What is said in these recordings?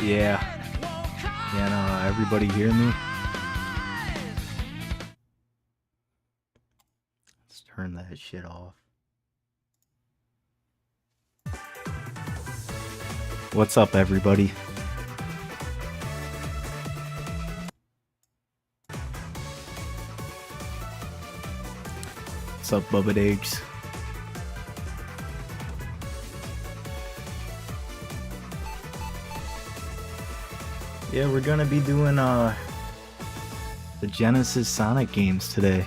Yeah. Can everybody hear me? Let's turn that shit off. What's up, everybody? What's up, Bubba Eggs? Yeah, we're gonna be doing the Genesis Sonic games today.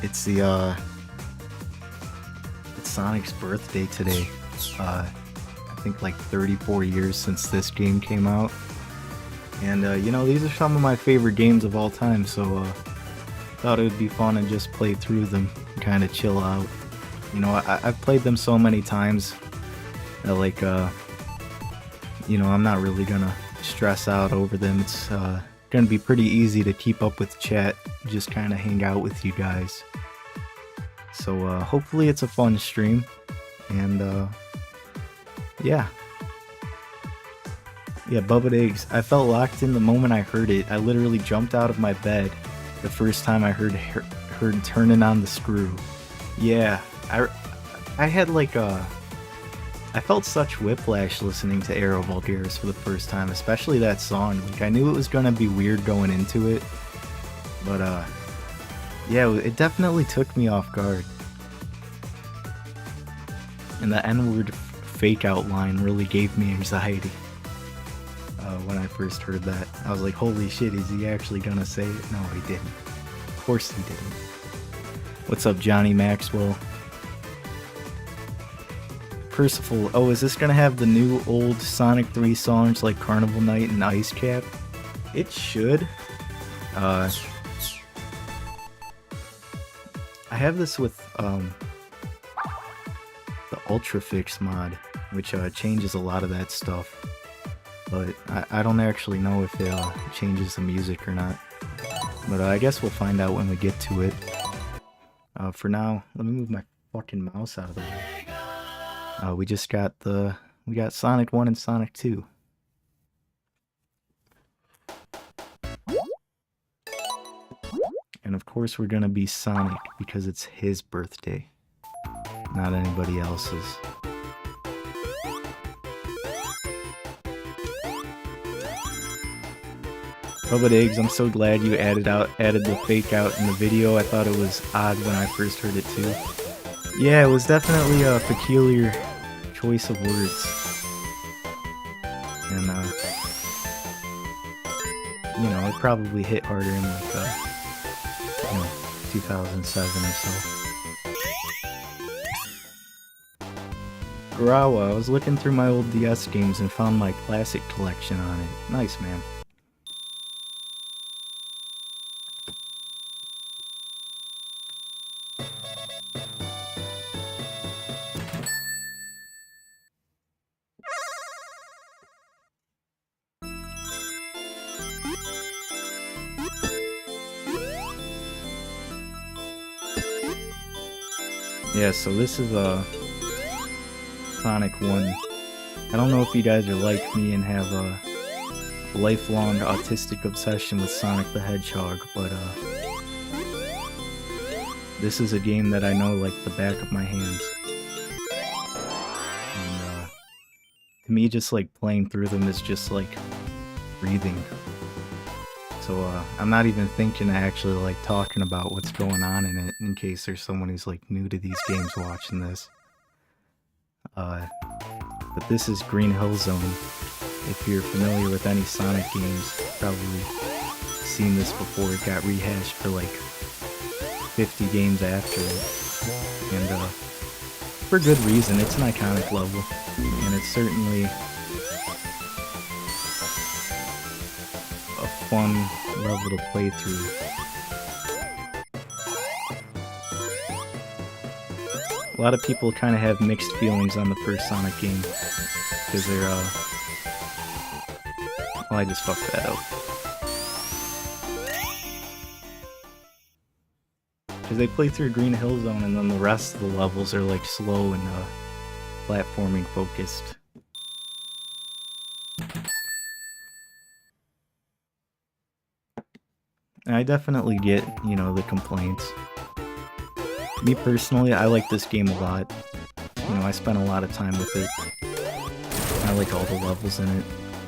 It's it's Sonic's birthday today. I think like 34 years since this game came out. And you know, these are some of my favorite games of all time, so thought it would be fun and just play through them and kind of chill out. You know, I've played them so many times that like you know, I'm not really gonna stress out over them. It's gonna be pretty easy to keep up with chat, just kind of hang out with you guys. So hopefully it's a fun stream, and yeah, Bubba Eggs. I felt locked in the moment I heard it. I literally jumped out of my bed the first time I heard turning on the screw. Yeah, I had like I felt such whiplash listening to Aero Vulgaris for the first time, especially that song. Like, I knew it was gonna be weird going into it, but yeah, it definitely took me off guard. And the N-word fake out line really gave me anxiety when I first heard that. I was like, holy shit, is he actually gonna say it? No, he didn't. Of course he didn't. What's up, Johnny Maxwell? Percival, oh, is this gonna have the new old Sonic 3 songs like Carnival Night and Ice Cap? It should. I have this with the Ultrafix mod, which changes a lot of that stuff, but I don't actually know if it changes the music or not. But I guess we'll find out when we get to it. For now, let me move my fucking mouse out of the way. We just got we got Sonic 1 and Sonic 2. And of course we're gonna be Sonic because it's his birthday, not anybody else's. Bubba Eggs, I'm so glad you added the fake out in the video. I thought it was odd when I first heard it too. Yeah, it was definitely a peculiar choice of words. And, you know, it probably hit harder in like, you know, 2007 or so. Garawa, I was looking through my old DS games and found my classic collection on it. Nice, man. Yeah, so this is Sonic 1. I don't know if you guys are like me and have a lifelong autistic obsession with Sonic the Hedgehog, but this is a game that I know like the back of my hands. And to me, just like playing through them is just like breathing. So I'm not even thinking of actually like talking about what's going on in it in case there's someone who's like new to these games watching this. But this is Green Hill Zone. If you're familiar with any Sonic games, you've probably seen this before. It got rehashed for like 50 games after it. And for good reason. It's an iconic level. And it's certainly a fun level to play through. A lot of people kind of have mixed feelings on the first Sonic game because they're well, I just fucked that up. Because they play through Green Hill Zone and then the rest of the levels are like slow and platforming focused. And I definitely get, you know, the complaints. Me personally, I like this game a lot. You know, I spent a lot of time with it. I like all the levels in it.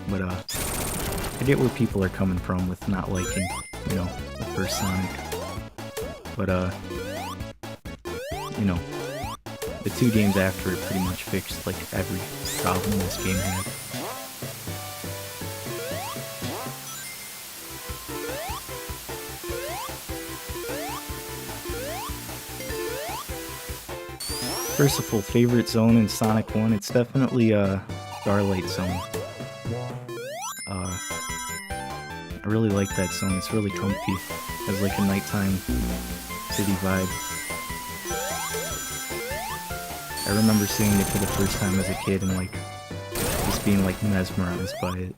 But, I get where people are coming from with not liking, you know, the first Sonic. But, you know, the 2 games after it pretty much fixed, like, every problem this game had. First of all, favorite zone in Sonic 1, it's definitely, Starlight Zone. I really like that zone, it's really comfy. Has like a nighttime city vibe. I remember seeing it for the first time as a kid and like just being like mesmerized by it.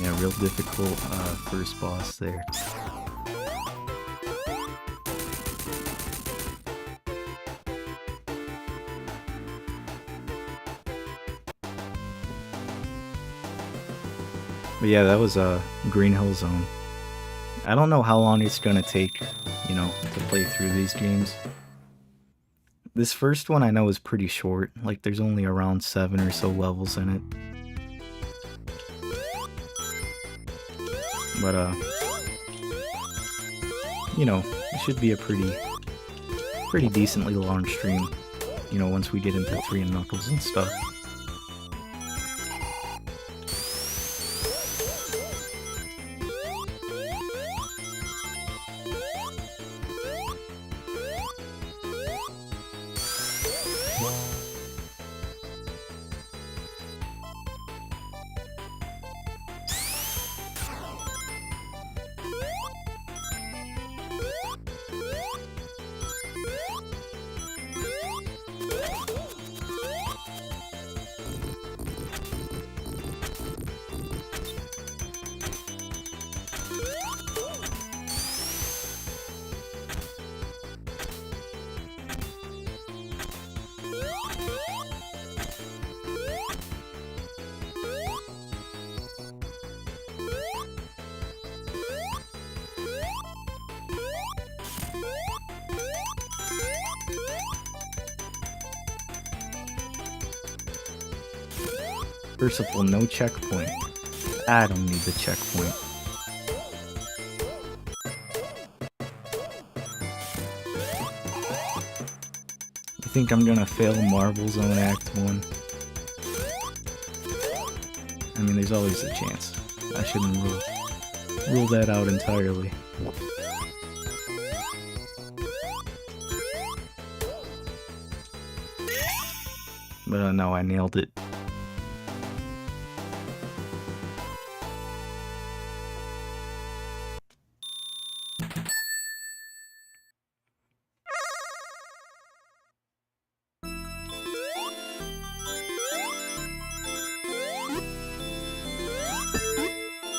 Yeah, real difficult first boss there. But yeah, that was Green Hill Zone. I don't know how long it's gonna take, you know, to play through these games. This first one I know is pretty short, like there's only around 7 or so levels in it. But, you know, it should be a pretty decently long stream, you know, once we get into 3 and Knuckles and stuff. First of all, no checkpoint. I don't need the checkpoint. You think I'm gonna fail Marble Zone Act 1? I mean, there's always a chance. I shouldn't rule that out entirely. But no, I nailed it.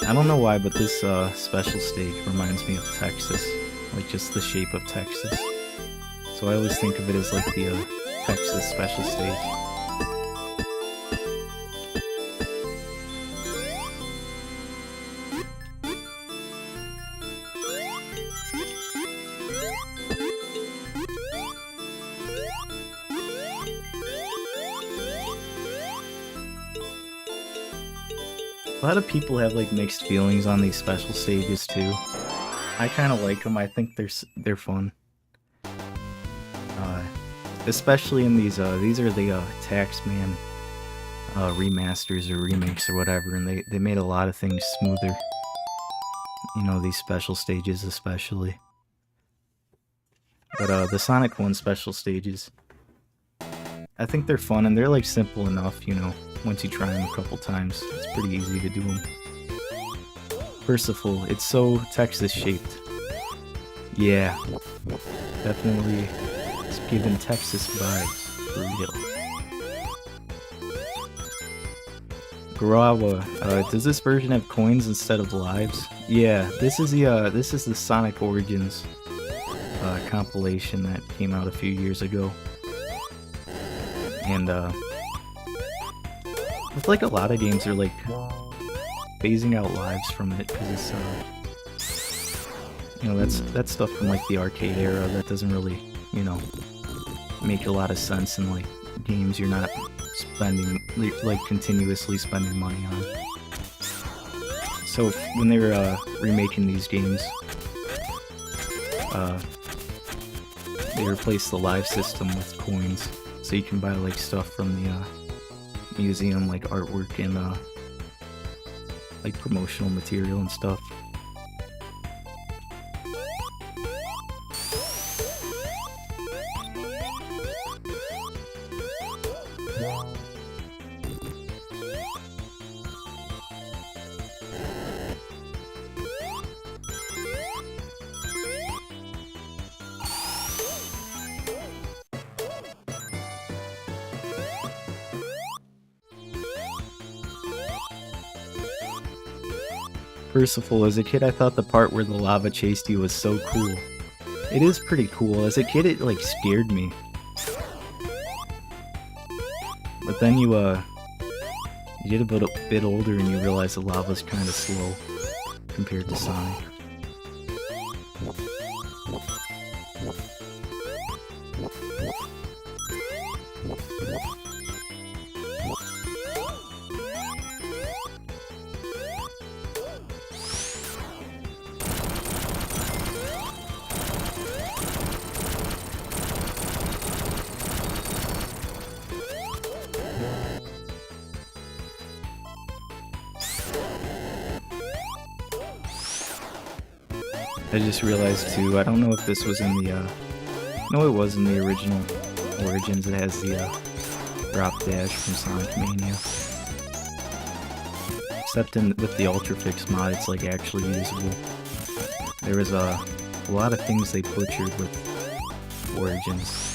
I don't know why, but this special stage reminds me of Texas, like just the shape of Texas. So I always think of it as like the Texas special stage. A lot of people have like mixed feelings on these special stages too. I kind of like them. I think they're fun. Especially in these are the Taxman remasters or remakes or whatever, and they made a lot of things smoother. You know, these special stages especially. But the Sonic 1 special stages, I think they're fun and they're like simple enough, you know. Once you try them a couple times, it's pretty easy to do them. First of all, it's so Texas shaped. Yeah, definitely it's giving Texas vibes, for real. Garawa, does this version have coins instead of lives? Yeah, this is the Sonic Origins compilation that came out a few years ago. And with like a lot of games, they're like phasing out lives from it because it's you know, that's stuff from like the arcade era that doesn't really, you know, make a lot of sense in like games you're not spending like continuously spending money on. So when they were remaking these games, they replaced the live system with coins, so you can buy like stuff from the museum, like artwork and like promotional material and stuff. Percival, as a kid I thought the part where the lava chased you was so cool. It is pretty cool. As a kid it like scared me. But then you get a bit older and you realize the lava's kinda slow compared to Sonic. I just realized too, I don't know if this was in the, no it was in the original Origins, it has the, drop dash from Sonic Mania. Except with the Ultrafix mod, it's like actually usable. There was a lot of things they butchered with Origins.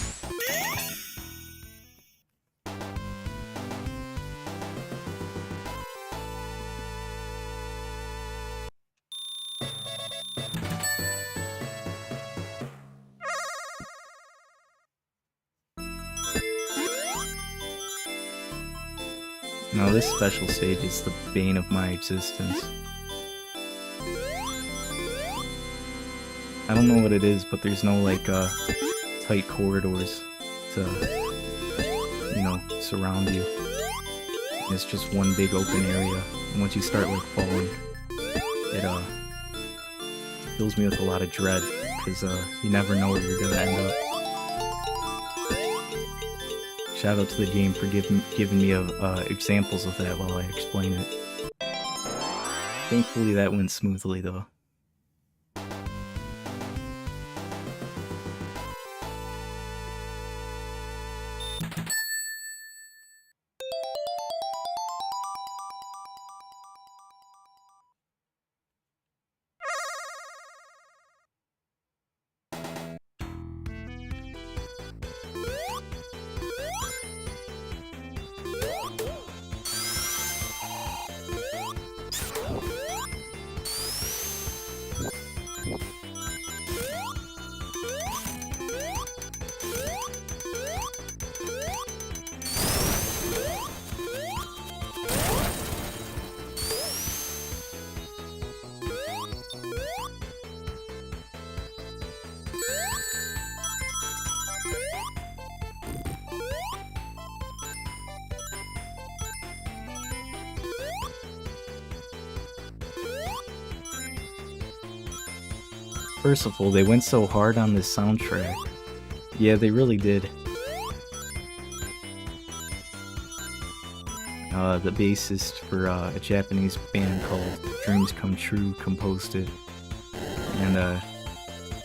Now this special stage is the bane of my existence. I don't know what it is, but there's no like tight corridors to, you know, surround you. It's just one big open area, and once you start like falling, it fills me with a lot of dread, because you never know where you're gonna end up. Shout out to the game for giving me examples of that while I explain it. Thankfully that went smoothly though. First of all, they went so hard on this soundtrack. Yeah, they really did. The bassist for a Japanese band called Dreams Come True composed it. And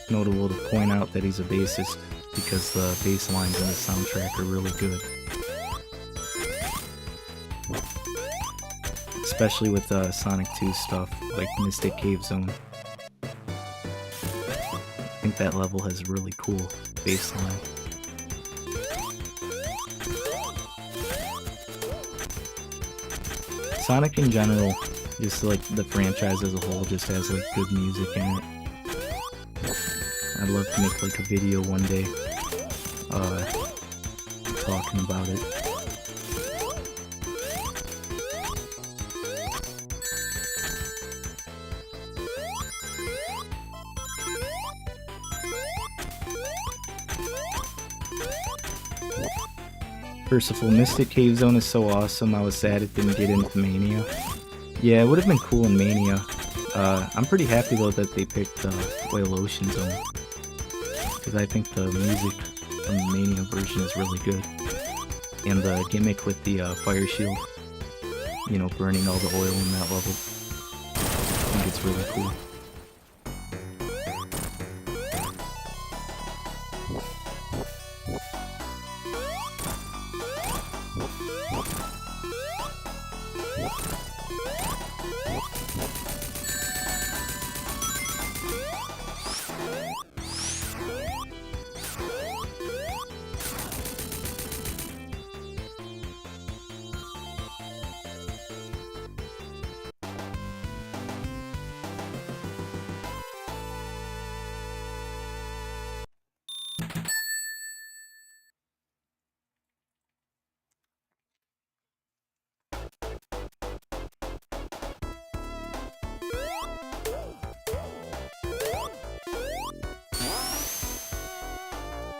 notable to point out that he's a bassist because the bass lines in the soundtrack are really good. Especially with Sonic 2 stuff, like Mystic Cave Zone. think that level has a really cool bassline. Sonic in general, just like the franchise as a whole, just has like good music in it. I'd love to make like a video one day, talking about it. Percival, Mystic Cave Zone is so awesome. I was sad it didn't get into Mania. Yeah, it would have been cool in Mania. I'm pretty happy though that they picked Whale Ocean Zone, because I think the music from the Mania version is really good. And the gimmick with the fire shield, you know, burning all the oil in that level, I think it's really cool.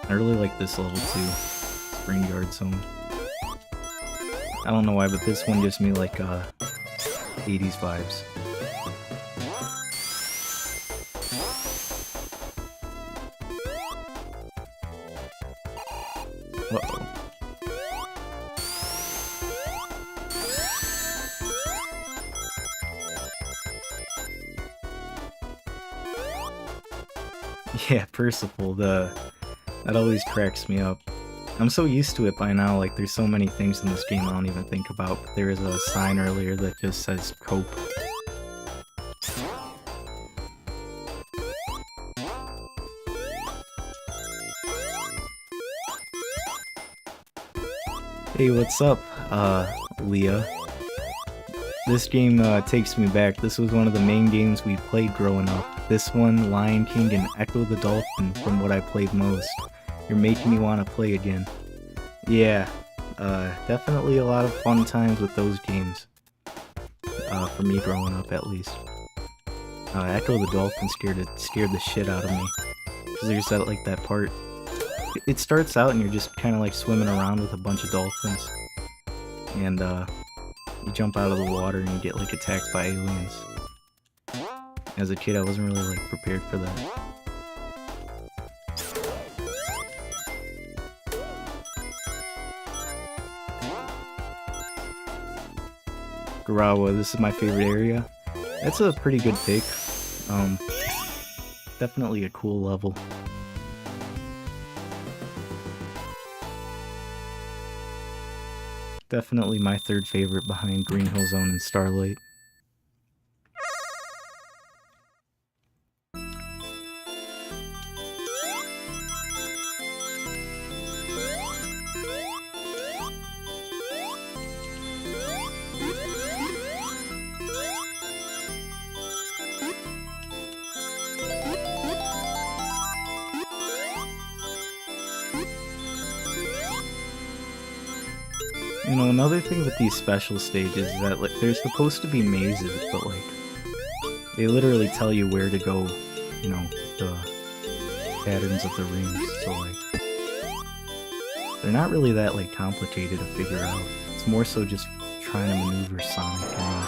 I really like this level too, Spring Yard Zone. I don't know why, but this one gives me like 80s vibes. Uh-oh. Yeah, Percival, that always cracks me up. I'm so used to it by now, like there's so many things in this game I don't even think about. But there is a sign earlier that just says Cope. Hey, what's up, Leah? This game takes me back. This was one of the main games we played growing up. This one, Lion King, and Echo the Dolphin from what I played most. You're making me want to play again. Yeah, definitely a lot of fun times with those games. For me growing up, at least. Echo the Dolphin scared the shit out of me. Because there's that part. It starts out and you're just kind of like swimming around with a bunch of dolphins. And you jump out of the water and you get like attacked by aliens. As a kid, I wasn't really like prepared for that. Garawa, this is my favorite area. That's a pretty good pick. Definitely a cool level. Definitely my third favorite behind Green Hill Zone and Starlight. You know, another thing with these special stages is that, like, they're supposed to be mazes, but, like, they literally tell you where to go, you know, the patterns of the rings, so, like, they're not really that, like, complicated to figure out. It's more so just trying to maneuver Sonic and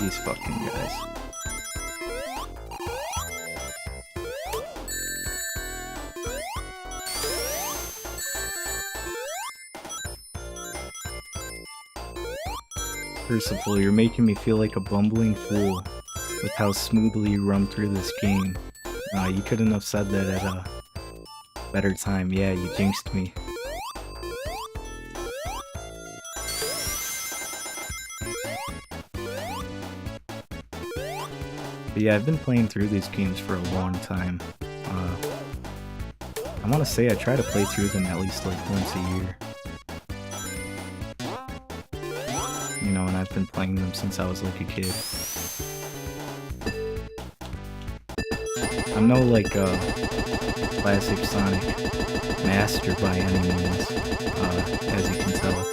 these fucking guys. Percival, you're making me feel like a bumbling fool with how smoothly you run through this game. You couldn't have said that at a better time. Yeah, you jinxed me. But yeah, I've been playing through these games for a long time. I want to say I try to play through them at least like once a year. You know, and I've been playing them since I was like a kid. I'm no like classic Sonic master by any means, as you can tell.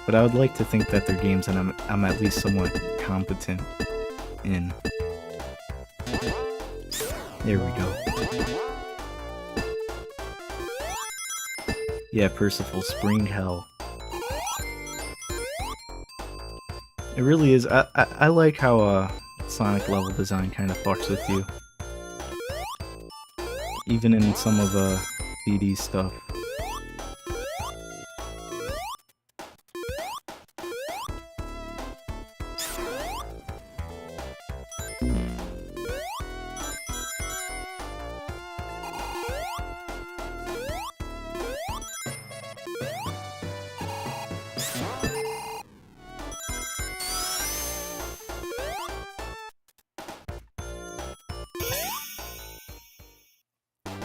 But I would like to think that they're games that I'm at least somewhat competent in. There we go. Yeah, Percival, Spring Hell. It really is. I like how Sonic level design kind of fucks with you. Even in some of DD's stuff.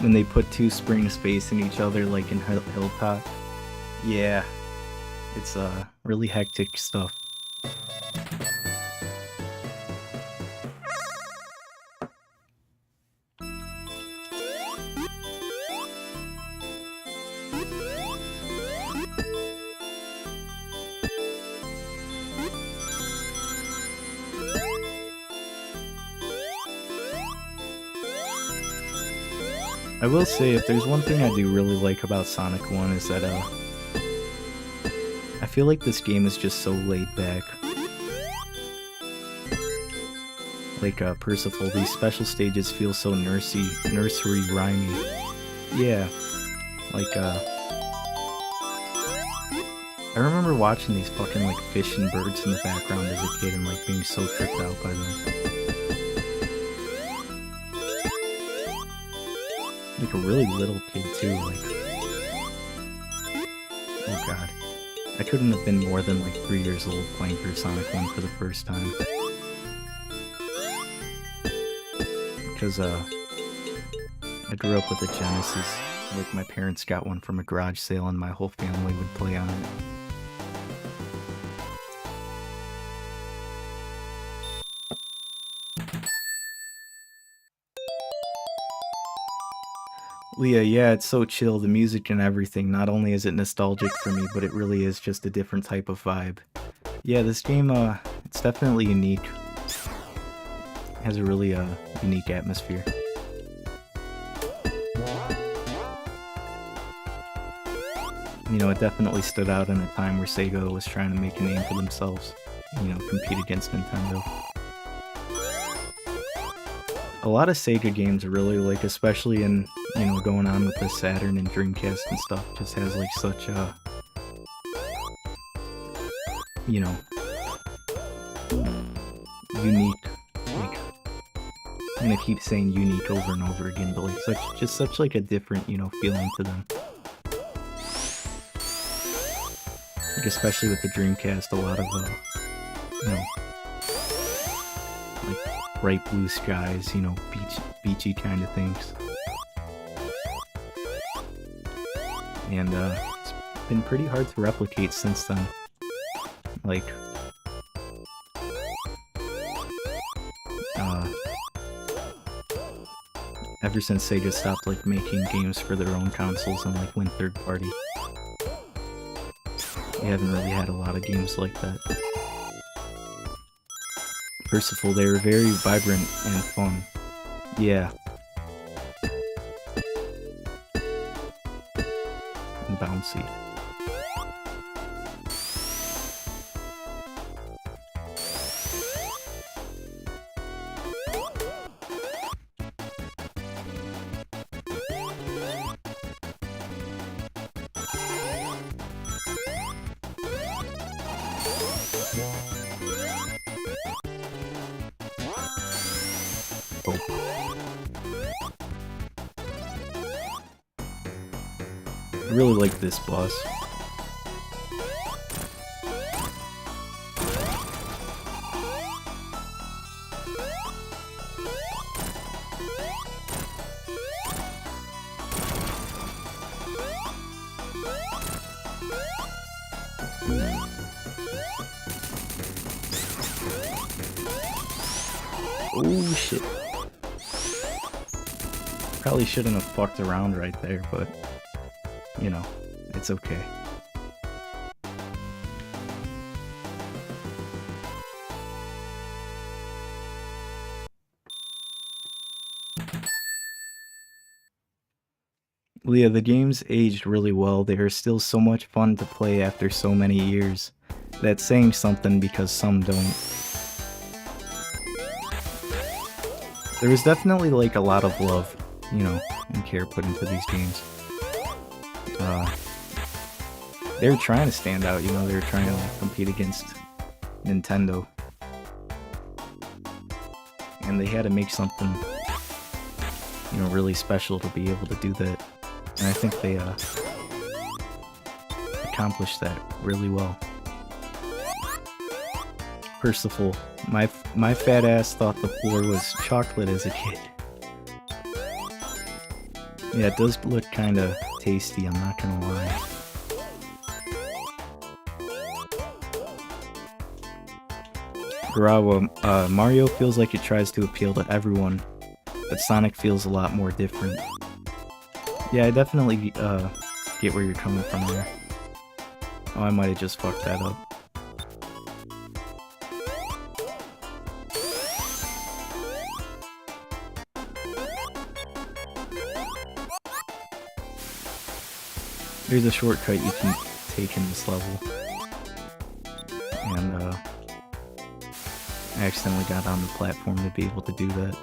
When they put two springs facing each other like in Hilltop. Yeah, it's really hectic stuff. I will say, if there's one thing I do really like about Sonic 1 is that, I feel like this game is just so laid back. Like, Percival, these special stages feel so nursery rhymey. Yeah, like, I remember watching these fucking, like, fish and birds in the background as a kid and, like, being so tripped out by them. Like a really little kid too, like, oh god, I couldn't have been more than like 3 years old playing through Sonic 1 for the first time. Because, I grew up with a Genesis, like my parents got one from a garage sale and my whole family would play on it. Leah, yeah, it's so chill, the music and everything. Not only is it nostalgic for me, but it really is just a different type of vibe. Yeah, this game, it's definitely unique. It has a really, unique atmosphere. You know, it definitely stood out in a time where Sega was trying to make a name for themselves. You know, compete against Nintendo. A lot of Sega games are really, like, especially in, you know, going on with the Saturn and Dreamcast and stuff, just has, like, such a, you know, unique, like, I'm gonna keep saying unique over and over again, but, like, such, like, a different, you know, feeling to them. Like, especially with the Dreamcast, a lot of, you know, like, bright blue skies, you know, beachy kind of things. And it's been pretty hard to replicate since then. Like, ever since Sega stopped like making games for their own consoles and like went third party, we haven't really had a lot of games like that. Percival, they were very vibrant and fun. Yeah. And bouncy. really like this boss. Oh shit. Probably shouldn't have fucked around right there, but you know, it's okay. Well, yeah, the game's aged really well. They are still so much fun to play after so many years. That's saying something because some don't. There was definitely like a lot of love, you know, and care put into these games. They were trying to stand out, you know, they were trying to like, compete against Nintendo. And they had to make something, you know, really special to be able to do that. And I think they accomplished that really well. Percival, my fat ass thought the floor was chocolate as a kid. Yeah, it does look kinda tasty, I'm not gonna lie. Garawa, Mario feels like it tries to appeal to everyone, but Sonic feels a lot more different. Yeah, I definitely get where you're coming from there. Oh, I might have just fucked that up. There's a shortcut you can take in this level. And, I accidentally got on the platform to be able to do that.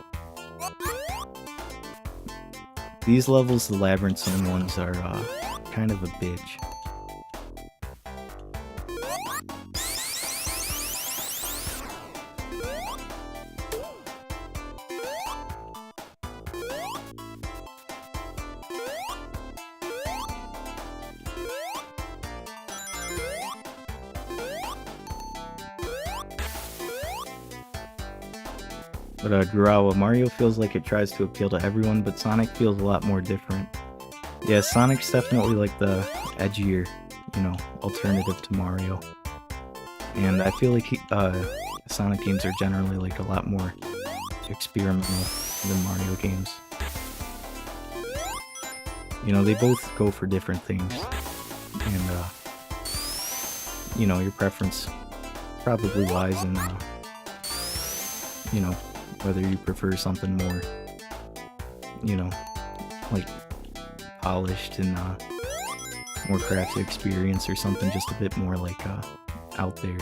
These levels, the Labyrinth Zone ones, are, kind of a bitch. But Garawa, Mario feels like it tries to appeal to everyone, but Sonic feels a lot more different. Yeah, Sonic's definitely like the edgier, you know, alternative to Mario. And I feel like Sonic games are generally like a lot more experimental than Mario games. You know, they both go for different things. And, you know, your preference probably lies in, you know, whether you prefer something more, you know, like polished and more crafted experience, or something just a bit more like out there.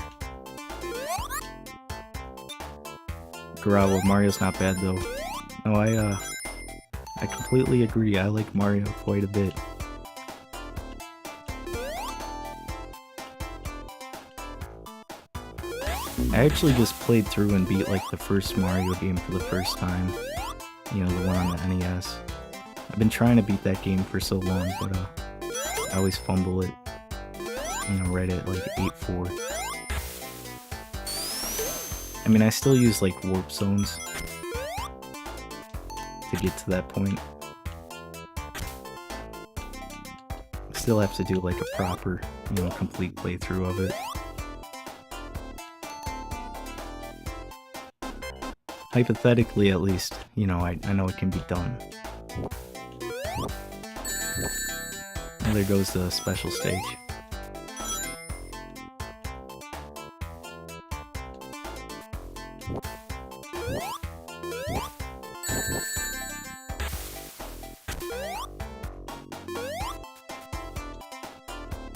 Garawa, Mario's not bad though. No, I completely agree. I like Mario quite a bit. I actually just played through and beat like the first Mario game for the first time. You know, the one on the NES. I've been trying to beat that game for so long, but I always fumble it. You know, right at like 8-4. I mean, I still use like warp zones to get to that point. I still have to do like a proper, you know, complete playthrough of it. Hypothetically, at least, you know, I know it can be done. And there goes the special stage.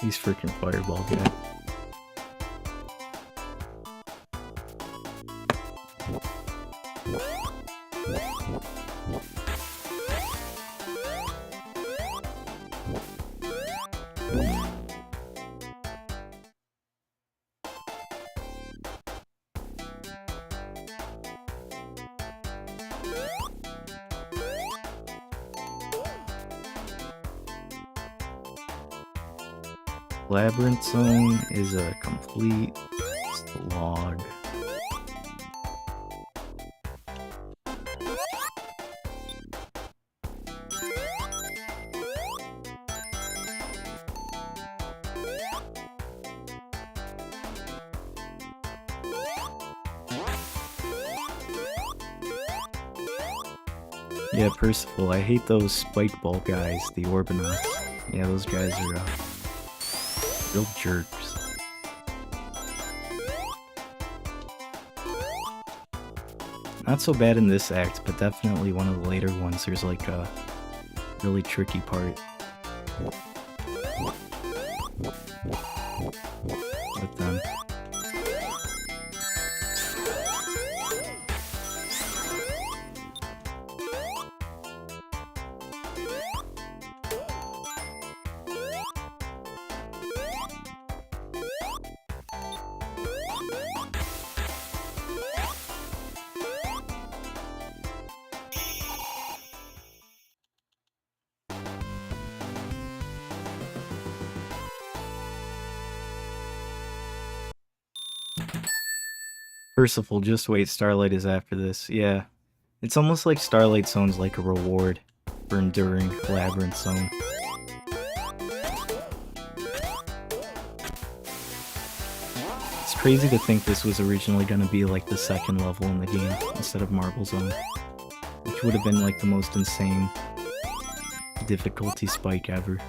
These freaking fireball guys. Labyrinth Zone is a complete slog. Yeah, Percival, I hate those spike ball guys, the Orbinauts. Yeah, those guys are real jerks. Not so bad in this act, but definitely one of the later ones. There's like a really tricky part with them. Percival, just wait, Starlight is after this. Yeah. It's almost like Starlight Zone's like a reward for enduring Labyrinth Zone. It's crazy to think this was originally going to be like the second level in the game instead of Marble Zone, which would have been like the most insane difficulty spike ever.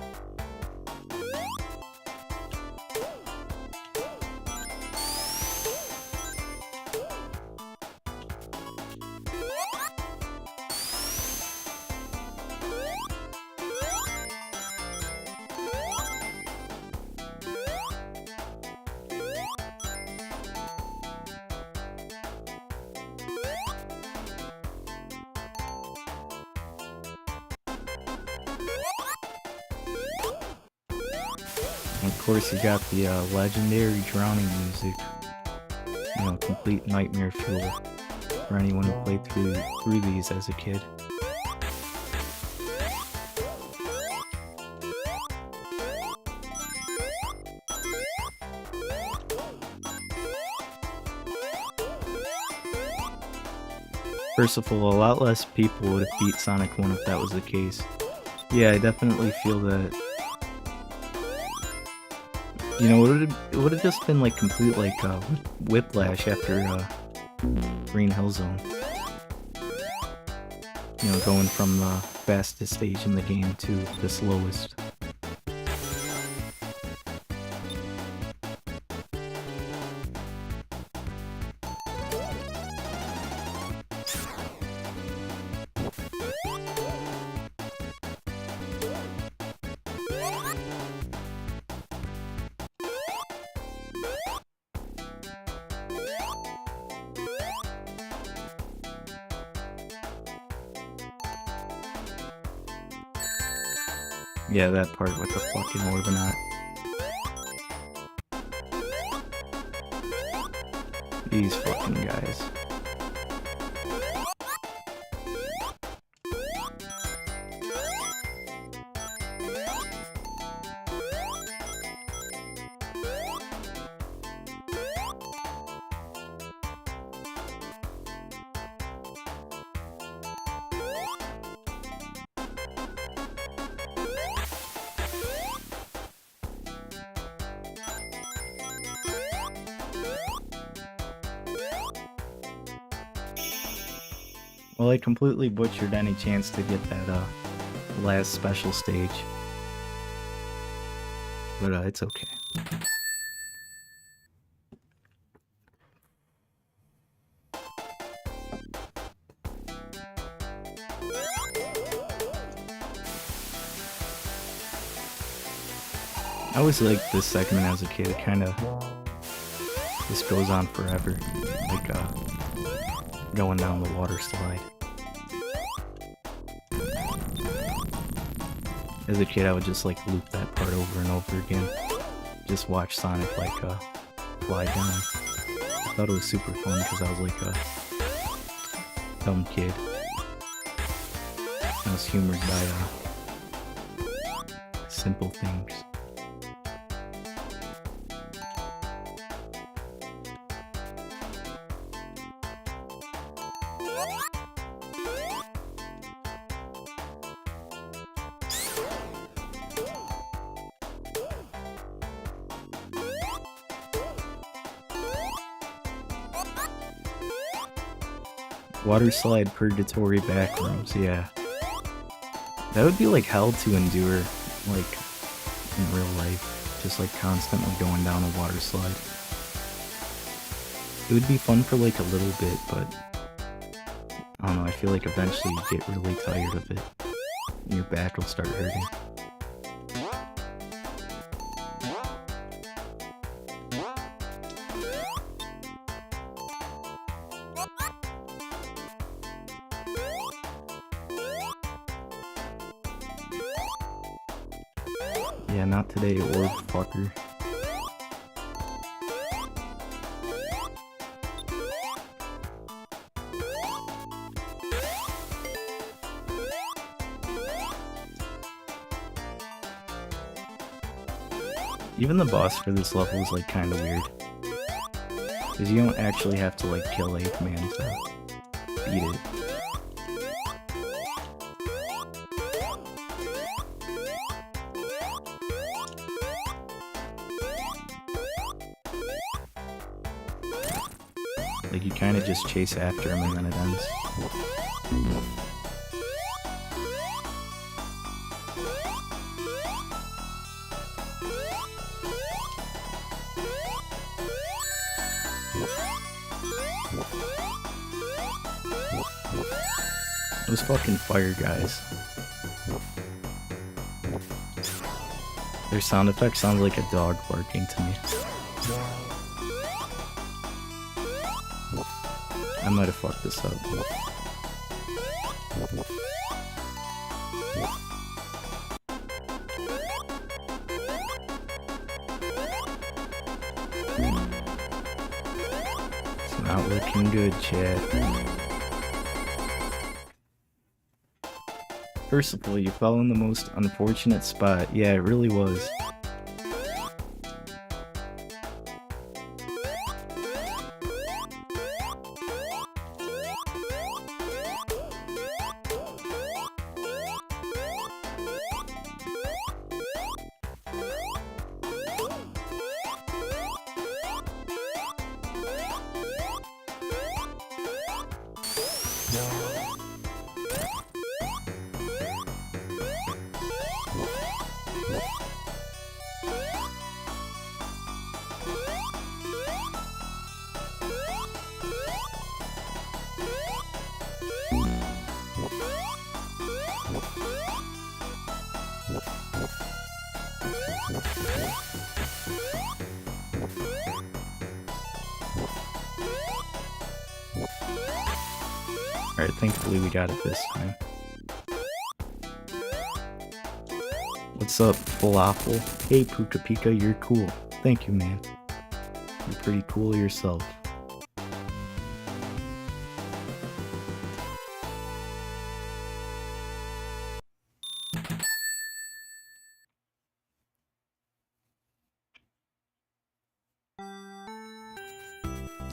Of course, you got the legendary drowning music. You know, complete nightmare fuel for anyone who played through these as a kid. Percival, a lot less people would have beat Sonic 1 if that was the case. Yeah, I definitely feel that. You know, it would have just been like complete like whiplash after Green Hill Zone. You know, going from the fastest stage in the game to the slowest. Yeah, that part with the fucking Orbinaut. These fucking guys. Well, I completely butchered any chance to get that last special stage. But it's okay. I always liked this segment as a kid. It kind of just goes on forever. Like, going down the water slide. As a kid, I would just like loop that part over and over again. Just watch Sonic like fly down. I thought it was super fun because I was like a dumb kid. I was humored by simple things. Water slide purgatory backrooms, yeah. That would be like hell to endure, like, in real life. Just like constantly going down a water slide. It would be fun for like a little bit, but I don't know, I feel like eventually you get really tired of it. And your back will start hurting. Yeah, not today, orb fucker. Even the boss for this level is like kinda weird. Because you don't actually have to like kill Eggman to beat it. Like you kinda just chase after him and then it ends. Those fucking fire guys. Their sound effect sounds like a dog barking to me. I might have fucked this up. It's not looking good, Chad. First of all, you fell in the most unfortunate spot. Yeah, it really was. Alright, thankfully we got it this time. What's up, Falafel? Hey, Puka Pika, you're cool. Thank you, man. You're pretty cool yourself.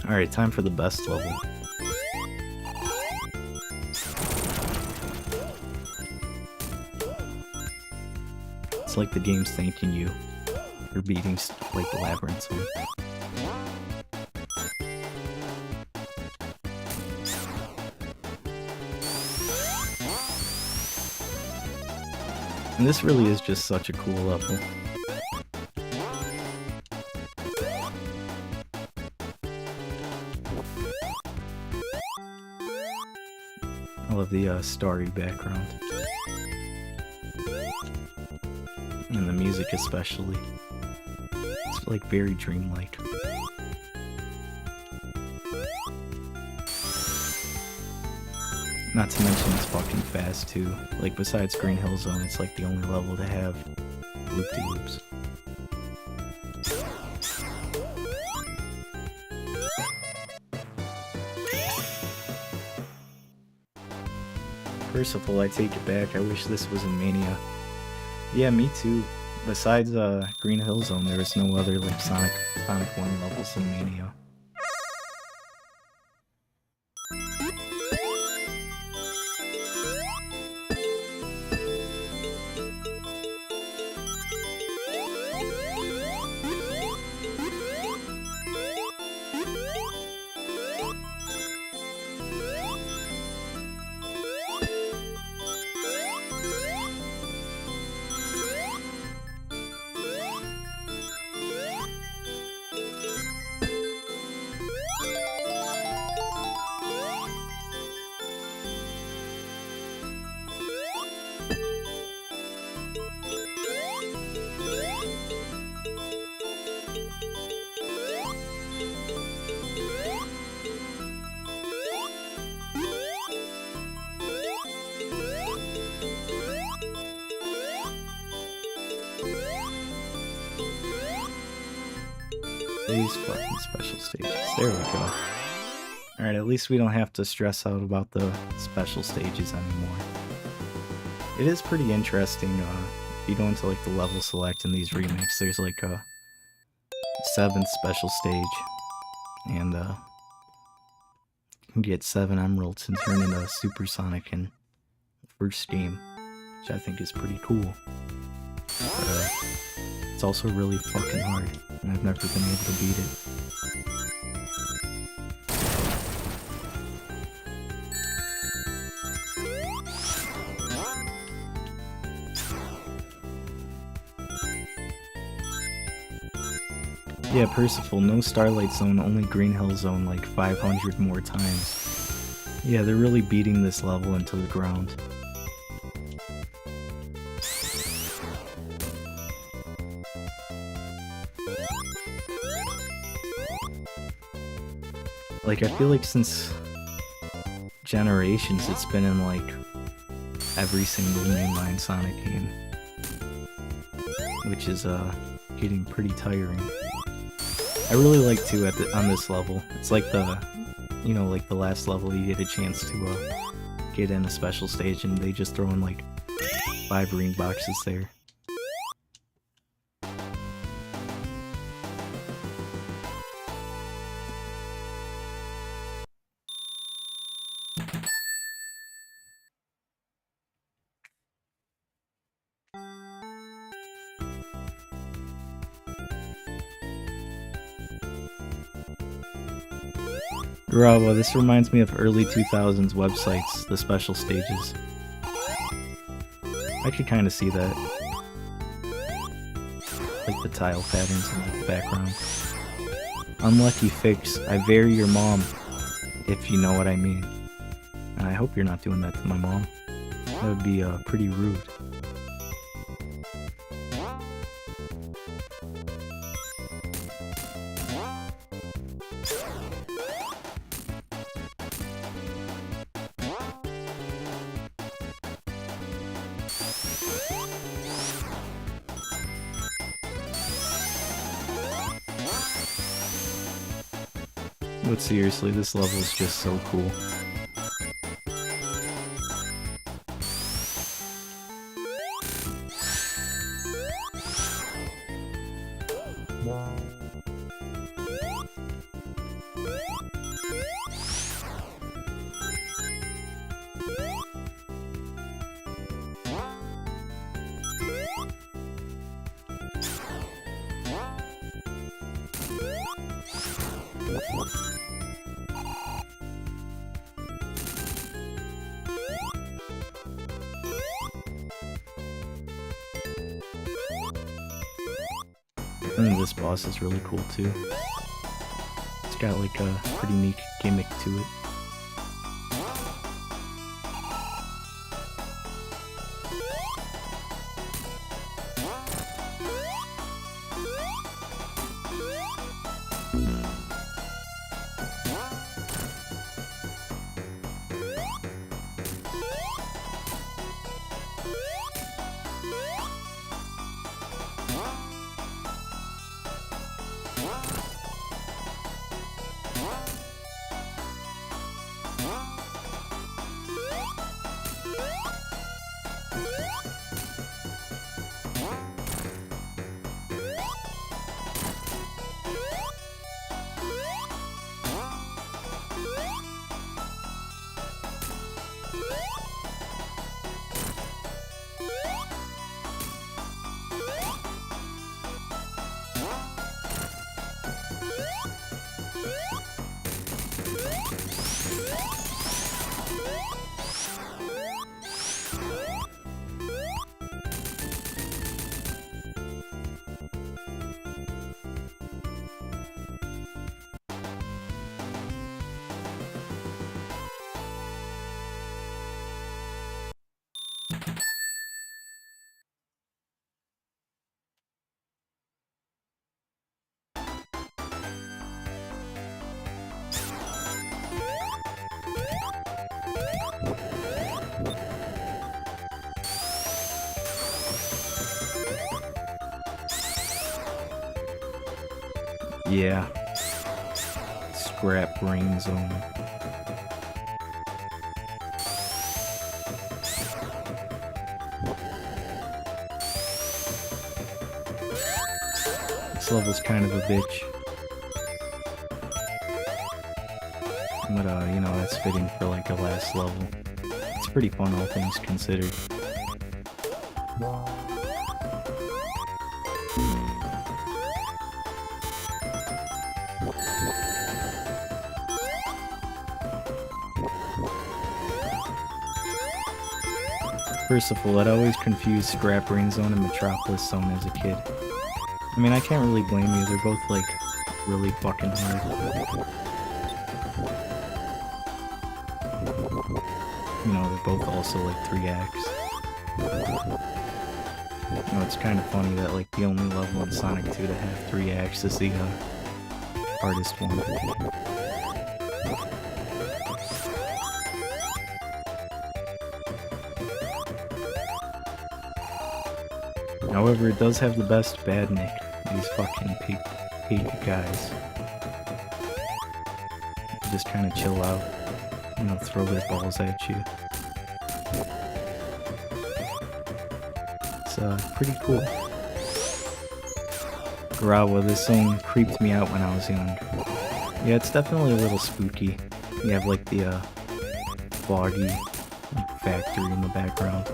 Alright, time for the best level. It's like the game's thanking you for beating like the labyrinths. And this really is just such a cool level. I love the starry background. And the music especially. It's like very dreamlike. Not to mention it's fucking fast too. Like besides Green Hill Zone, it's like the only level to have loop-de-loops. First of all, I take it back. I wish this was in Mania. Yeah, me too. Besides Green Hill Zone, there was no other like Sonic 1 levels in Mania. These fucking special stages. There we go. Alright, at least we don't have to stress out about the special stages anymore. It is pretty interesting, if you go into like the level select in these remakes, there's like a 7th special stage, and you can get 7 emeralds and turn into Super Sonic in the first game, which I think is pretty cool. But it's also really fucking hard, and I've never been able to beat it. Yeah, Percival, no Starlight Zone, only Green Hill Zone like 500 more times. Yeah, they're really beating this level into the ground. Like, I feel like since Generations, it's been in like every single mainline Sonic game, which is getting pretty tiring. I really like to on this level. It's like the, you know, like the last level you get a chance to get in a special stage, and they just throw in like 5 ring boxes there. Bravo, this reminds me of early 2000s websites, the special stages. I could kind of see that. Like the tile patterns in the background. Unlucky fix, I vary your mom, if you know what I mean. And I hope you're not doing that to my mom. That would be pretty rude. But seriously, this level is just so cool. And this boss is really cool too. It's got like a pretty neat gimmick to it. Yeah. Scrap Brain Zone. This level's kind of a bitch. But, you know, that's fitting for like a last level. It's pretty fun, all things considered. First of all, I'd always confused Scrap Brain Zone and Metropolis Zone as a kid. I mean, I can't really blame you, they're both like really fucking hard. You know, they're both also like 3 acts. You know, it's kind of funny that like the only level in Sonic 2 to have 3 acts is the hardest one. However, it does have the best badnik, these fucking pig guys. They just kind of chill out, you know, throw their balls at you. It's pretty cool. Garawa, this zone creeped me out when I was young. Yeah, it's definitely a little spooky. You have like the foggy factory in the background.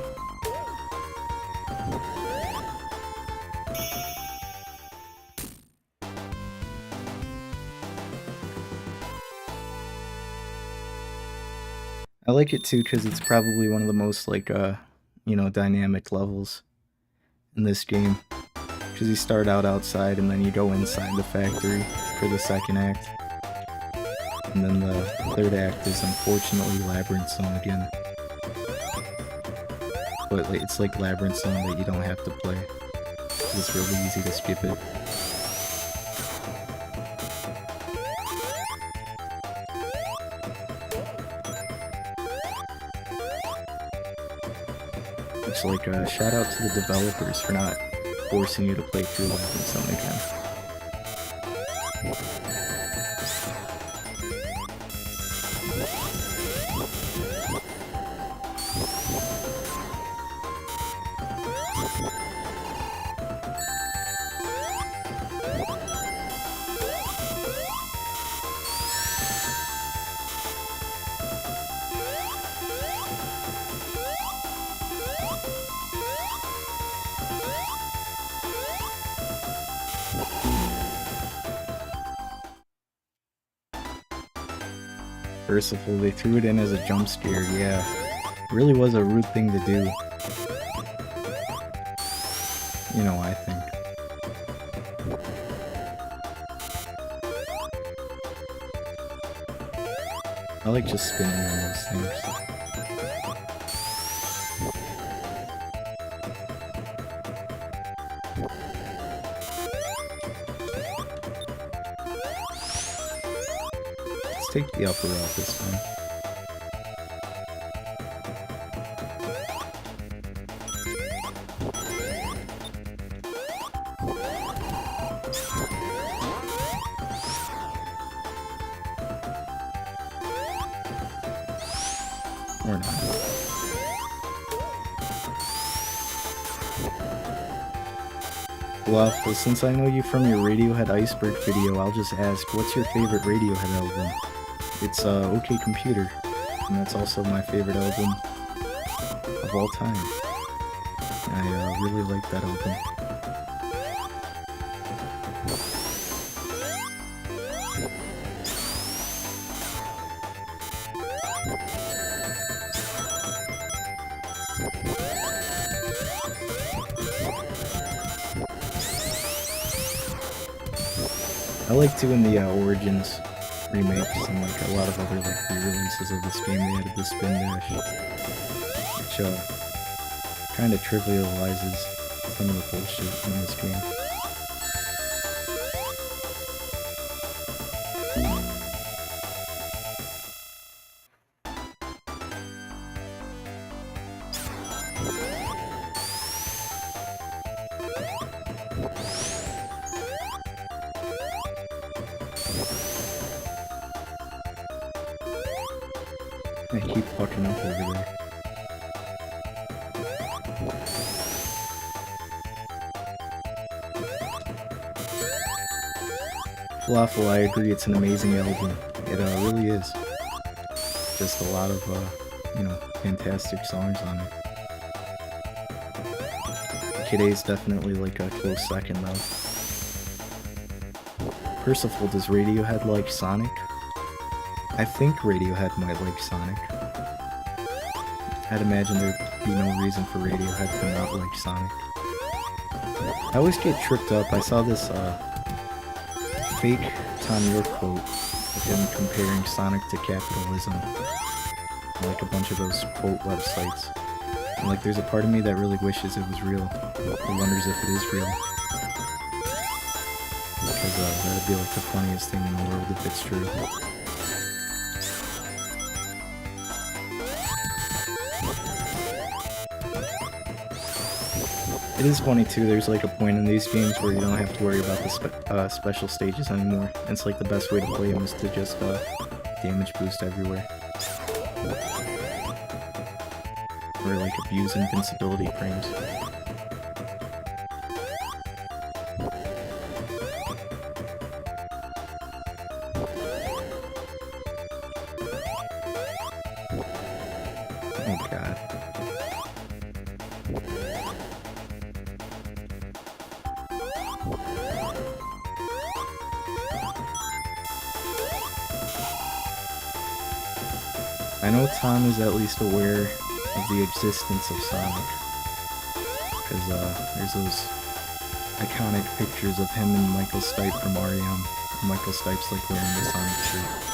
I like it too because it's probably one of the most like you know, dynamic levels in this game. Because you start out outside and then you go inside the factory for the second act. And then the third act is unfortunately Labyrinth Zone again. But it's like Labyrinth Zone that you don't have to play. It's really easy to skip it. It's like a shout out to the developers for not forcing you to play through Labyrinth Zone again. First of all, they threw it in as a jump scare, yeah. It really was a rude thing to do. You know, I think. I like just spinning on those things. Let's take the upper off this time. Or not. Well, since I know you from your Radiohead Iceberg video, I'll just ask, what's your favorite Radiohead album? It's OK Computer, and that's also my favorite album of all time. I really like that album. I like doing the Origins remakes and like a lot of other like re-releases of this game. They added the spin dash, which kind of trivializes some of the bullshit in this game. I keep fucking up over there. Falafel, I agree, it's an amazing album. It really is. Just a lot of, you know, fantastic songs on it. Kid A's definitely like a close second though. Percival, does Radiohead like Sonic? I think Radiohead might like Sonic. I'd imagine there'd be no reason for Radiohead to not like Sonic. I always get tripped up. I saw this fake Tom York quote of him comparing Sonic to capitalism. Like a bunch of those quote websites. And like there's a part of me that really wishes it was real. Or wonders if it is real. Because that'd be like the funniest thing in the world if it's true. It is funny too, there's like a point in these games where you don't have to worry about the special stages anymore. It's like the best way to play them is to just damage boost everywhere. Or like abuse invincibility frames. Oh god. I know Tom is at least aware of the existence of Sonic. Because there's those iconic pictures of him and Michael Stipe from REM. Michael Stipe's like wearing the Sonic shirt.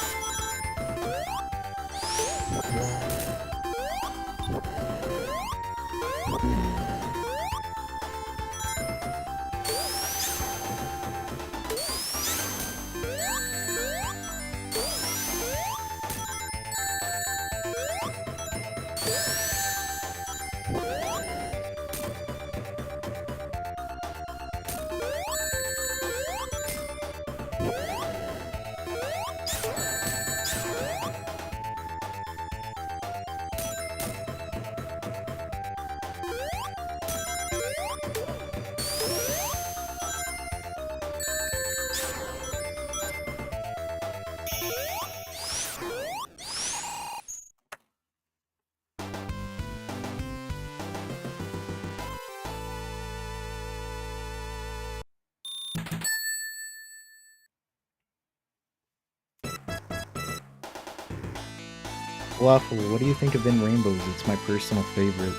Waffle, what do you think of In Rainbows? It's my personal favorite.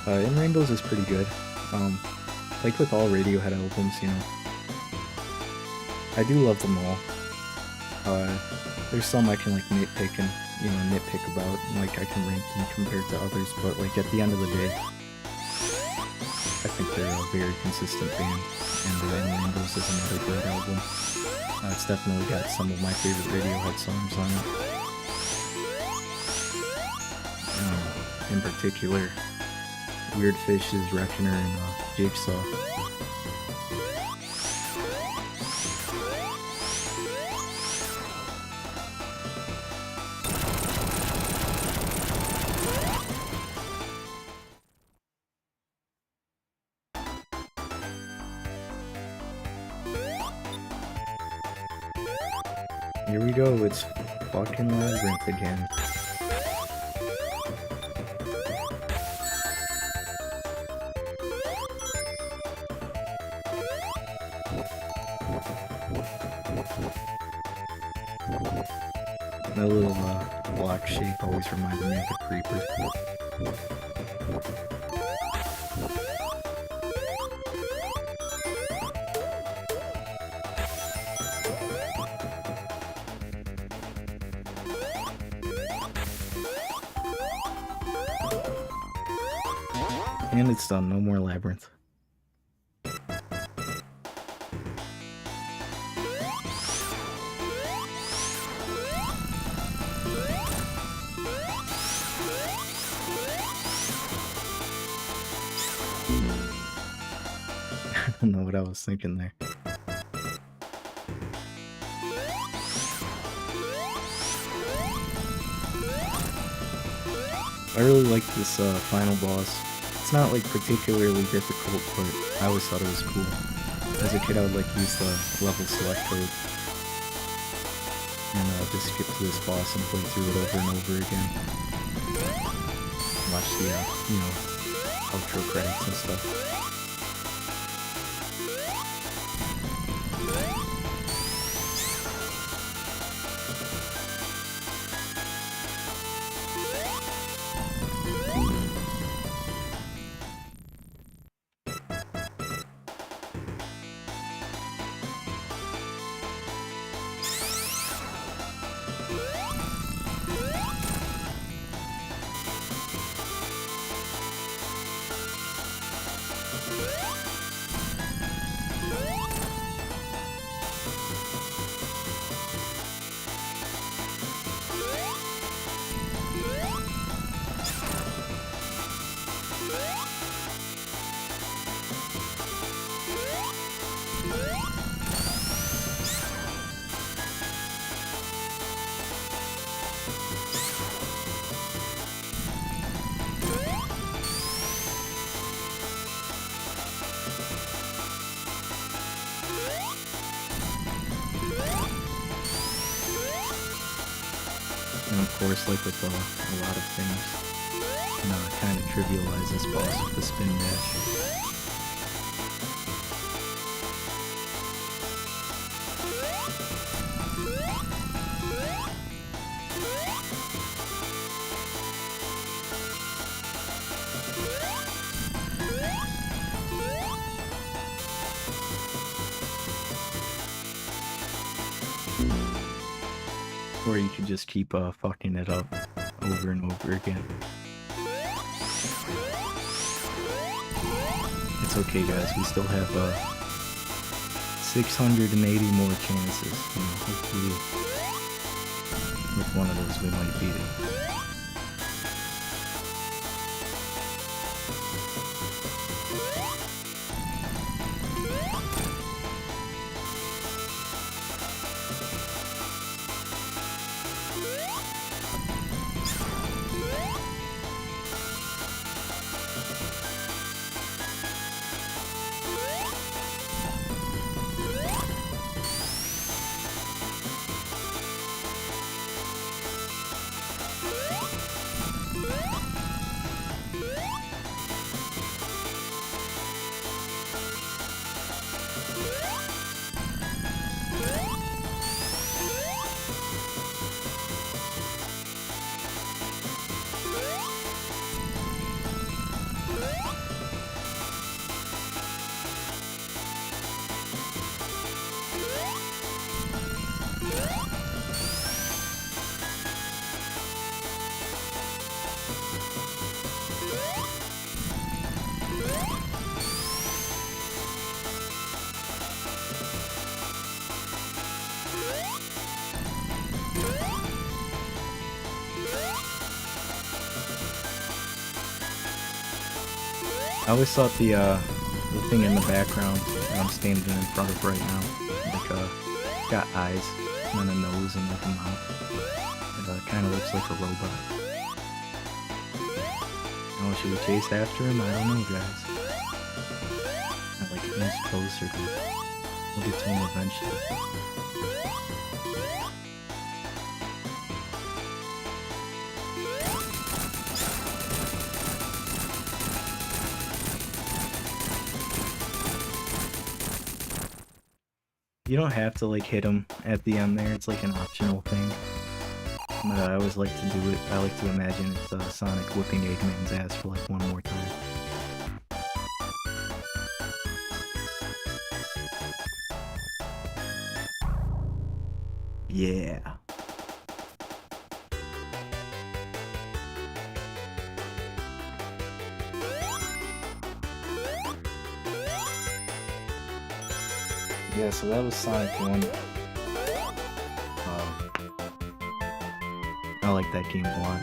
In Rainbows is pretty good. Like with all Radiohead albums, you know. I do love them all. There's some I can like nitpick and, you know, nitpick about, and like I can rank them compared to others, but like at the end of the day, I think they're a very consistent band, and In Rainbows is another great album. It's definitely got some of my favorite Radiohead songs on it. In particular, Weird Fish's Reckoner and Jigsaw. Here we go, it's fucking Labyrinth again. That little block shape always reminded me of the creeper. And it's done, no more Labyrinth. I don't know what I was thinking there. I really like this final boss. It's not like particularly difficult, but I always thought it was cool. As a kid, I would like use the level select code and just skip to this boss and play through it over and over again. Watch the you know, outro credits and stuff. And of course, like with a lot of things, you know, I kind of trivialize this boss with the spin dash. Or you could just keep fucking it up over and over again. It's okay, guys. We still have 680 more chances. You know, hopefully, with one of those, we might beat it. I always thought the thing in the background that I'm standing in front of right now, like got eyes and a nose and like a mouth. It kind of looks like a robot. Oh, should we chase after him? I don't know, guys. I like inch closer, but we'll get to him eventually. You don't have to like hit him at the end there, it's like an optional thing. But I always like to do it. I like to imagine it's Sonic whipping Eggman's ass for like one more time. Yeah. Yeah, so that was Sonic 1. I like that game a lot.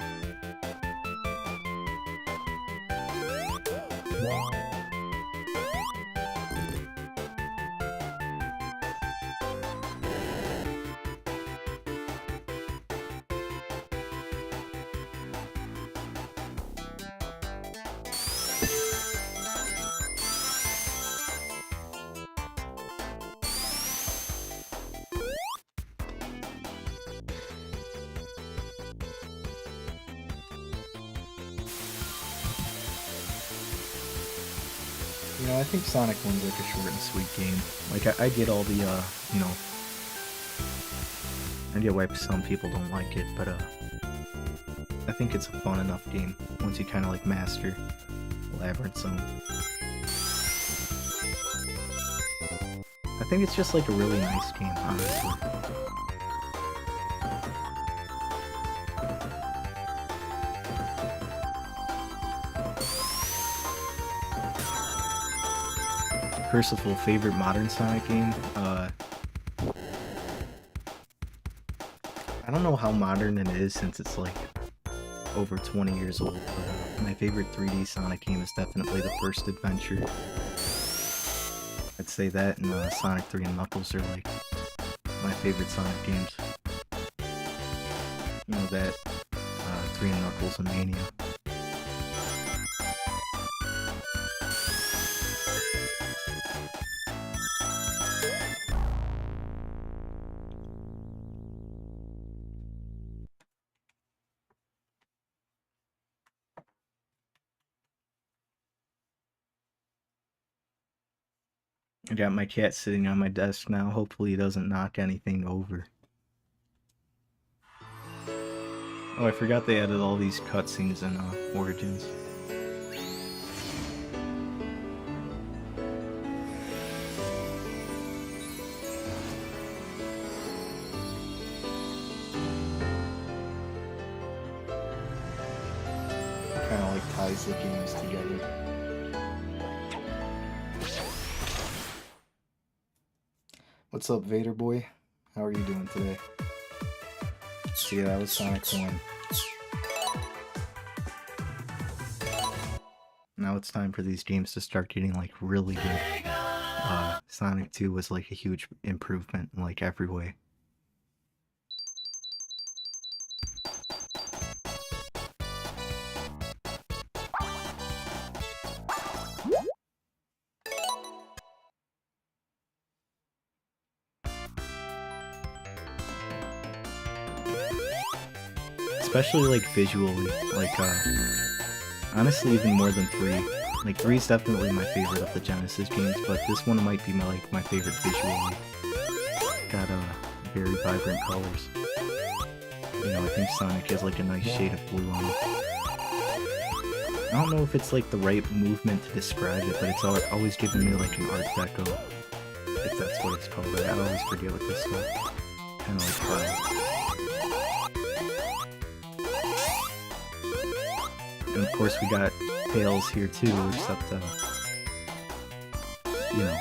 You know, I think Sonic 1's like a short and sweet game. Like, I get all the, you know, I get why some people don't like it, but, I think it's a fun enough game once you kind of, like, master Labyrinth Zone. I think it's just, like, a really nice game, honestly. Percival, favorite modern Sonic game? I don't know how modern it is since it's like over 20 years old, but my favorite 3D Sonic game is definitely the first adventure. I'd say that and Sonic 3 and Knuckles are like my favorite Sonic games. You know that, 3 and Knuckles and Mania. I got my cat sitting on my desk now. Hopefully he doesn't knock anything over. Oh, I forgot they added all these cutscenes in Origins. Kind of like ties the games together. What's up, Vader Boy? How are you doing today? So yeah, that was Sonic 1. Now it's time for these games to start getting like really good. Sonic 2 was like a huge improvement in like every way. Especially like visually, like honestly even more than 3. Like 3 is definitely my favorite of the Genesis games, but this one might be my favorite visually. Got very vibrant colors. You know, I think Sonic has like a nice shade of blue on it. I don't know if it's like the right movement to describe it, but it's always given me like an Art Deco, if that's what it's called. I always forget what this stuff. Kind of like and of course we got Tails here too, except, you know,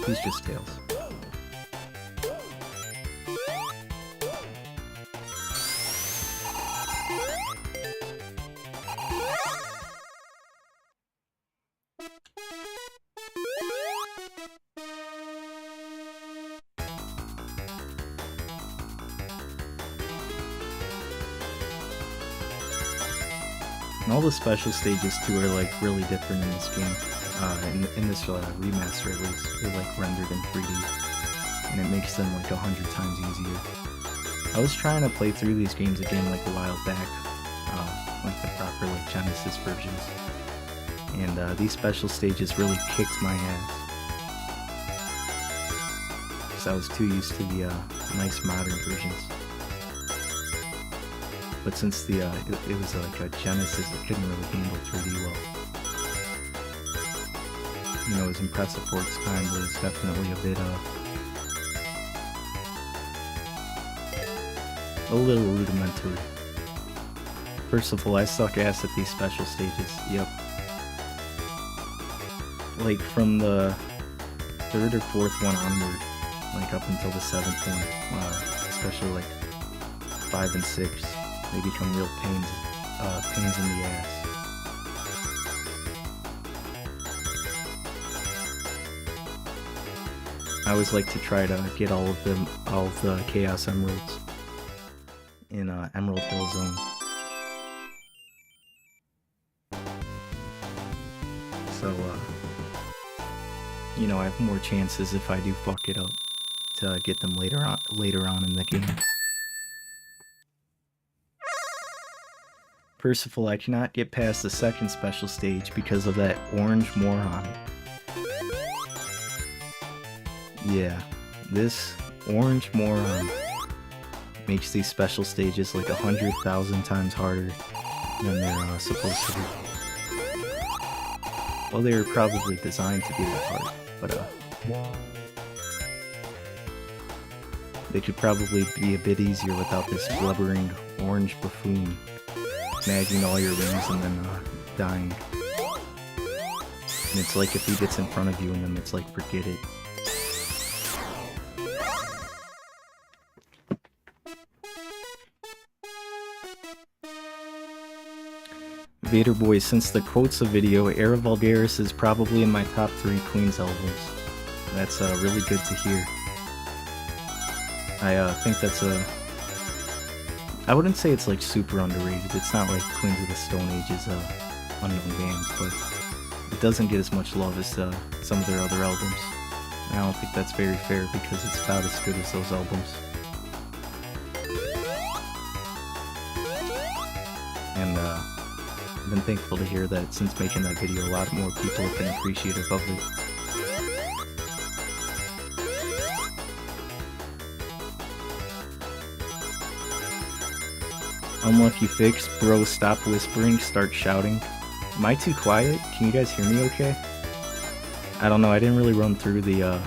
he's just Tails. And all the special stages too are like really different in this game. In this remaster at least, they're like rendered in 3D, and it makes them like 100 times easier. I was trying to play through these games again like a while back, like the proper like Genesis versions, and these special stages really kicked my ass because I was too used to the nice modern versions. But since it was like a Genesis, it couldn't really handle 3D well. You know, it was impressive for its time, but it's definitely a bit, a little rudimentary. First of all, I suck ass at these special stages, yep. Like, from the 3rd or 4th one onward, like up until the 7th one, especially like 5 and 6. They become real pains in the ass. I always like to try to get all of the Chaos Emeralds in Emerald Hill Zone. So, you know, I have more chances if I do fuck it up to get them later on in the game. First of all, I cannot get past the second special stage because of that orange moron. Yeah, this orange moron makes these special stages like 100,000 times harder than they're supposed to be. Well, they were probably designed to be that hard, but they could probably be a bit easier without this blubbering orange buffoon snagging all your rings and then dying. And it's like if he gets in front of you and then it's like, forget it. Vader Boy, since the Quotza video, Era Vulgaris is probably in my top 3 Queen's albums. That's really good to hear. I think that's I wouldn't say it's like super underrated. It's not like Queens of the Stone Age is a unknown band, but it doesn't get as much love as some of their other albums. And I don't think that's very fair because it's about as good as those albums. And I've been thankful to hear that since making that video, a lot more people have been appreciative of it. Unlucky fix, bro, stop whispering, start shouting. Am I too quiet? Can you guys hear me okay? I don't know, I didn't really run through the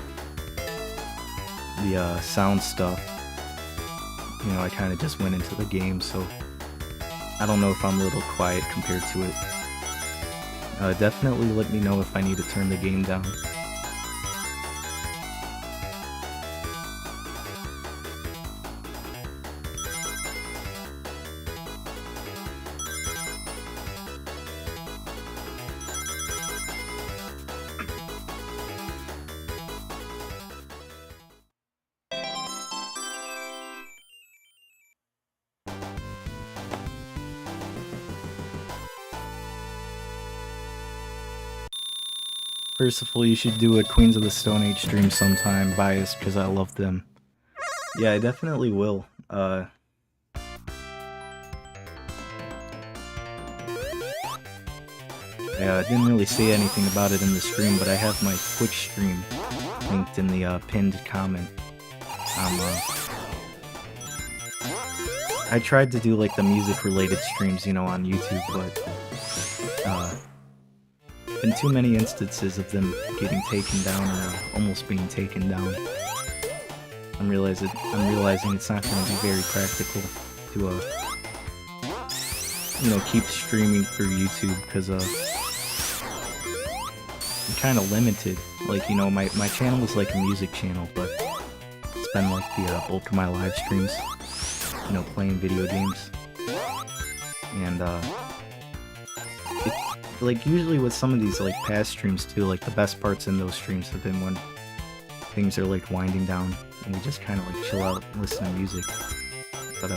sound stuff. You know, I kind of just went into the game, so I don't know if I'm a little quiet compared to it. Definitely let me know if I need to turn the game down. First of all, you should do a Queens of the Stone Age stream sometime, biased, because I love them. Yeah, I definitely will. Yeah, I didn't really say anything about it in the stream, but I have my Twitch stream linked in the pinned comment. I tried to do like the music-related streams, you know, on YouTube, but been too many instances of them getting taken down or almost being taken down. I'm realizing it's not going to be very practical to you know, keep streaming through YouTube because I'm kind of limited. Like, you know, my channel is like a music channel, but it's been like the bulk of my live streams, you know, playing video games. And like usually with some of these like past streams too, like the best parts in those streams have been when things are like winding down and we just kind of like chill out and listen to music. But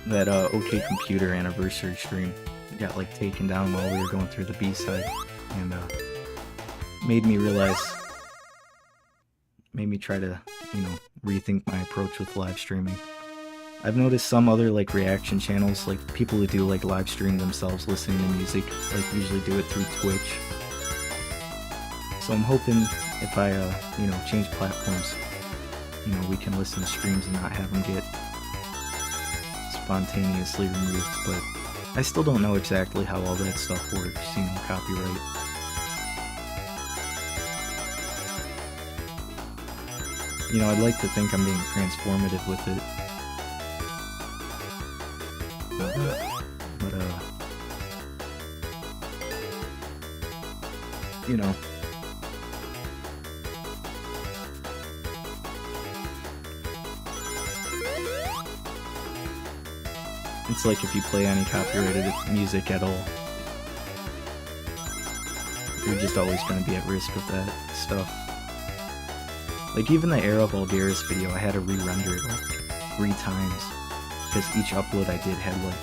that OK Computer anniversary stream got like taken down while we were going through the B-side, and made me try to, you know, rethink my approach with live streaming. I've noticed some other like reaction channels, like people who do like live stream themselves listening to music, like usually do it through Twitch. So I'm hoping if I, you know, change platforms, you know, we can listen to streams and not have them get spontaneously removed, but I still don't know exactly how all that stuff works, you know, copyright. You know, I'd like to think I'm being transformative with it. But you know, it's like if you play any copyrighted music at all, you're just always going to be at risk with that stuff. Like even the Era Vulgaris video, I had to re-render it like 3 times. Because each upload I did had like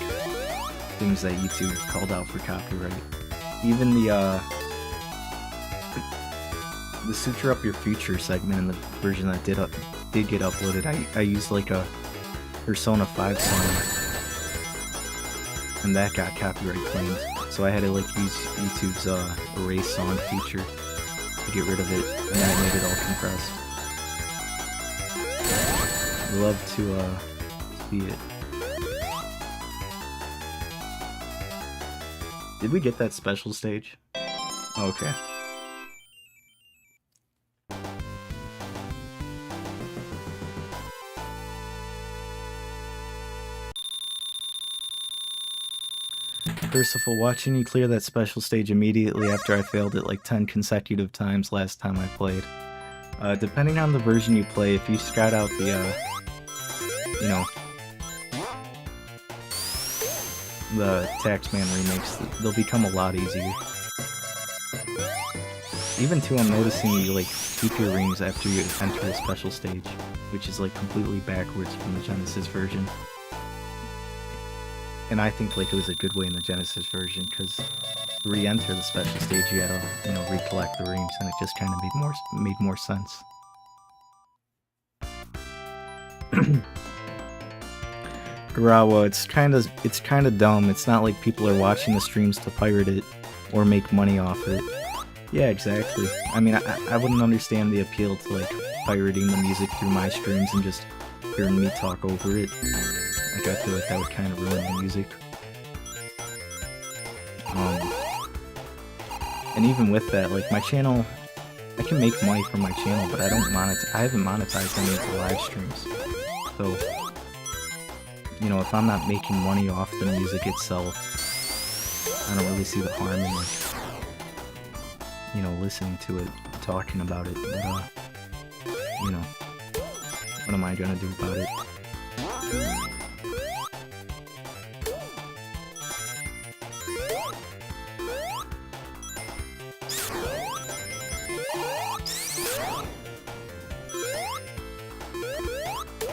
things that YouTube called out for copyright. Even the Suture Up Your Future segment in the version that did did get uploaded. I used like a Persona 5 song, and that got copyright claimed. So I had to like use YouTube's erase song feature to get rid of it, and then I made it all compressed. I'd love to see it. Did we get that special stage? Okay. Percival, watching you clear that special stage immediately after I failed it like 10 consecutive times last time I played. Depending on the version you play, if you scout out the, you know, the Taxman remakes, they'll become a lot easier. Even too, I'm noticing you like keep your rings after you enter the special stage, which is like completely backwards from the Genesis version. And I think like it was a good way in the Genesis version, because to re-enter the special stage you had to, you know, recollect the rings, and it just kind of made more sense. Garawa, it's kind of dumb. It's not like people are watching the streams to pirate it or make money off it. Yeah, exactly. I mean, I wouldn't understand the appeal to like pirating the music through my streams and just hearing me talk over it. Like, I feel like that would kind of ruin the music. And even with that, like, my channel, I can make money from my channel, but I haven't monetized any of the live streams. So, you know, if I'm not making money off the music itself, I don't really see the harm in, like, you know, listening to it, talking about it, but, you know, what am I gonna do about it?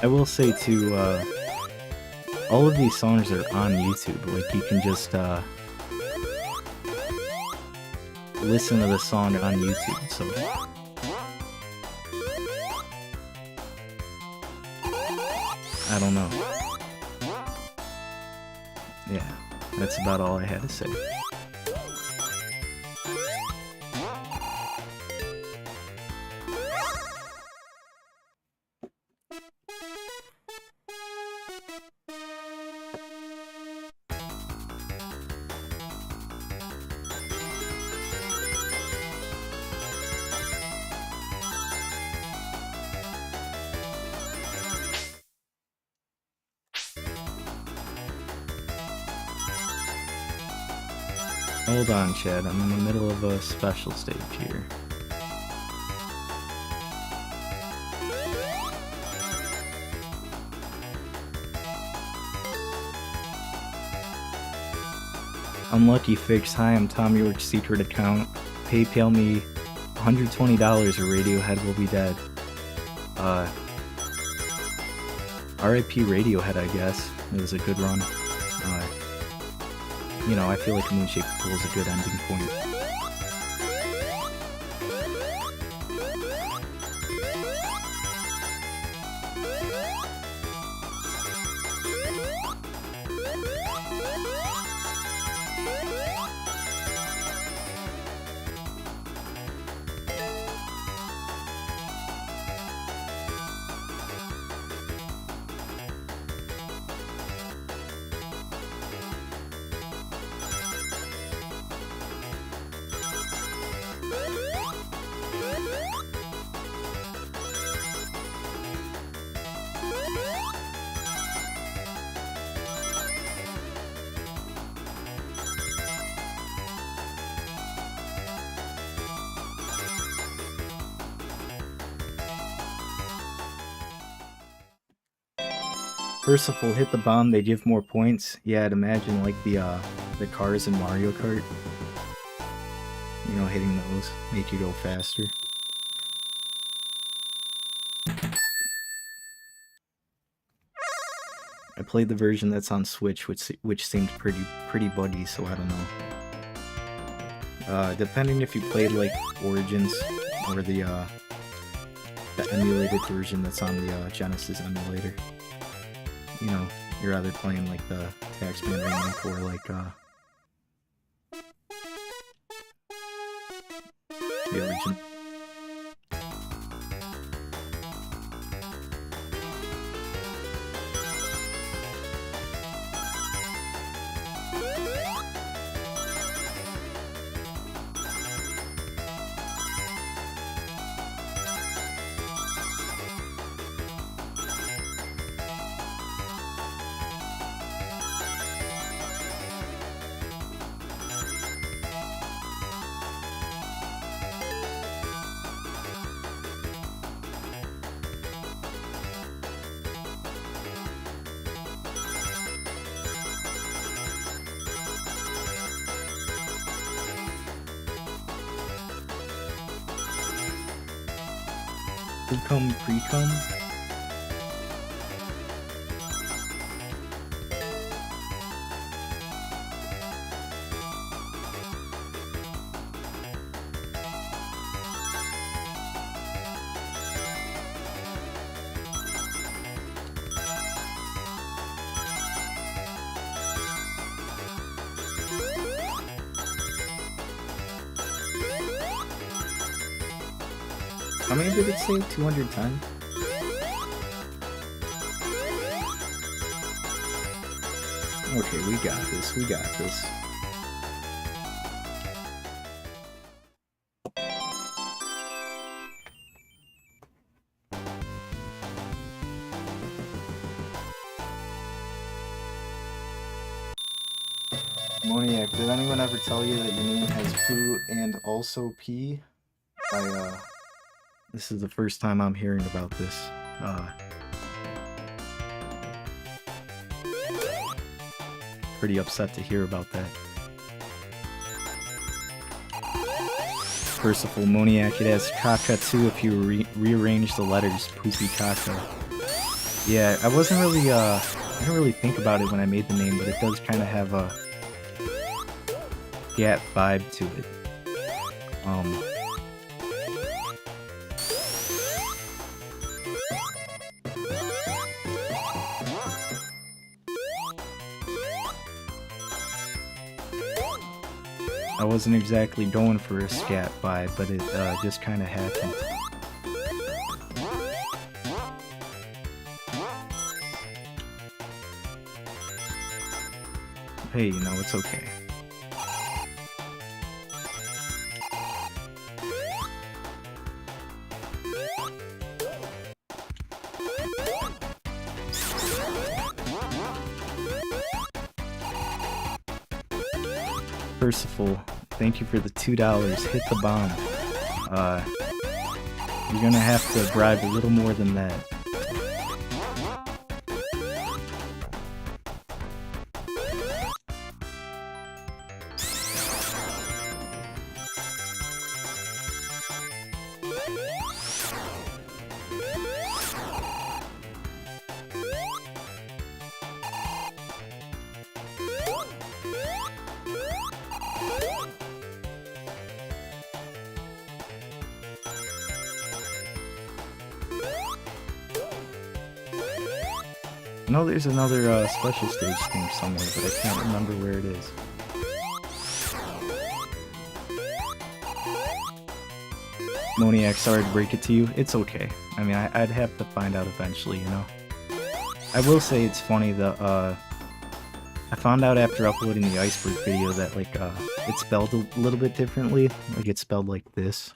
I will say too, all of these songs are on YouTube. Like, you can just listen to the song on YouTube. So I don't know. Yeah, that's about all I had to say. Hold on, Chad. I'm in the middle of a special stage here. Unlucky Fix. Hi, I'm Tom York's secret account. PayPal me $120 or Radiohead will be dead. RIP Radiohead, I guess. It was a good run. You know, I feel like Moonshaped Pool is a good ending point. Percival, hit the bomb, they give more points. Yeah, I'd imagine like the cars in Mario Kart. You know, hitting those make you go faster. I played the version that's on Switch, which seemed pretty buggy, so I don't know. Depending if you played like Origins or the the emulated version that's on the Genesis emulator. You know, you're either playing like the Taxman remake or like the original. Pre-cum? How many did it say? 210? Okay, we got this, we got this. Moniac, did anyone ever tell you that your name has poo and also pee? This is the first time I'm hearing about this. Pretty upset to hear about that. First of all, Moniac, it has caca too if you rearrange the letters. Poopy caca. Yeah, I wasn't really, I didn't really think about it when I made the name, but it does kind of have a Gat vibe to it. I wasn't exactly going for a scat vibe, but it just kind of happened. Hey, you know, it's okay. First of all, thank you for the $2. Hit the bomb. You're gonna have to bribe a little more than that. I know there's another special stage thing somewhere, but I can't remember where it is. Moniac, sorry to break it to you. It's okay. I mean, I'd have to find out eventually, you know? I will say it's funny that, I found out after uploading the iceberg video that, like, it's spelled a little bit differently. Like, it's spelled like this.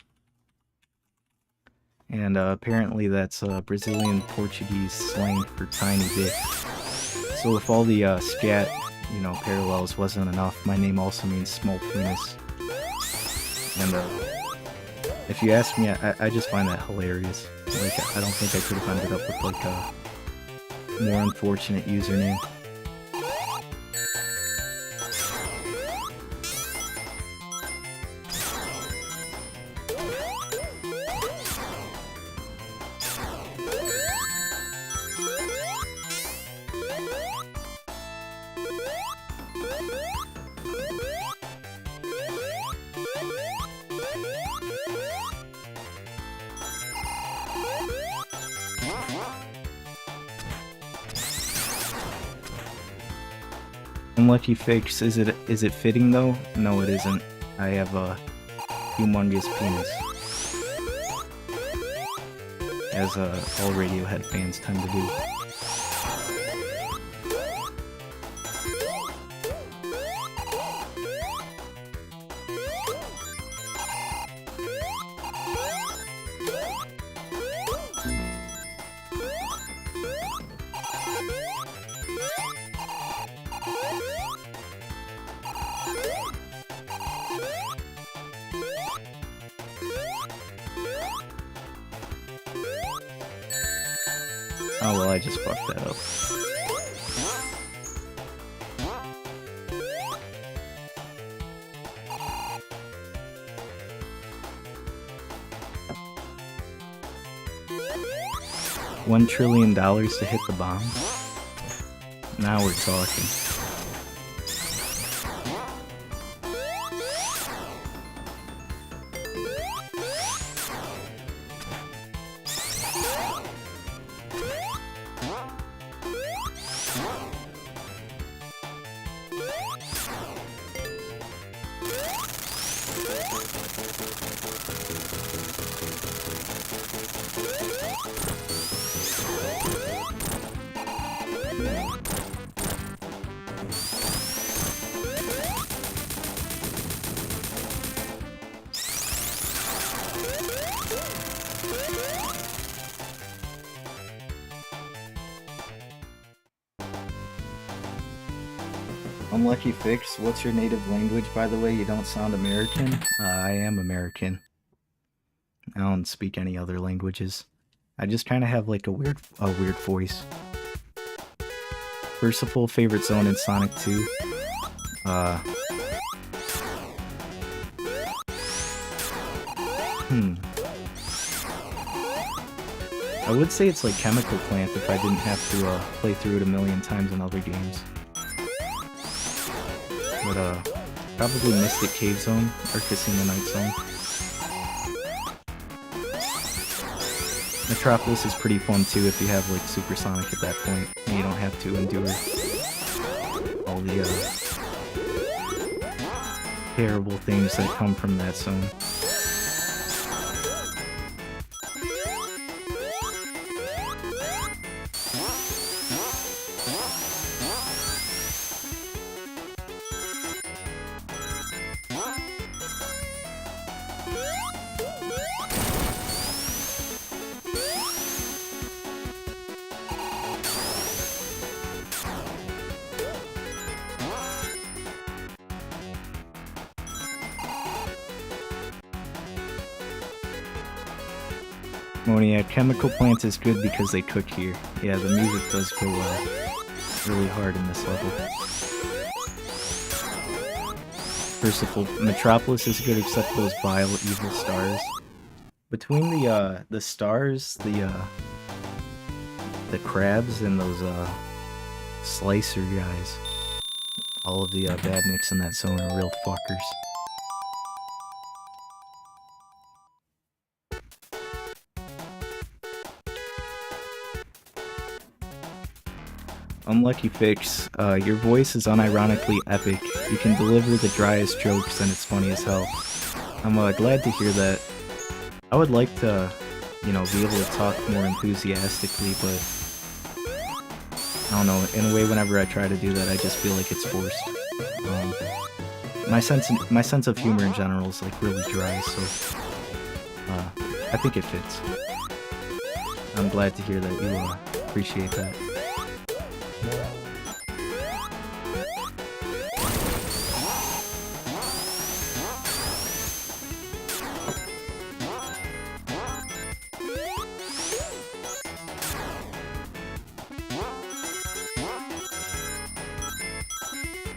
And apparently that's Brazilian Portuguese slang for tiny dick. So if all the scat, you know, parallels wasn't enough, my name also means small penis. And if you ask me, I just find that hilarious. Like, I don't think I could have ended up with like a more unfortunate username. Unlucky fix. Is it fitting though? No, it isn't. I have a humongous penis, as all Radiohead fans tend to do. Oh well, I just fucked that up. $1 trillion to hit the bomb? Now we're talking. Unlucky fix. What's your native language, by the way? You don't sound American. I am American. I don't speak any other languages. I just kind of have like a weird voice. Versatile favorite zone in Sonic 2. I would say it's like Chemical Plant if I didn't have to play through it a million times in other games. But probably Mystic Cave Zone or Casino Night Zone. Metropolis is pretty fun too if you have like Supersonic at that point and you don't have to endure all the terrible things that come from that zone. Yeah, Chemical Plant is good because they cook here. Yeah, the music does go really hard in this level. Merciful Metropolis is good except those vile evil stars. Between the stars, the crabs, and those slicer guys, all of the badniks in that zone are real fuckers. Unlucky fix. Your voice is unironically epic. You can deliver the driest jokes and it's funny as hell. I'm glad to hear that. I would like to, you know, be able to talk more enthusiastically, but I don't know, in a way whenever I try to do that I just feel like it's forced. My sense of humor in general is like really dry, so I think it fits. I'm glad to hear that you appreciate that.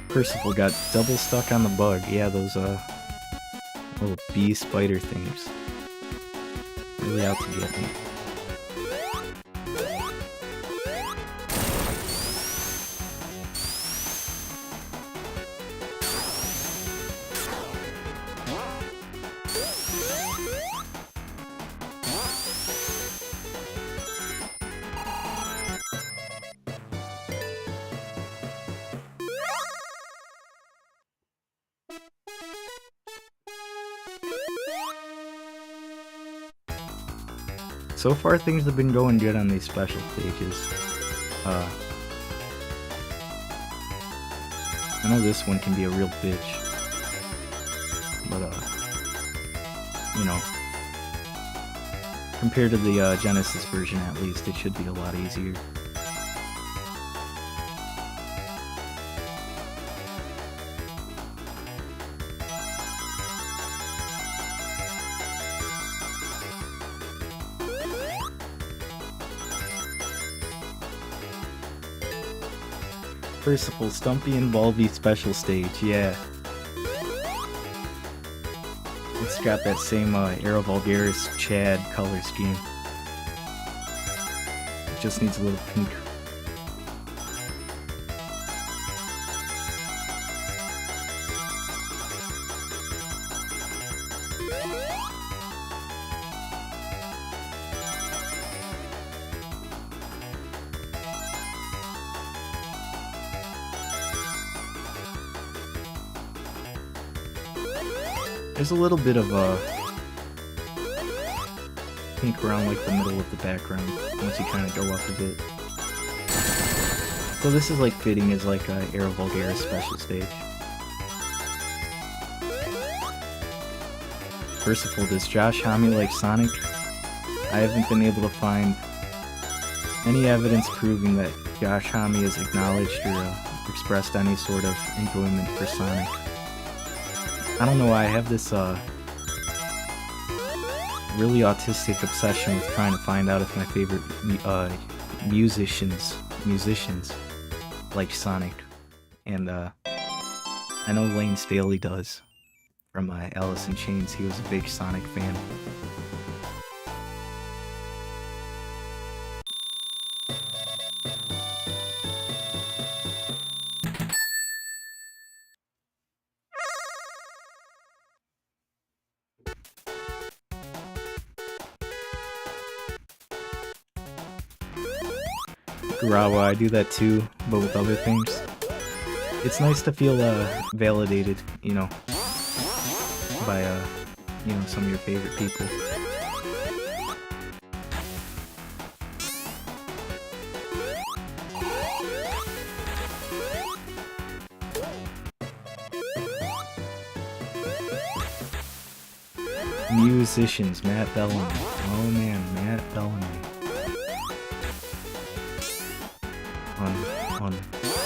Percival got double stuck on the bug. Yeah, those little bee spider things. Really out to get me. So far, things have been going good on these special stages. I know this one can be a real bitch, but you know, compared to the Genesis version, at least, it should be a lot easier. Percival, Stumpy, and Volby special stage, yeah. It's got that same Aero Vulgaris Chad color scheme. It just needs a little pink. There's a little bit of pink around like the middle of the background once you kind of go up a bit. So this is like fitting as like a Aero Vulgaris special stage. Percival, does Josh Homme like Sonic? I haven't been able to find any evidence proving that Josh Homme has acknowledged or expressed any sort of enjoyment for Sonic. I don't know why I have this really autistic obsession with trying to find out if my favorite musicians like Sonic, and I know Lane Staley does from Alice in Chains. He was a big Sonic fan. Garawa, I do that too, but with other things. It's nice to feel validated, you know, by you know, some of your favorite people. Musicians, Matt Bellamy. Oh man, Matt Bellamy.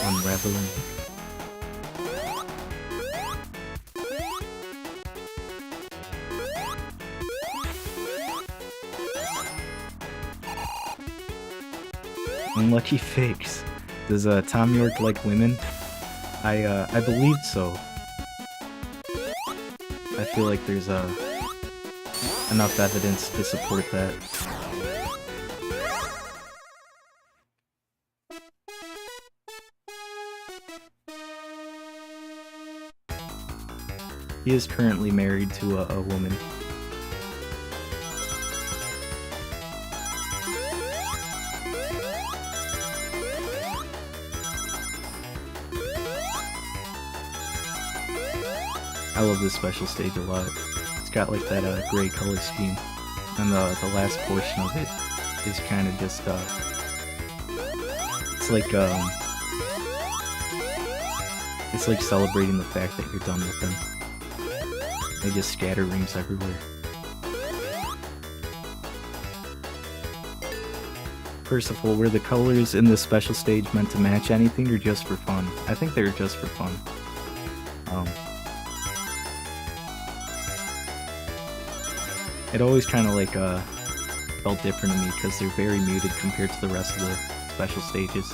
On Reveling. Unlucky Fakes. Does Tom York like women? I believe so. I feel like there's enough evidence to support that. He is currently married to a woman. I love this special stage a lot. It's got like that gray color scheme, and the last portion of it is kind of just it's like celebrating the fact that you're done with them. They just scatter rings everywhere. Percival, were the colors in this special stage meant to match anything or just for fun? I think they were just for fun. It always kind of like felt different to me because they're very muted compared to the rest of the special stages.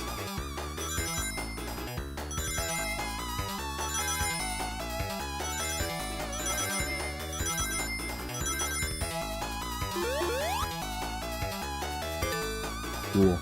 Cool.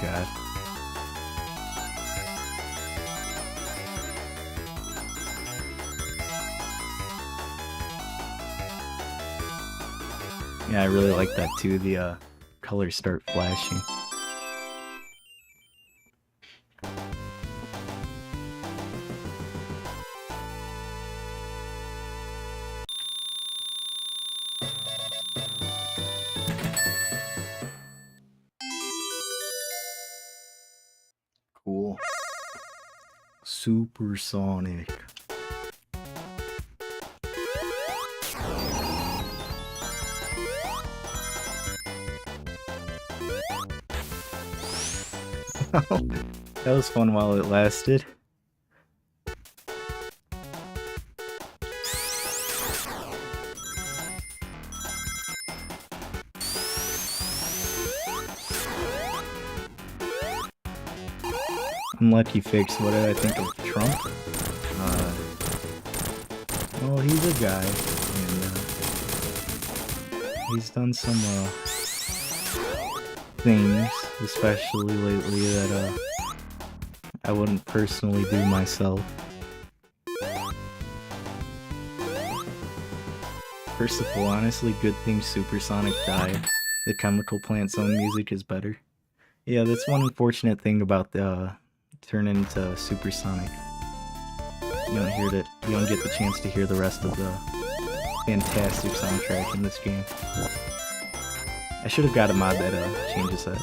god. Yeah, I really like that too, the colors start flashing. Cool. Supersonic. That was fun while it lasted. Unlucky fix. What did I think of Trump? Well, he's a guy, and he's done some things, especially lately, that I wouldn't personally do myself. First of all, honestly, good thing Supersonic died. The Chemical Plant's own music is better. Yeah, that's one unfortunate thing about the turn into Supersonic. You don't get the chance to hear the rest of the fantastic soundtrack in this game. I should have got a mod that changes that.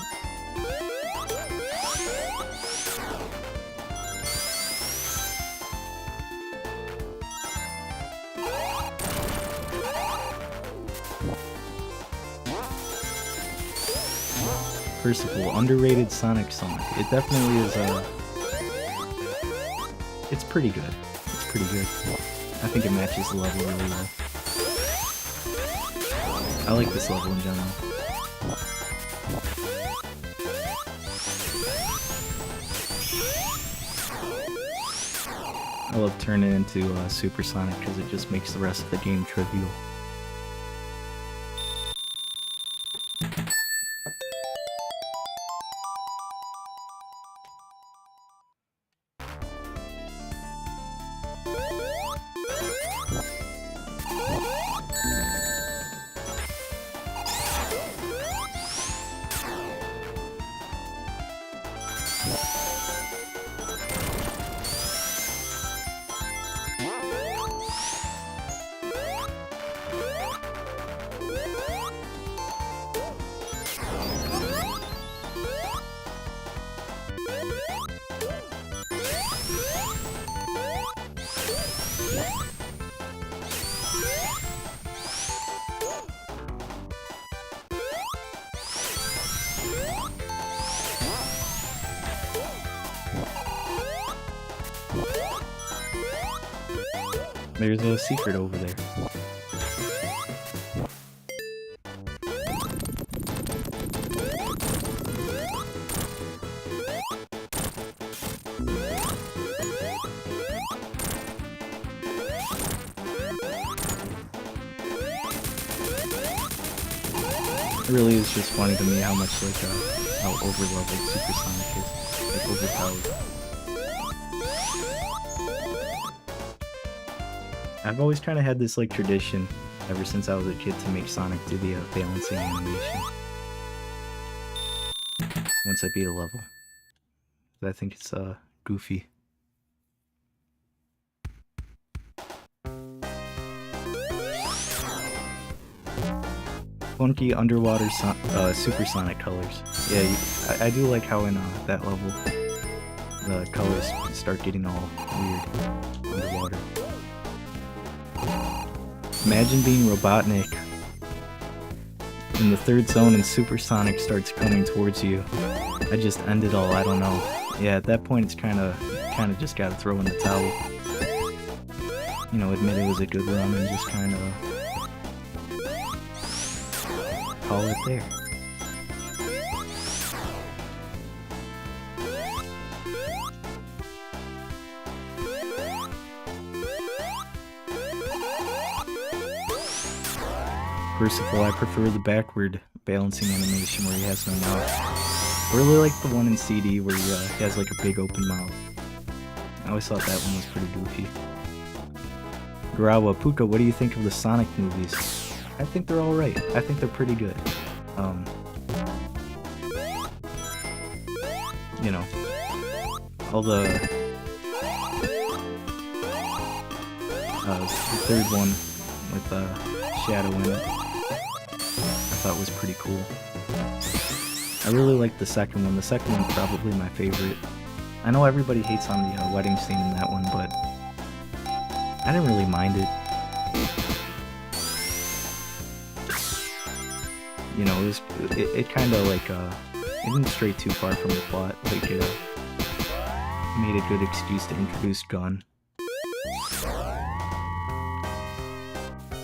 First of all, underrated Sonic song. It definitely is it's pretty good. It's pretty good. I think it matches the level really well. I like this level in general. I love turning it into Supersonic because it just makes the rest of the game trivial. There's a secret over there. It really is just funny to me how much how overleveled Supersonic is, like overpowered. I've always kind of had this like tradition ever since I was a kid to make Sonic do the balancing animation once I beat a level. I think it's goofy. Funky underwater Supersonic colors. Yeah, I do like how in that level the colors start getting all weird underwater. Imagine being Robotnik in the third zone and Supersonic starts coming towards you. I just end it all, I don't know. Yeah, at that point it's kinda just gotta throw in the towel. You know, admit it was a good run and just kinda call it there. First of all, I prefer the backward balancing animation where he has no mouth. I really like the one in CD where he has like a big open mouth. I always thought that one was pretty goofy. Garawa, Puka, what do you think of the Sonic movies? I think they're alright. I think they're pretty good. You know, all the third one with Shadow in it, I thought was pretty cool. I really like the second one. The second one's probably my favorite. I know everybody hates on the wedding scene in that one, but I didn't really mind it. You know, it kind of like it didn't stray too far from the plot. Like it made a good excuse to introduce Gun.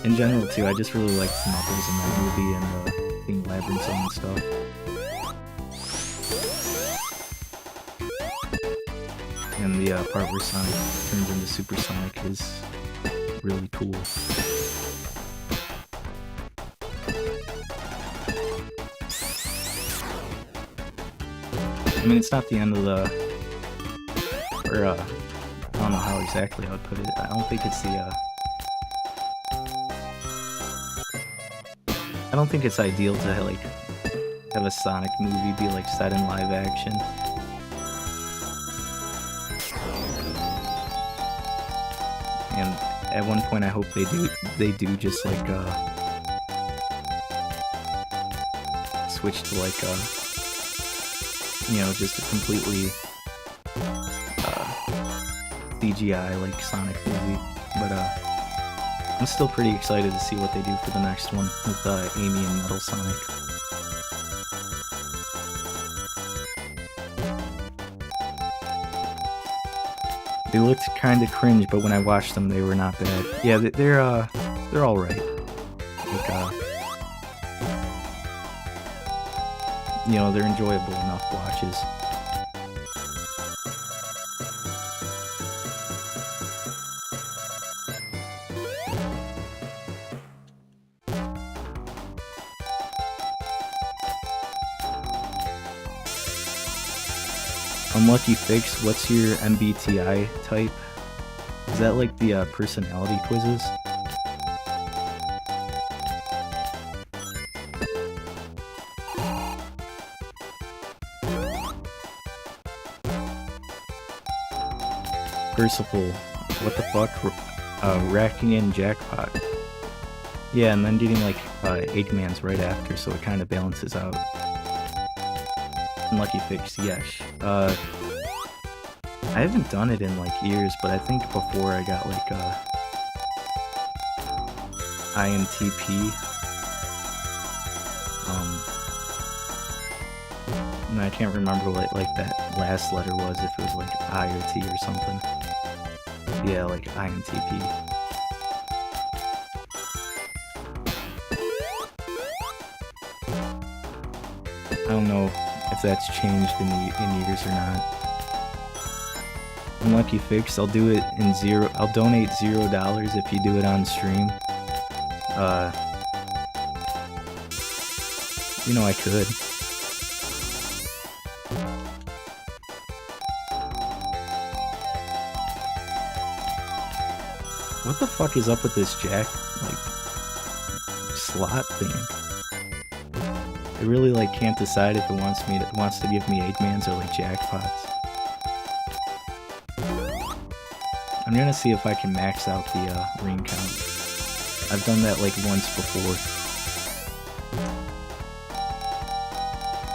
In general, too, I just really liked Knuckles in that movie and being Labyrinth Zone and stuff. And the part where Sonic turns into Super Sonic is really cool. I mean, it's not the end of the... Or, I don't know how exactly I would put it. I don't think it's the, I don't think it's ideal to, like, have a Sonic movie be, like, set in live action. And at one point I hope they do just, like, switch to, like, you know, just a completely CGI like Sonic movie, but I'm still pretty excited to see what they do for the next one with Amy and Metal Sonic. They looked kind of cringe, but when I watched them, they were not bad. Yeah, they're all right. Like, you know, they're enjoyable enough watches. Unlucky Fix, what's your MBTI type? Is that like the personality quizzes? Percival, what the fuck? Racking in jackpot. Yeah, and then getting like Eggman's right after, so it kind of balances out. Unlucky Fix, yes. I haven't done it in like years, but I think before I got like INTP. And I can't remember what like that last letter was, if it was like I or T or something. Yeah, like INTP. I don't know if that's changed in years or not. Unlucky Fix, I'll do it in I'll donate $0 if you do it on stream. You know I could. What the fuck is up with this slot thing? It really like can't decide if it wants to give me Eggmans or like jackpots. I'm gonna see if I can max out the ring count. I've done that like once before.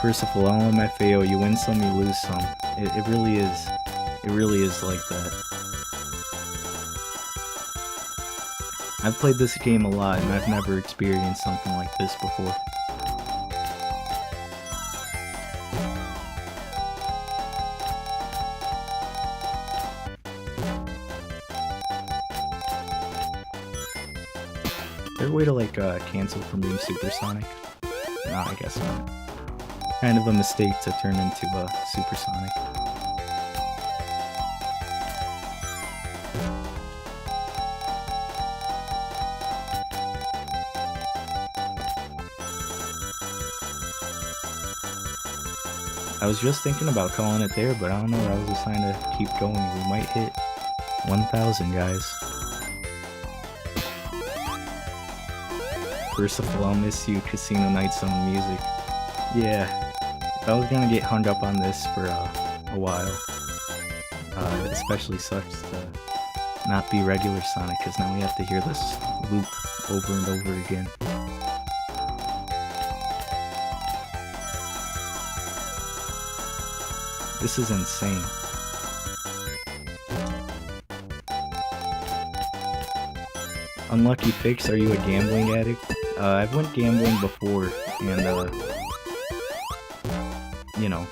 Percival, LMFAO, you win some, you lose some. It really is. It really is like that. I've played this game a lot and I've never experienced something like this before. Is there a way to like cancel from being supersonic? No, I guess not. Kind of a mistake to turn into supersonic. I was just thinking about calling it there, but I don't know, that was a sign to keep going. We might hit 1,000, guys. First of all, I'll miss you, Casino Nights on music. Yeah, if I was gonna get hung up on this for a while, it especially sucks to not be regular Sonic, because now we have to hear this loop over and over again. This is insane. Unlucky Fix, are you a gambling addict? I've went gambling before, and you know,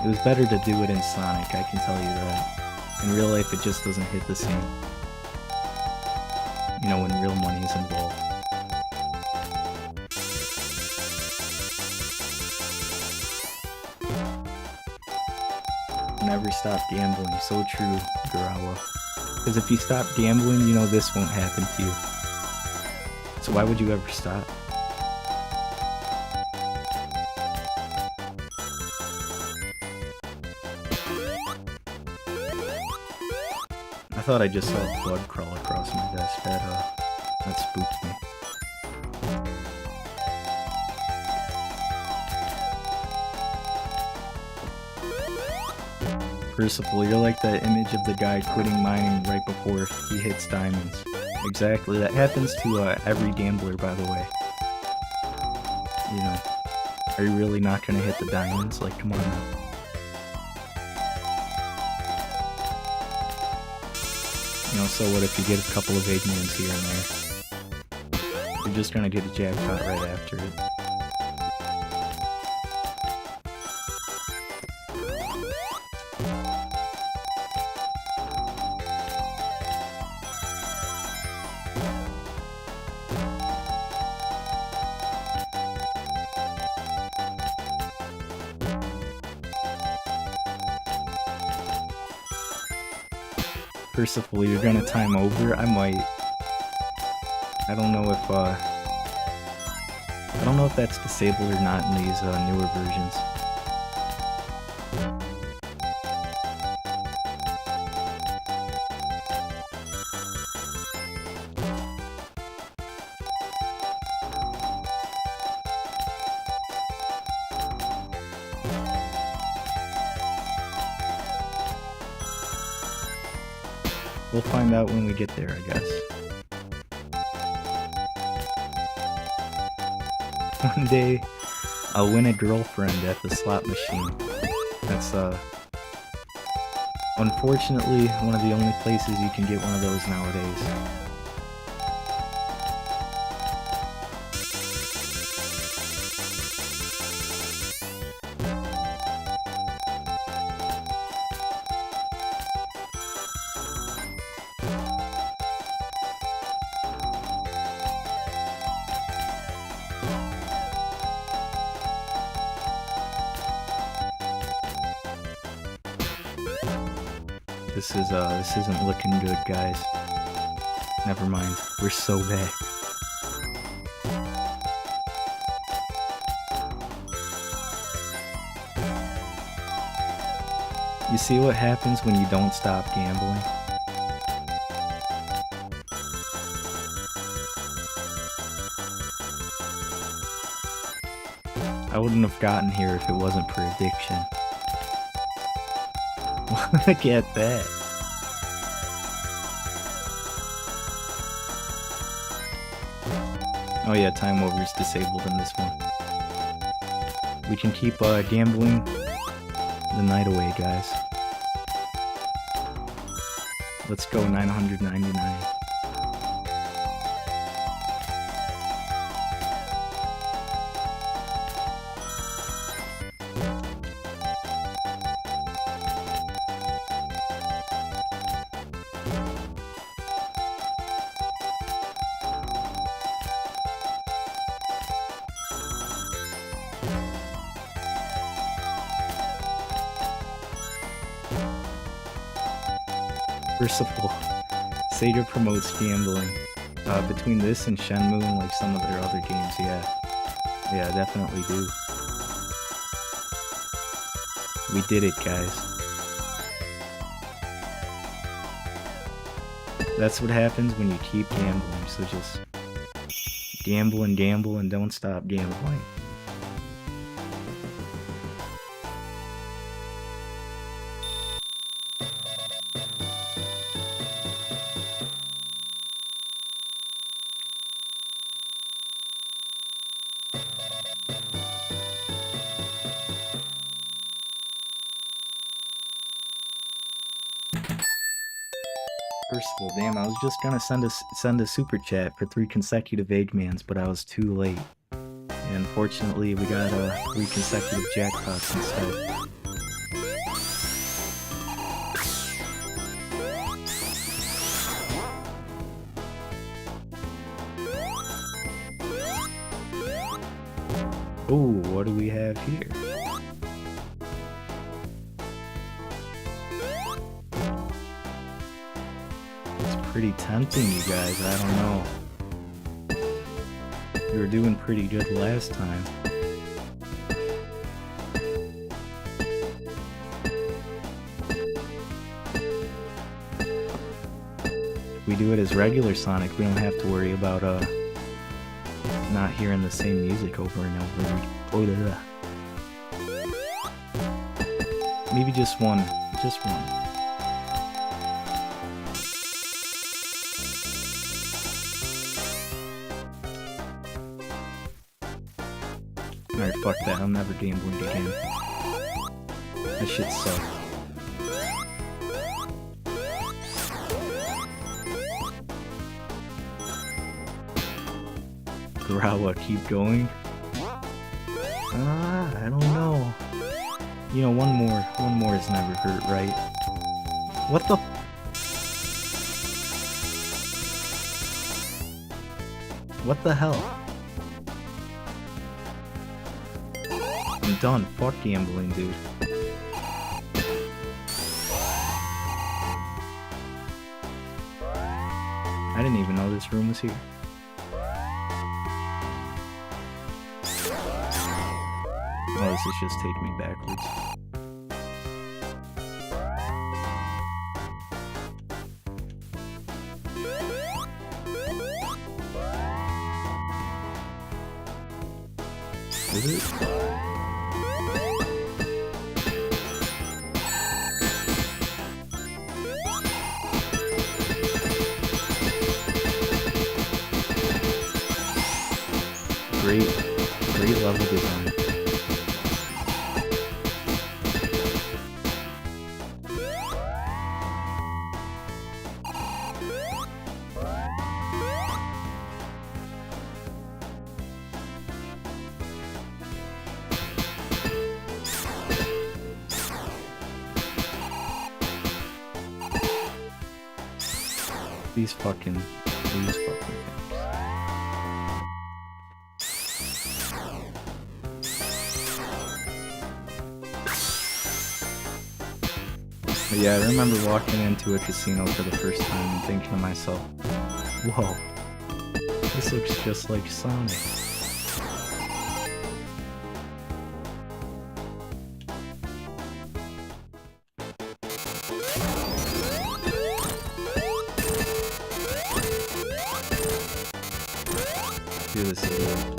it was better to do it in Sonic, I can tell you that. In real life, it just doesn't hit the same. You know, when real money is involved. Never stop gambling. So true, Garawa. Because if you stop gambling, you know this won't happen to you. So why would you ever stop? I thought I just saw blood crawl across my desk. That spooked me. Percival, you're like that image of the guy quitting mining right before he hits diamonds. Exactly, that happens to every gambler, by the way. You know, are you really not gonna hit the diamonds? Like, come on now. You know, so what if you get a couple of ignorants here and there? You're just gonna get a jackpot right after it. Percival, you're gonna time over? I might. I don't know if that's disabled or not in these newer versions. We'll find out when we get there, I guess. One day, I'll win a girlfriend at the slot machine. That's, unfortunately, one of the only places you can get one of those nowadays. This isn't looking good, guys. Never mind. We're so bad. You see what happens when you don't stop gambling? I wouldn't have gotten here if it wasn't for addiction. Look at that. Oh yeah, time over's disabled in this one. We can keep gambling the night away, guys. Let's go 999. First of all, Sega promotes gambling. Between this and Shenmue and like some of their other games, yeah, definitely do. We did it, guys. That's what happens when you keep gambling, so just gamble and gamble and don't stop gambling. First of all, damn, I was just gonna send a super chat for 3 consecutive Eggmans, but I was too late. And unfortunately, we got 3 consecutive jackpots instead. Ooh, what do we have here? Pretty tempting, you guys. I don't know. We were doing pretty good last time. If we do it as regular Sonic, we don't have to worry about not hearing the same music over and over. Oh, maybe just one. Just one. Alright, fuck that. I'm never gambling again. That shit sucks. Garawa, keep going? I don't know. You know, one more has never hurt, right? What the? What the hell? I'm done. Fuck gambling, dude. I didn't even know this room was here. Oh, this is just taking me backwards. Is it? Great level design. These fucking things. But yeah, I remember walking into a casino for the first time and thinking to myself, whoa, this looks just like Sonic. Do this again.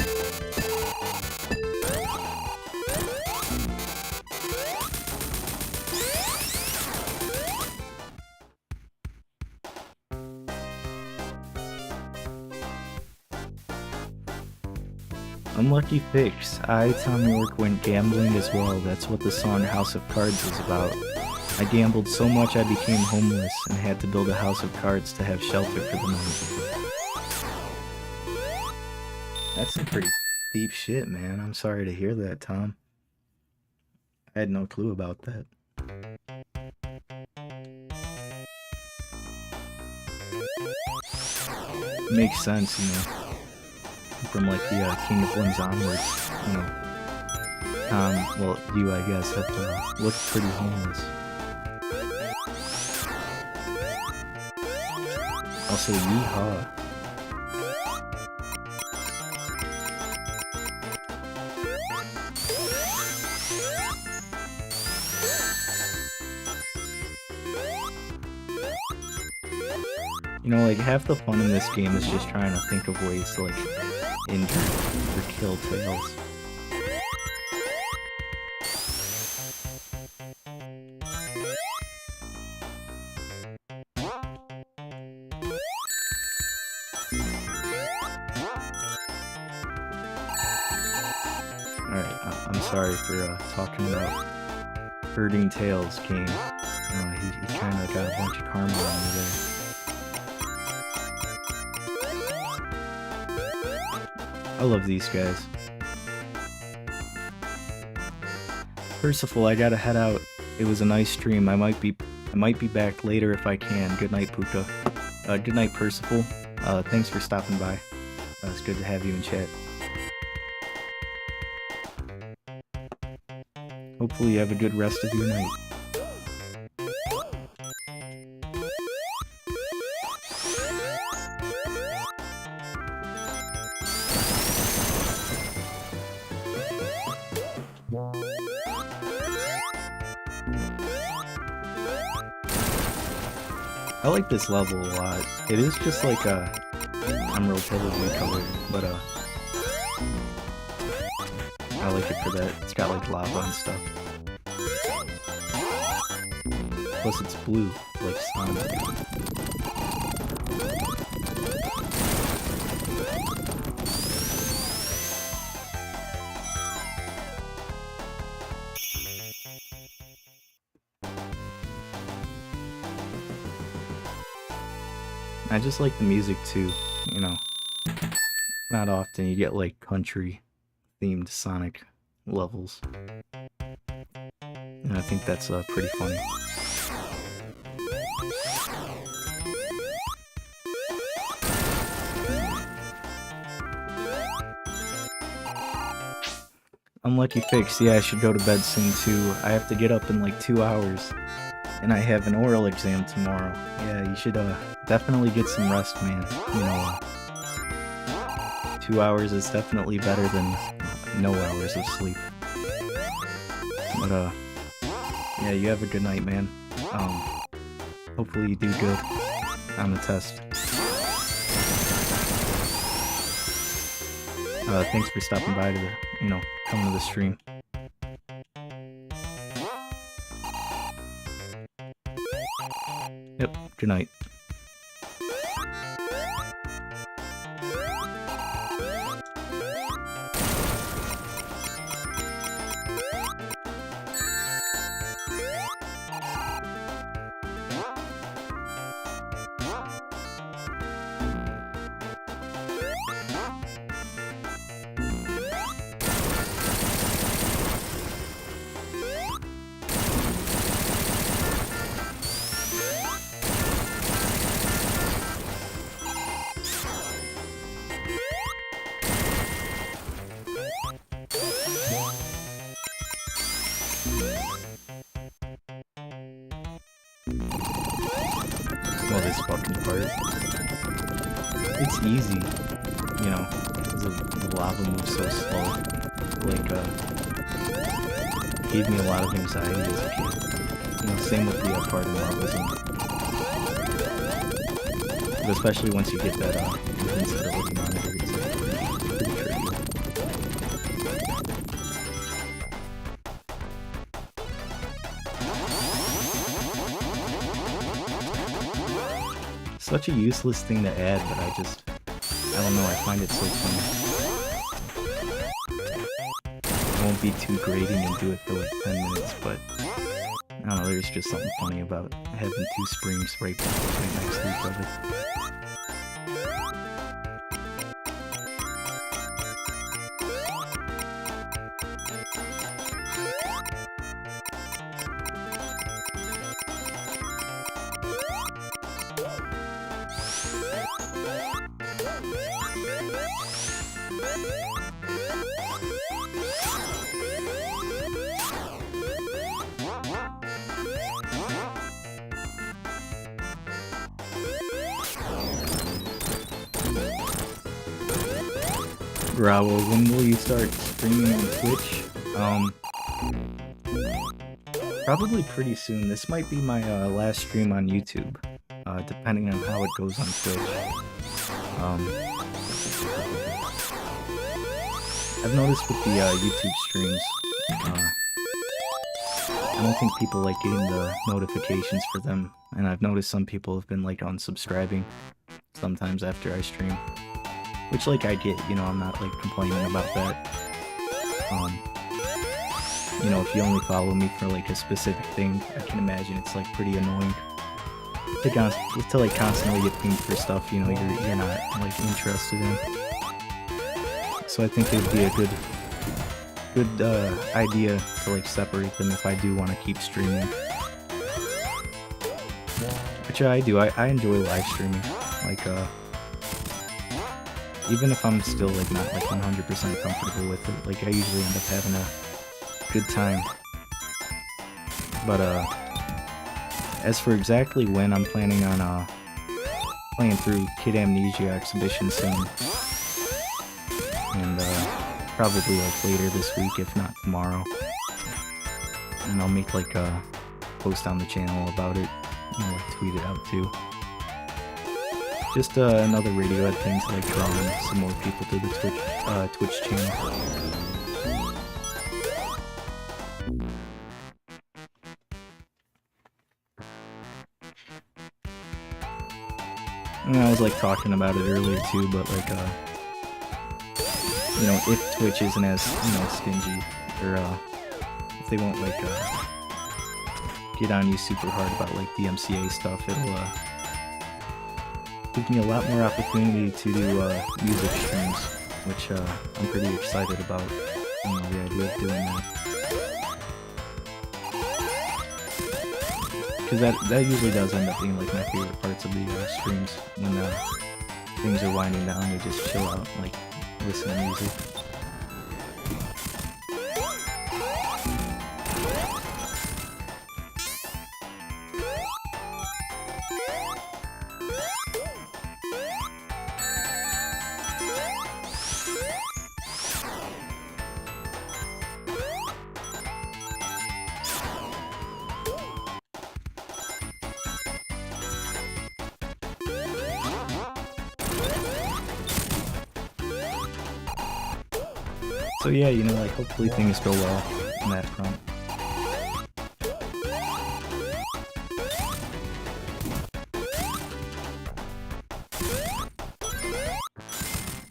Unlucky fix. I, Tom York, went gambling as well. That's what the song House of Cards is about. I gambled so much I became homeless and had to build a house of cards to have shelter for the night. That's some pretty deep shit, man. I'm sorry to hear that, Tom. I had no clue about that. Makes sense, you know. From like the King of Limbs onwards, you know. Well, you, I guess, have looked pretty homeless. Also, yeehaw. You know, like, half the fun in this game is just trying to think of ways to, like, injure or kill Tails. Alright, I'm sorry for talking about hurting Tails game. He kind of got a bunch of karma on me there. I love these guys. Percival, I gotta head out. It was a nice stream. I might be back later if I can. Good night, Puka. Good night, Percival. Thanks for stopping by. It's good to have you in chat. Hopefully you have a good rest of your night. I like this level a lot. It is just like a emerald pillaging color, but I like it for that. It's got like lava and stuff. Plus it's blue, like Sonic. I just like the music too, you know. Not often you get like country themed Sonic levels. And I think that's pretty funny. Unlucky Fix, yeah, I should go to bed soon too. I have to get up in like 2 hours. And I have an oral exam tomorrow. Yeah, you should definitely get some rest, man. You know, 2 hours is definitely better than no hours of sleep. But yeah, you have a good night, man. Hopefully you do good on the test. Thanks for stopping by to come to the stream. Yep, good night. Well, this fucking part. It's easy, you know, because the lava moves so slow. Like, gave me a lot of anxiety as a kid. You know, same with the part in Marble Zone. But especially once you get that invincibility monitor, it's like, pretty tricky. Such a useless thing to add, but I don't know, I find it so funny. I won't be too grating and do it for like 10 minutes, but I don't know, there's just something funny about having two springs right next to each other. Bravo, when will you start streaming on Twitch? Probably pretty soon. This might be my last stream on YouTube. depending on how it goes on Twitch. I've noticed with the YouTube streams, I don't think people like getting the notifications for them, and I've noticed some people have been like unsubscribing sometimes after I stream, which like I get, you know, I'm not like complaining about that. You know, if you only follow me for like a specific thing, I can imagine it's like pretty annoying to like constantly get pinged for stuff, you know, you're not like interested in. So I think it would be a good idea to like separate them if I do want to keep streaming. Which I do. I enjoy live streaming. Like even if I'm still like not like 100% comfortable with it, like I usually end up having a good time. But as for exactly when I'm planning on playing through Kid Amnesia Exhibition soon, and probably like later this week, if not tomorrow, and I'll make like a post on the channel about it, you know, like tweet it out too. Just another Radiohead thing to like draw in some more people to the Twitch channel. And I was like talking about it earlier too, but like you know, if Twitch isn't as, you know, stingy, or if they won't like get on you super hard about like the MCA stuff, it'll give me a lot more opportunity to do music streams, which I'm pretty excited about, you know, the idea of doing that. Because that usually does end up being like my favorite parts of the streams, when things are winding down, we just chill out, like listen to music. So yeah, you know, like hopefully things go well on that front.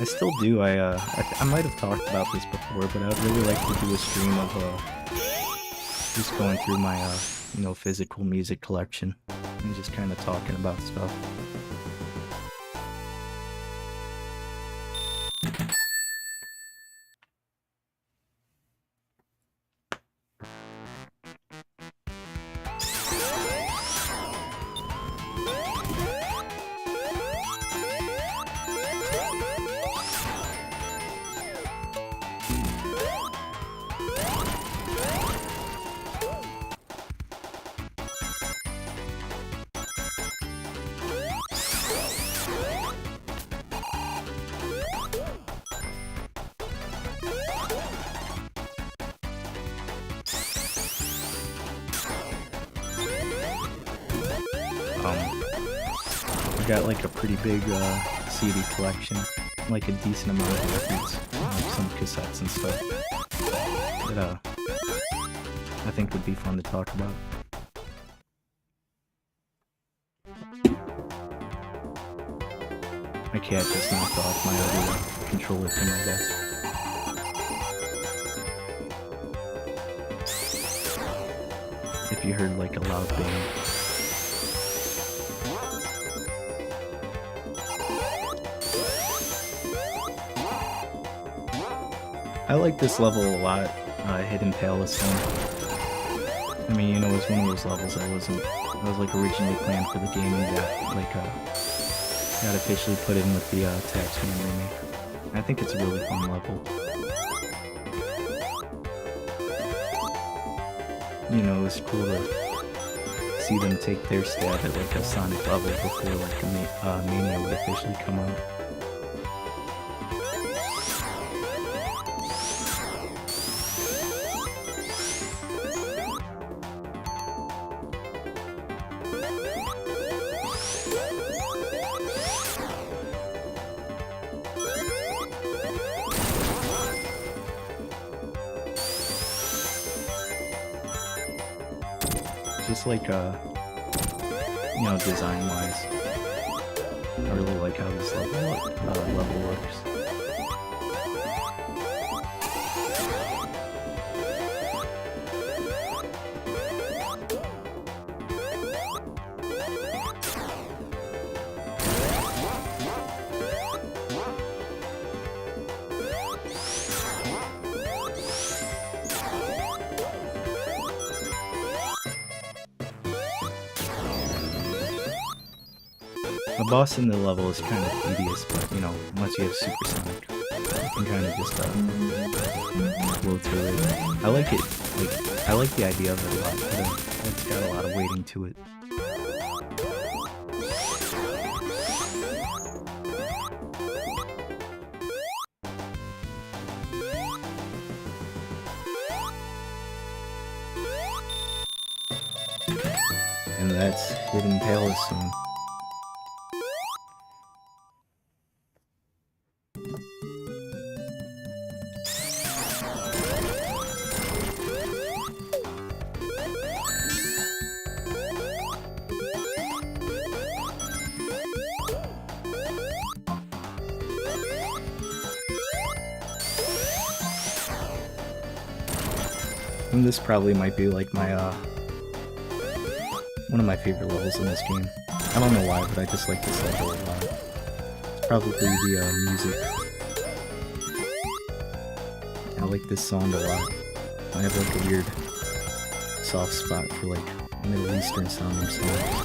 I still do, I might have talked about this before, but I'd really like to do a stream of just going through my you know, physical music collection and just kind of talking about stuff. I got like a pretty big CD collection, like a decent amount of records, like some cassettes and stuff, that I think would be fun to talk about. My cat just knocked off my other controller from my desk. If you heard like a loud bang. I like this level a lot, Hidden Palace one. I mean, you know, it was one of those levels that was like originally planned for the game and got like got officially put in with the Taxman remake. I think it's a really fun level. You know, it was cool to see them take their stab at like a Sonic level before like a Mania would officially come out. just like you know, design-wise, I really like how this level looks. The boss in the level is kind of tedious, but you know, once you have Super Sonic, you can kind of just blow through it. I like it, like, I like the idea of it a lot, but it's got a lot of weighting to it. And that's Hidden Palace Zone. And this probably might be like my, one of my favorite levels in this game. I don't know why, but I just like this level a lot. It's probably the, music. I like this song a lot. I have like a weird soft spot for like Middle Eastern sounding songs.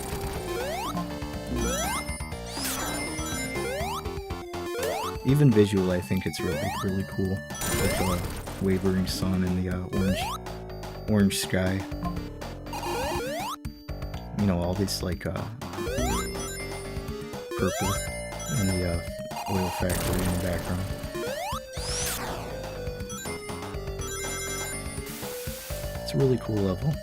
Even visual, I think it's really cool. With the wavering sun and the, orange sky. You know, all this like purple and the oil factory in the background. It's a really cool level.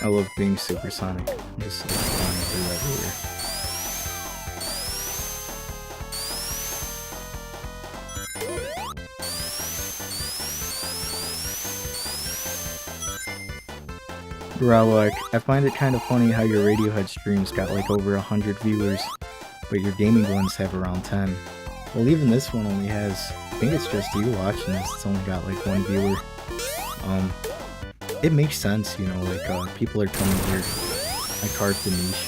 I love being supersonic. I'm just like flying through everywhere. Rawak, I find it kind of funny how your Radiohead streams got like over 100 viewers, but your gaming ones have around 10. Well, even this one only has, I think it's just you watching this, it's only got like 1 viewer. It makes sense, you know, like, people are coming here. I carved a niche,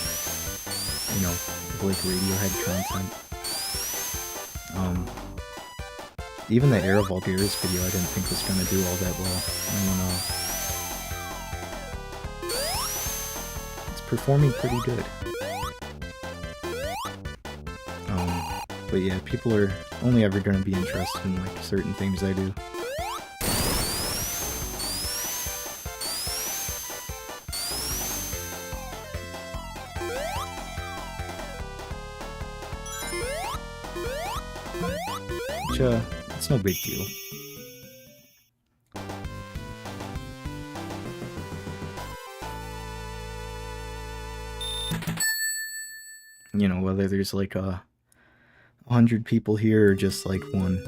you know, with like Radiohead content. Even the Era Vulgaris video I didn't think was gonna do all that well. I don't know. It's performing pretty good. But yeah, people are only ever gonna be interested in like certain things I do. Which, it's no big deal. You know, whether there's like 100 people here or just like 1,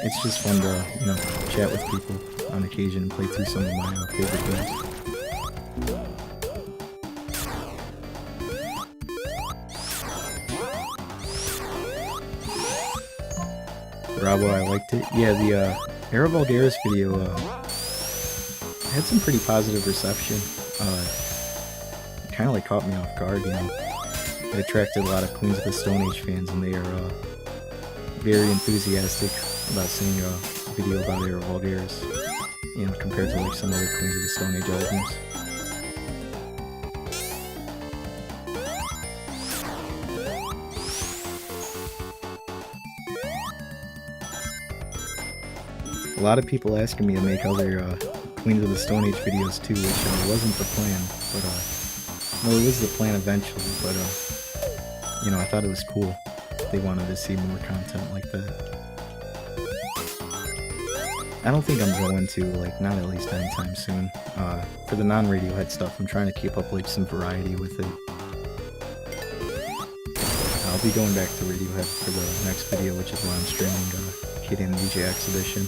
it's just fun to, you know, chat with people on occasion and play through some of my favorite games. Bravo, I liked it. Yeah, the Era Vulgaris video had some pretty positive reception. It kind of like caught me off guard, you know. It attracted a lot of Queens of the Stone Age fans, and they are very enthusiastic about seeing a video about Era Vulgaris, you know, compared to like some other Queens of the Stone Age albums. A lot of people asking me to make other Queens of the Stone Age videos too, which wasn't the plan, but no, it was the plan eventually, but you know, I thought it was cool. They wanted to see more content like that. I don't think I'm going to, like, not at least anytime soon. For the non-Radiohead stuff, I'm trying to keep up, like, some variety with it. I'll be going back to Radiohead for the next video, which is when I'm streaming Kid and DJ Exhibition.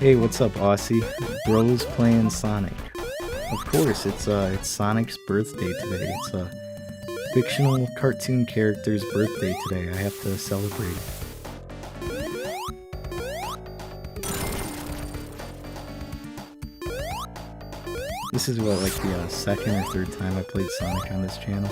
Hey, what's up, Aussie? Bros playing Sonic. Of course, it's Sonic's birthday today. It's a fictional cartoon character's birthday today. I have to celebrate it. This is what, like the second or third time I played Sonic on this channel.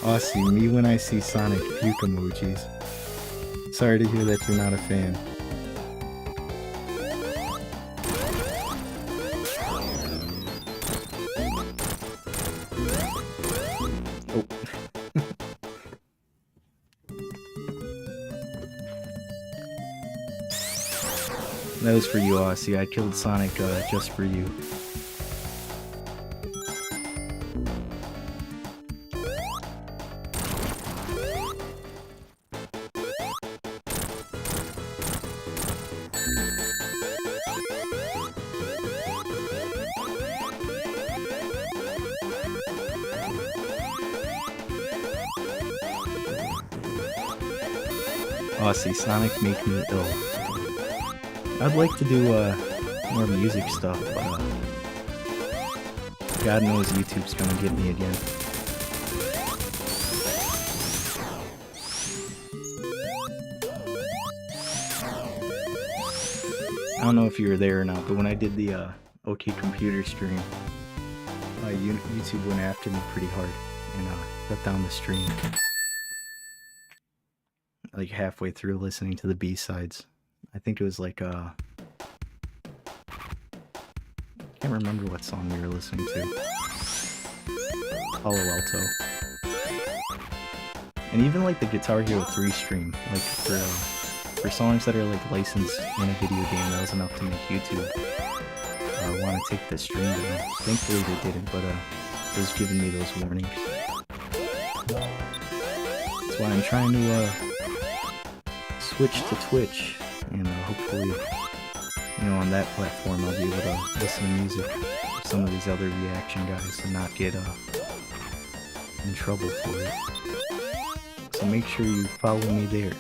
Aussie, me when I see Sonic puke emojis. Sorry to hear that you're not a fan. Oh. That was for you, Aussie. I killed Sonic just for you. Aussie, Sonic make me ill. I'd like to do more music stuff, but God knows YouTube's gonna get me again. I don't know if you were there or not, but when I did the OK Computer stream, YouTube went after me pretty hard and shut down the stream. Like halfway through listening to the B-sides. I think it was like I can't remember what song we were listening to. Palo Alto. And even like the Guitar Hero 3 stream, like for songs that are like licensed in a video game, that was enough to make YouTube want to take the stream down. Thankfully they didn't, but it was giving me those warnings. That's why I'm trying to switch to Twitch, and hopefully, you know, on that platform I'll be able to listen to music with some of these other reaction guys and not get in trouble for it. So make sure you follow me there.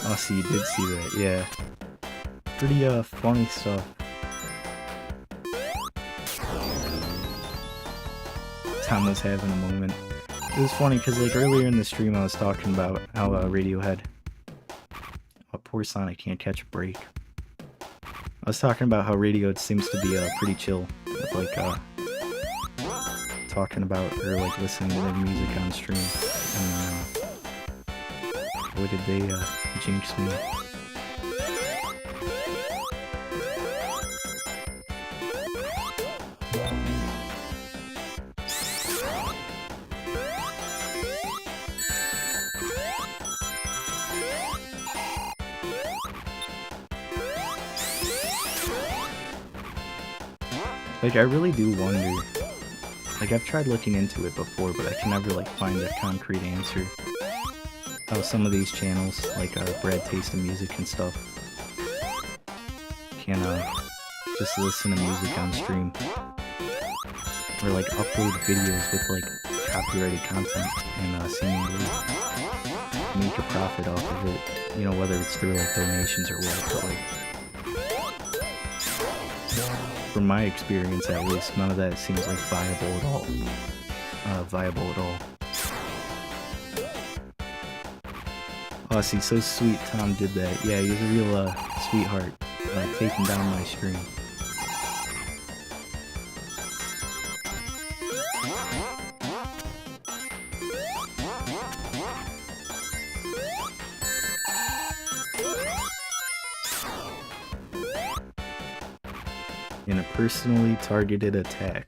Oh, so you did see that, yeah. Pretty funny stuff. Tom was having a moment. It was funny because like earlier in the stream I was talking about how Radiohead, poor Sonic can't catch a break. I was talking about how Radiohead seems to be pretty chill with like talking about or like listening to their music on stream. And boy did they jinx me. Like, I really do wonder, like, I've tried looking into it before, but I can never, like, find a concrete answer. How some of these channels, like, Brad Taste in Music and stuff, can, just listen to music on stream. Or, like, upload videos with, like, copyrighted content and seemingly make a profit off of it. You know, whether it's through like donations or what, but like from my experience at least, none of that seems like viable at all. Oh, see, so sweet Tom did that. Yeah, he's a real sweetheart, taking down my stream. In a personally targeted attack.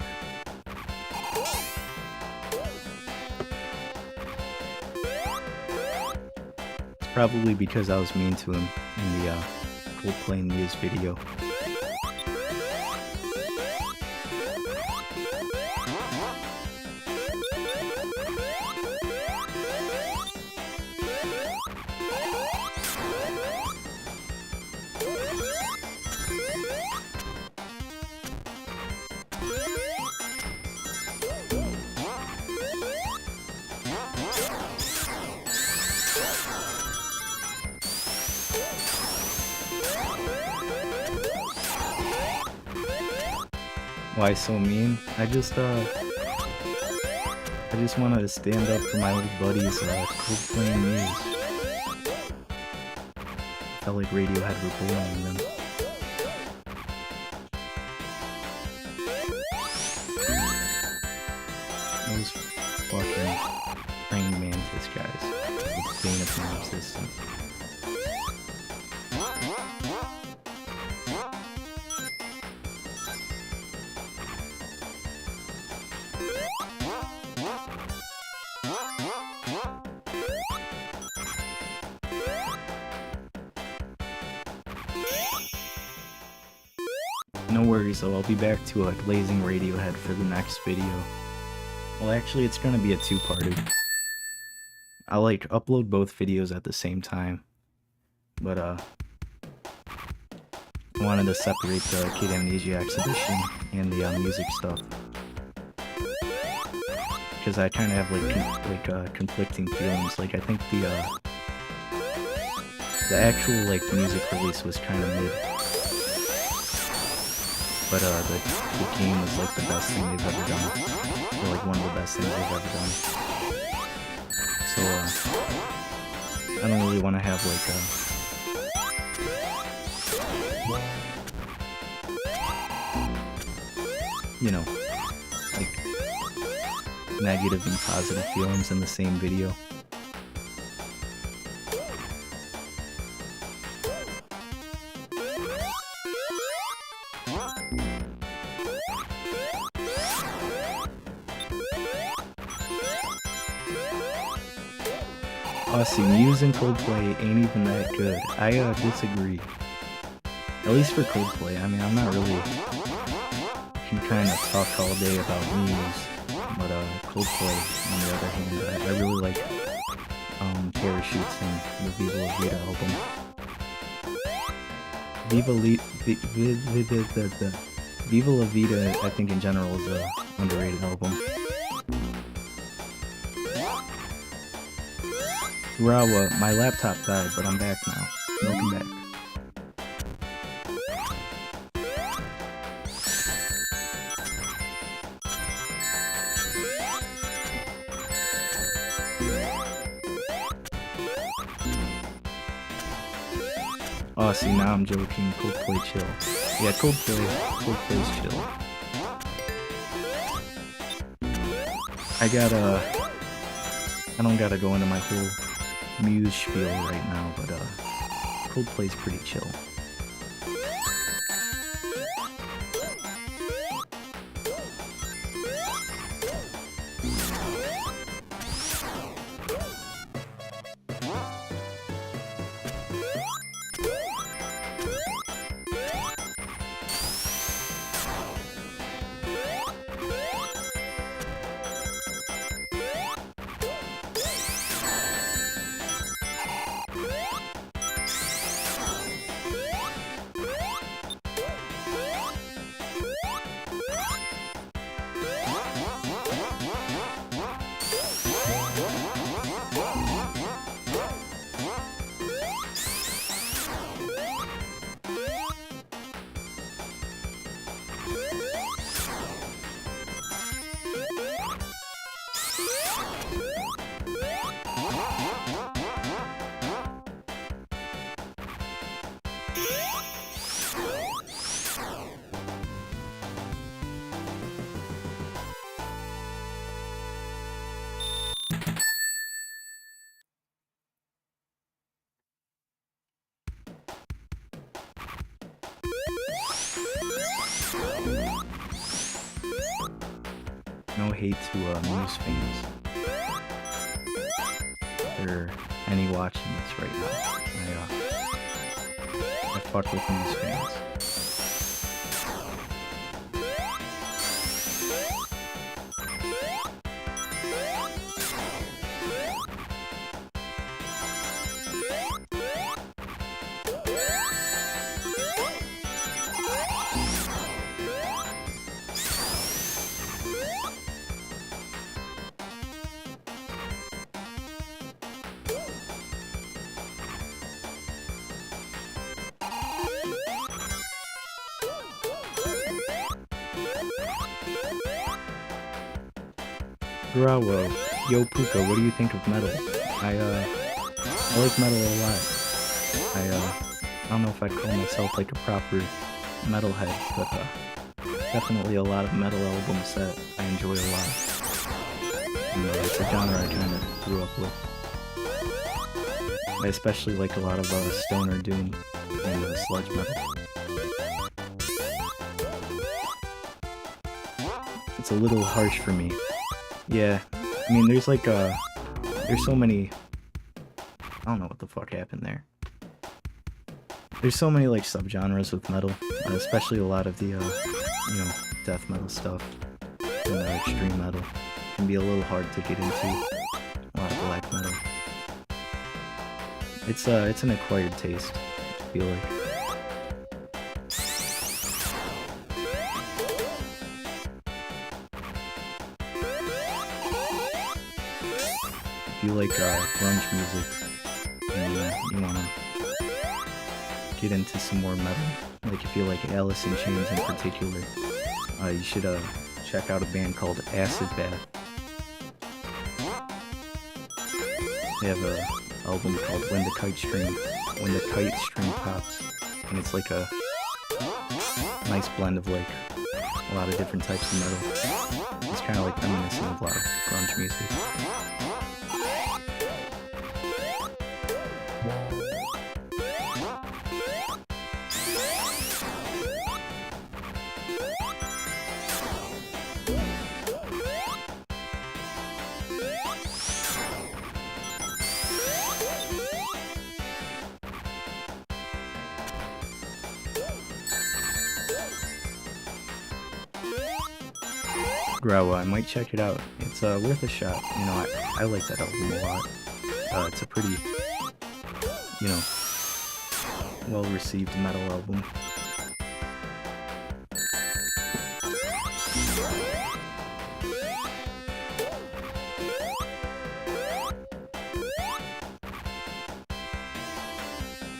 It's probably because I was mean to him in the Coldplay News video. Why so mean? I just wanted to stand up for my old buddies, Coldplay News. Felt like Radiohead were bullying them. Those fucking praying mantis guys. The bane of my existence. No worries though, I'll be back to blazing Radiohead for the next video. Well, actually, it's gonna be a two-parter. I'll upload both videos at the same time, but I wanted to separate the Kid Amnesia exhibition and the music stuff, because I kind of have conflicting feelings. Like, I think the actual music release was kind of mid. But the game was the best thing they've ever done. Or one of the best things they've ever done. So I don't really want to have you know, negative and positive feelings in the same video. Oh, see, Muse and Coldplay ain't even that good. I disagree. At least for Coldplay. I mean, I'm not really... can kind of talk all day about Muse, but Coldplay, on the other hand, I really like Parachutes and the Viva La Vida album. Viva La Vida, I think in general, is a underrated album. Rawa, my laptop died, but I'm back now. Welcome back. Oh, see, now I'm joking. Coldplay chill. Yeah, Coldplay's chill. I don't gotta go into my whole Muse spiel right now, but Coldplay's pretty chill. hate to Muse fans. If there are any watching this right now, I fuck with Muse fans. Grawo, yo Puka, what do you think of metal? I like metal a lot. I don't know if I'd call myself like a proper metalhead, but definitely a lot of metal albums that I enjoy a lot. And it's a genre I kind of grew up with. I especially like a lot of stoner doom and sludge metal. It's a little harsh for me. Yeah, I mean, there's like, there's so many, I don't know what the fuck happened there. There's so many, like, subgenres with metal, especially a lot of the, you know, death metal stuff, and extreme metal. Can be a little hard to get into, a lot of black metal. It's an acquired taste, I feel like. If you like grunge music and you wanna get into some more metal, like if you like Alice in Chains in particular, you should check out a band called Acid Bath. They have a album called When the Kite String Pops, and it's like a nice blend of like a lot of different types of metal. It's kind of like reminiscent of a lot of grunge music. Grawa, I might check it out. It's worth a shot. You know, I like that album a lot. It's a pretty, you know, well-received metal album.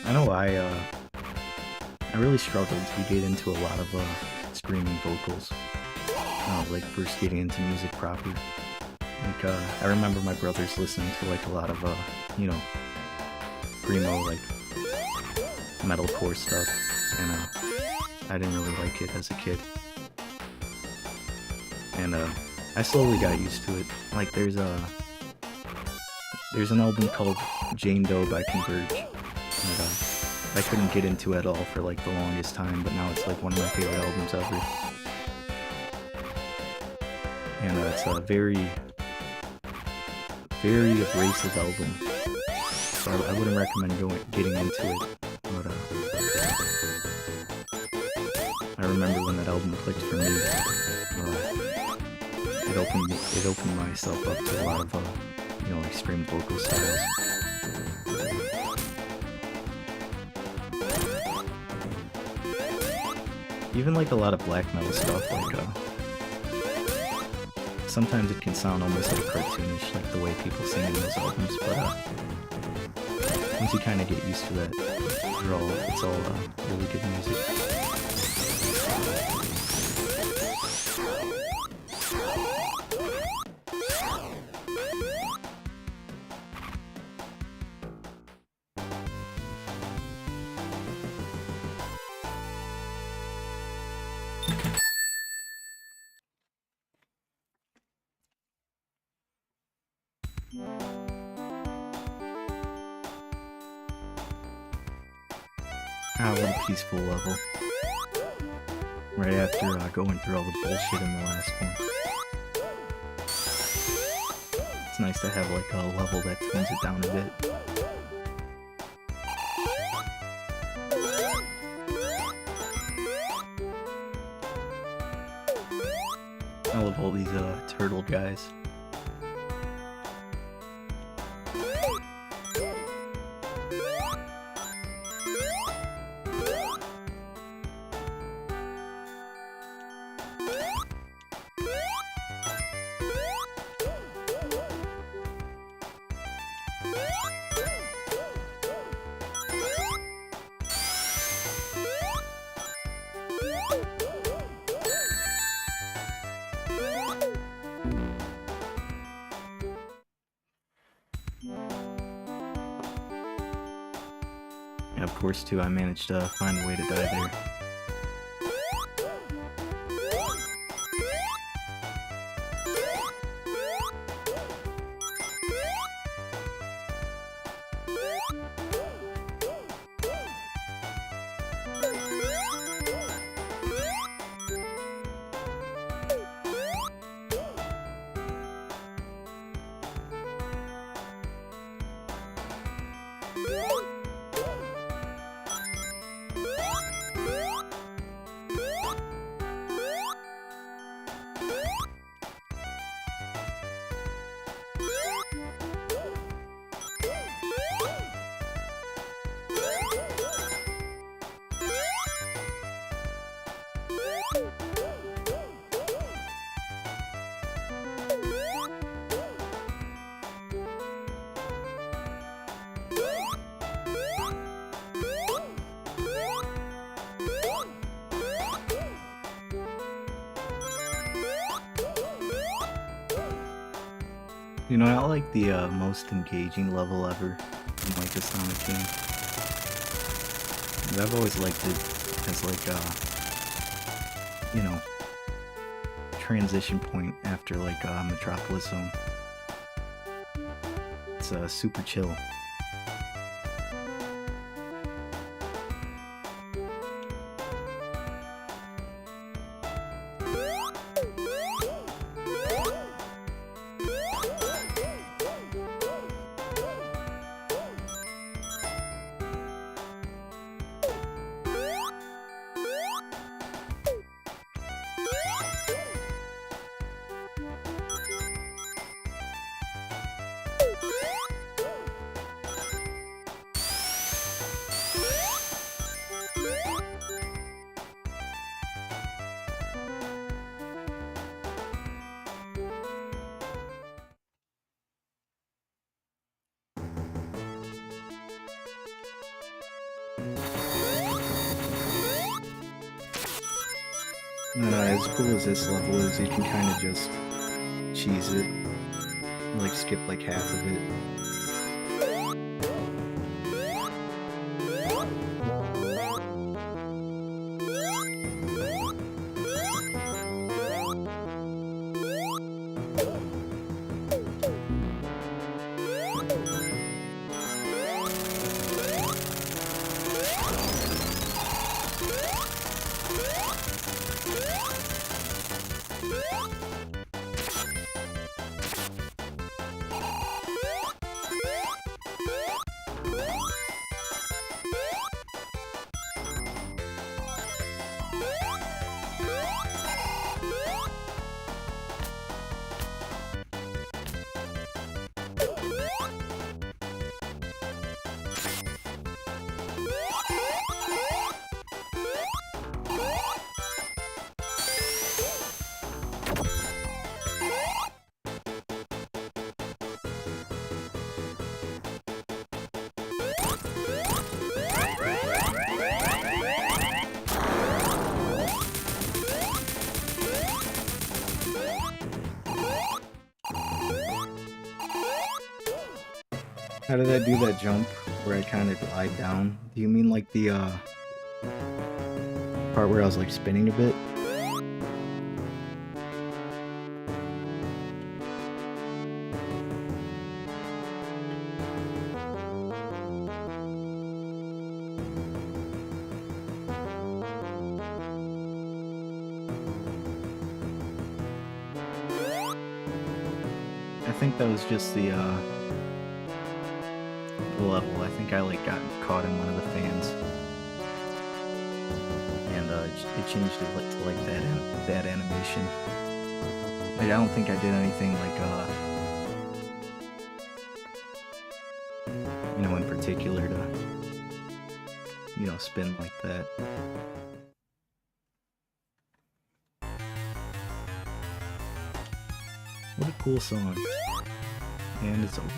I know I really struggled to get into a lot of screaming vocals. Like first getting into music proper. Like I remember my brothers listening to like a lot of you know, primo like metalcore stuff, and I didn't really like it as a kid. And I slowly got used to it. Like there's an album called Jane Doe by Converge, and I couldn't get into it at all for like the longest time, but now it's like one of my favorite albums ever. And it's a very, very abrasive album, so I wouldn't recommend getting into it, but I remember when that album clicked for me, it opened myself up to a lot of, you know, extreme vocal styles. Even like a lot of black metal stuff, like sometimes it can sound almost like cartoonish, like the way people sing in those albums, but once you kind of get used to that, it's all really good music. Ah, what a peaceful level. Right after going through all the bullshit in the last one. It's nice to have like a level that tones it down a bit. I love all these turtle guys. And of course too, I managed to find a way to die there. You know, I like the most engaging level ever in like a Sonic game. And I've always liked it as like you know, transition point after like Metropolis Zone. It's super chill. As cool as this level is, you can kind of just cheese it, and, like skip like half of it. How did I do that jump where I kind of glide down? Do you mean like the part where I was like spinning a bit? I think that was just the level. I think I like got caught in one of the fans, and it changed it to like that animation. I don't think I did anything like you know, in particular to, you know, spin like that. What a cool song. And it's over.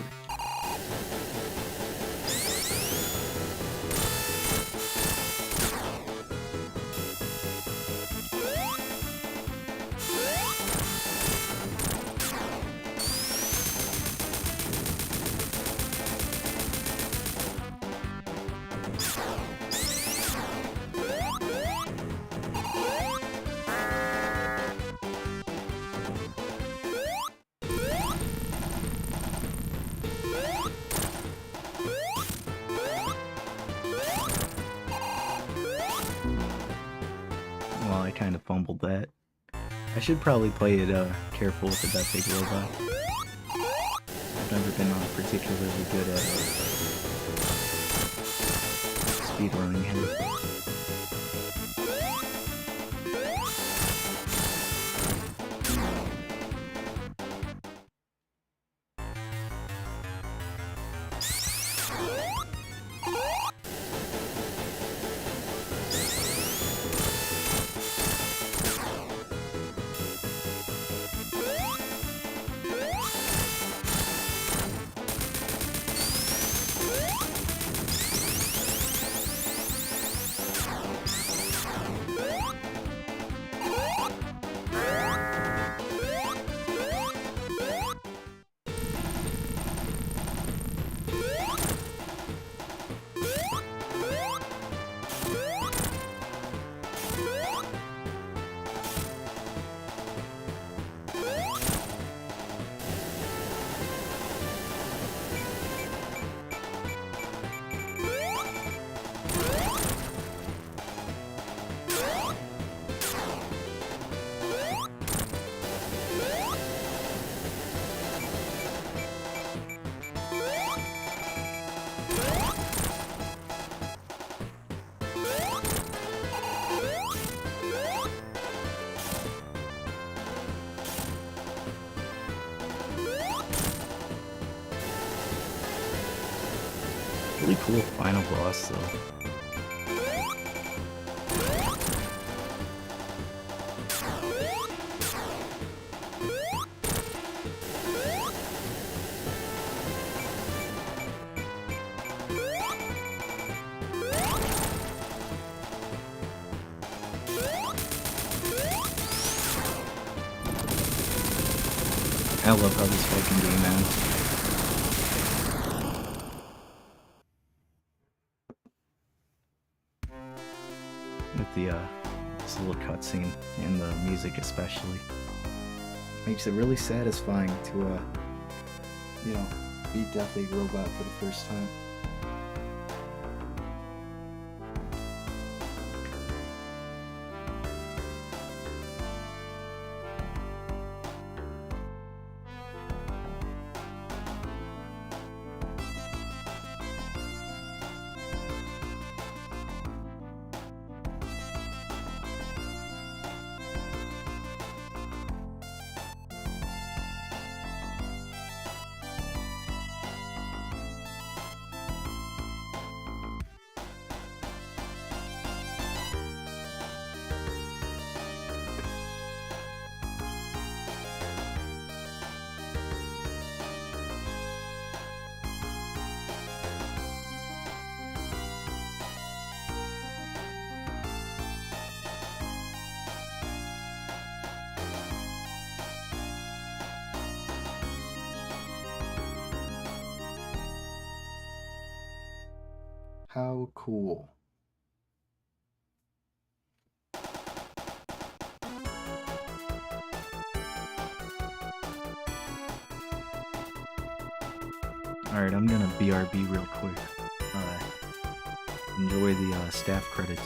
Well, I kind of fumbled that. I should probably play it careful with that big robot. I've never been particularly good at speedrunning him. Really cool final boss though. I love how this fucking game ends. With the this little cutscene and the music especially, makes it really satisfying to you know, beat Death Egg Robot for the first time. How cool. Alright, I'm gonna BRB real quick. Enjoy the staff credits.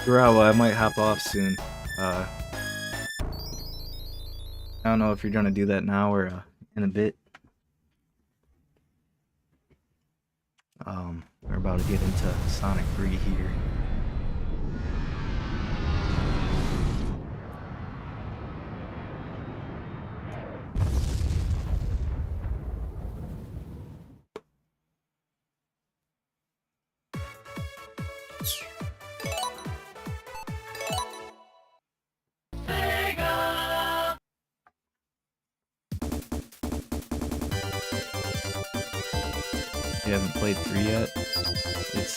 Garawa, I might hop off soon. I don't know if you're gonna do that now or in a bit. We're about to get into Sonic 3 here. You haven't played 3 yet? It's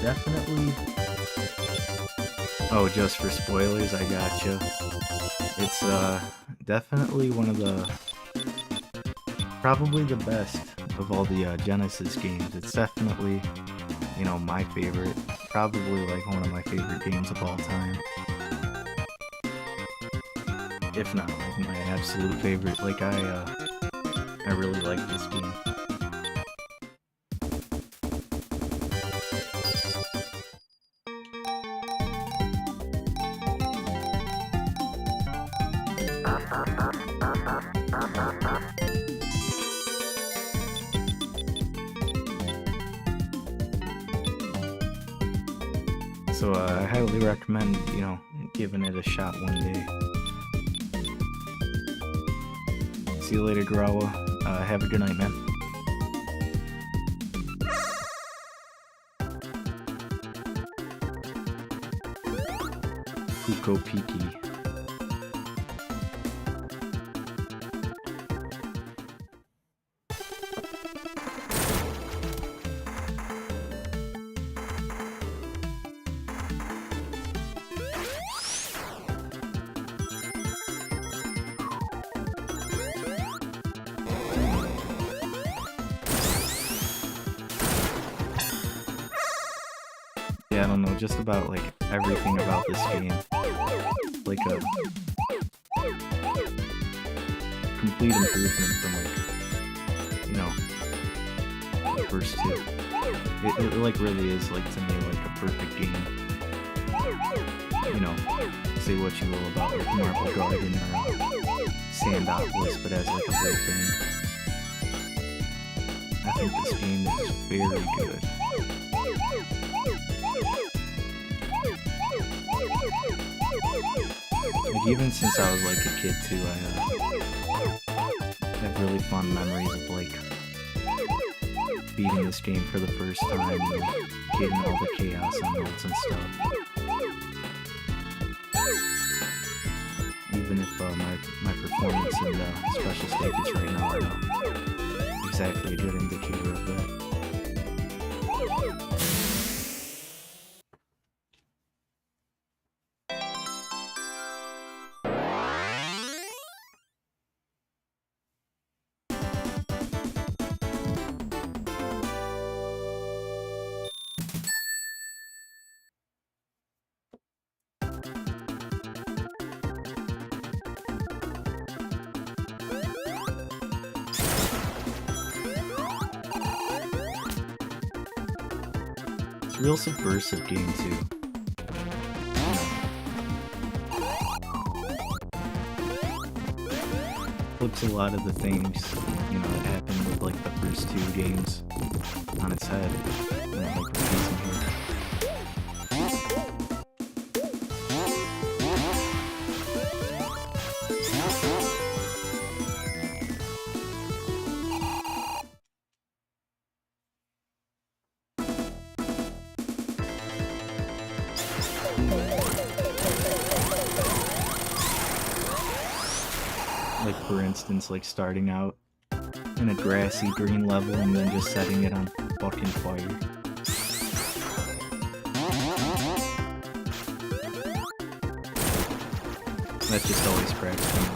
definitely... Oh, just for spoilers, I gotcha. It's definitely one of the... Probably the best of all the Genesis games. It's definitely, you know, my favorite. Probably like one of my favorite games of all time. If not like my absolute favorite. Like I really like this game. So I highly recommend, you know, giving it a shot one day. See you later, Garawa. Have a good night, man. Kuko Piki. Yeah, I don't know, just about like everything about this game. Like a complete improvement from like, you know, the first two. It like really is like to me like a perfect game. You know, say what you will about like Marble Garden or Sandopolis, but as like a whole thing. I think this game is very good. Like even since I was like a kid too, I have really fond memories of like beating this game for the first time and getting all the chaos emeralds and stuff. Even if my performance in the special stages right now are not exactly a good indicator of that. It's a real subversive game too. Flips a lot of the things, you know, that happened with like the first two games on its head. And it like repeats them here. Like for instance, like starting out in a grassy green level and then just setting it on fucking fire. That just always cracks me up.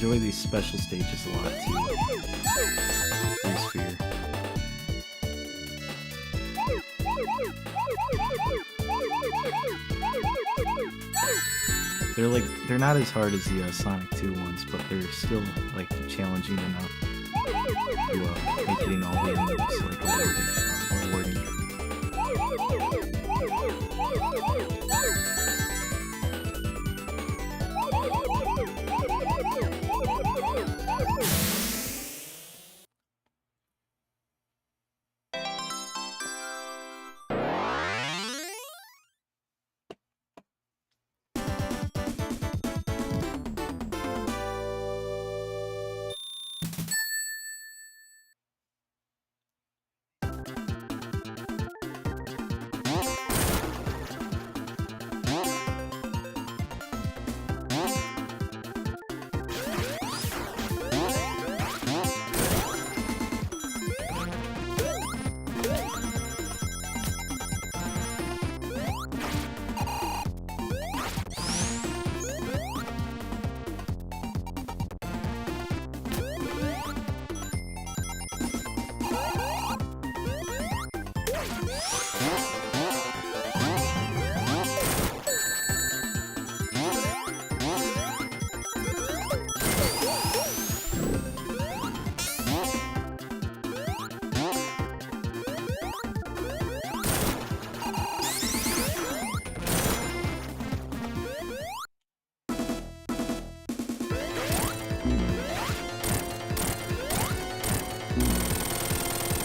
enjoy these special stages a lot too. There's Fear. They're not as hard as the Sonic 2 ones, but they're still like challenging enough to make getting all the enemies like rewarding.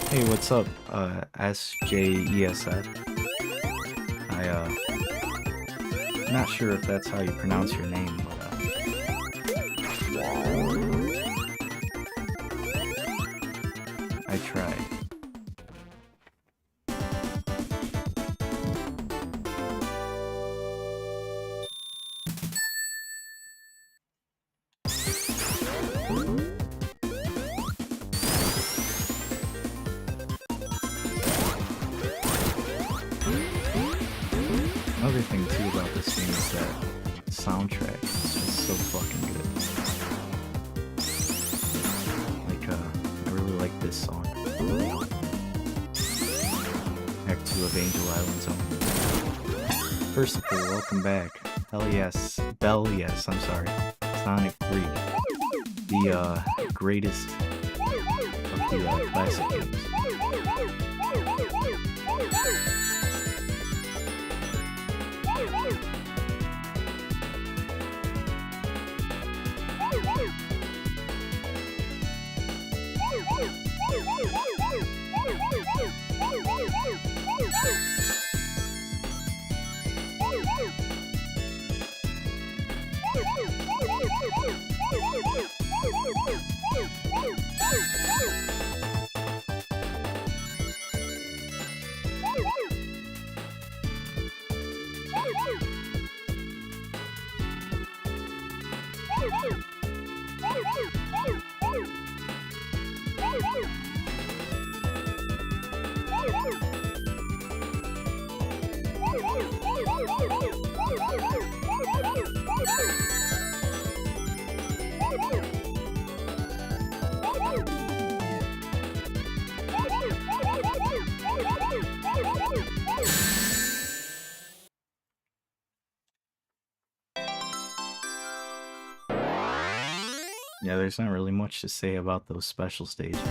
Hey, what's up, SJESF? I'm not sure if that's how you pronounce your name, but I tried. Another thing too about this game is that the soundtrack is just so fucking good. Like, I really like this song. Act 2 of Angel Island Zone. Percival, welcome back. Hell yes. Bell, yes, I'm sorry. Sonic 3. The, greatest of the, classic games. Yeah, there's not really much to say about those special stages.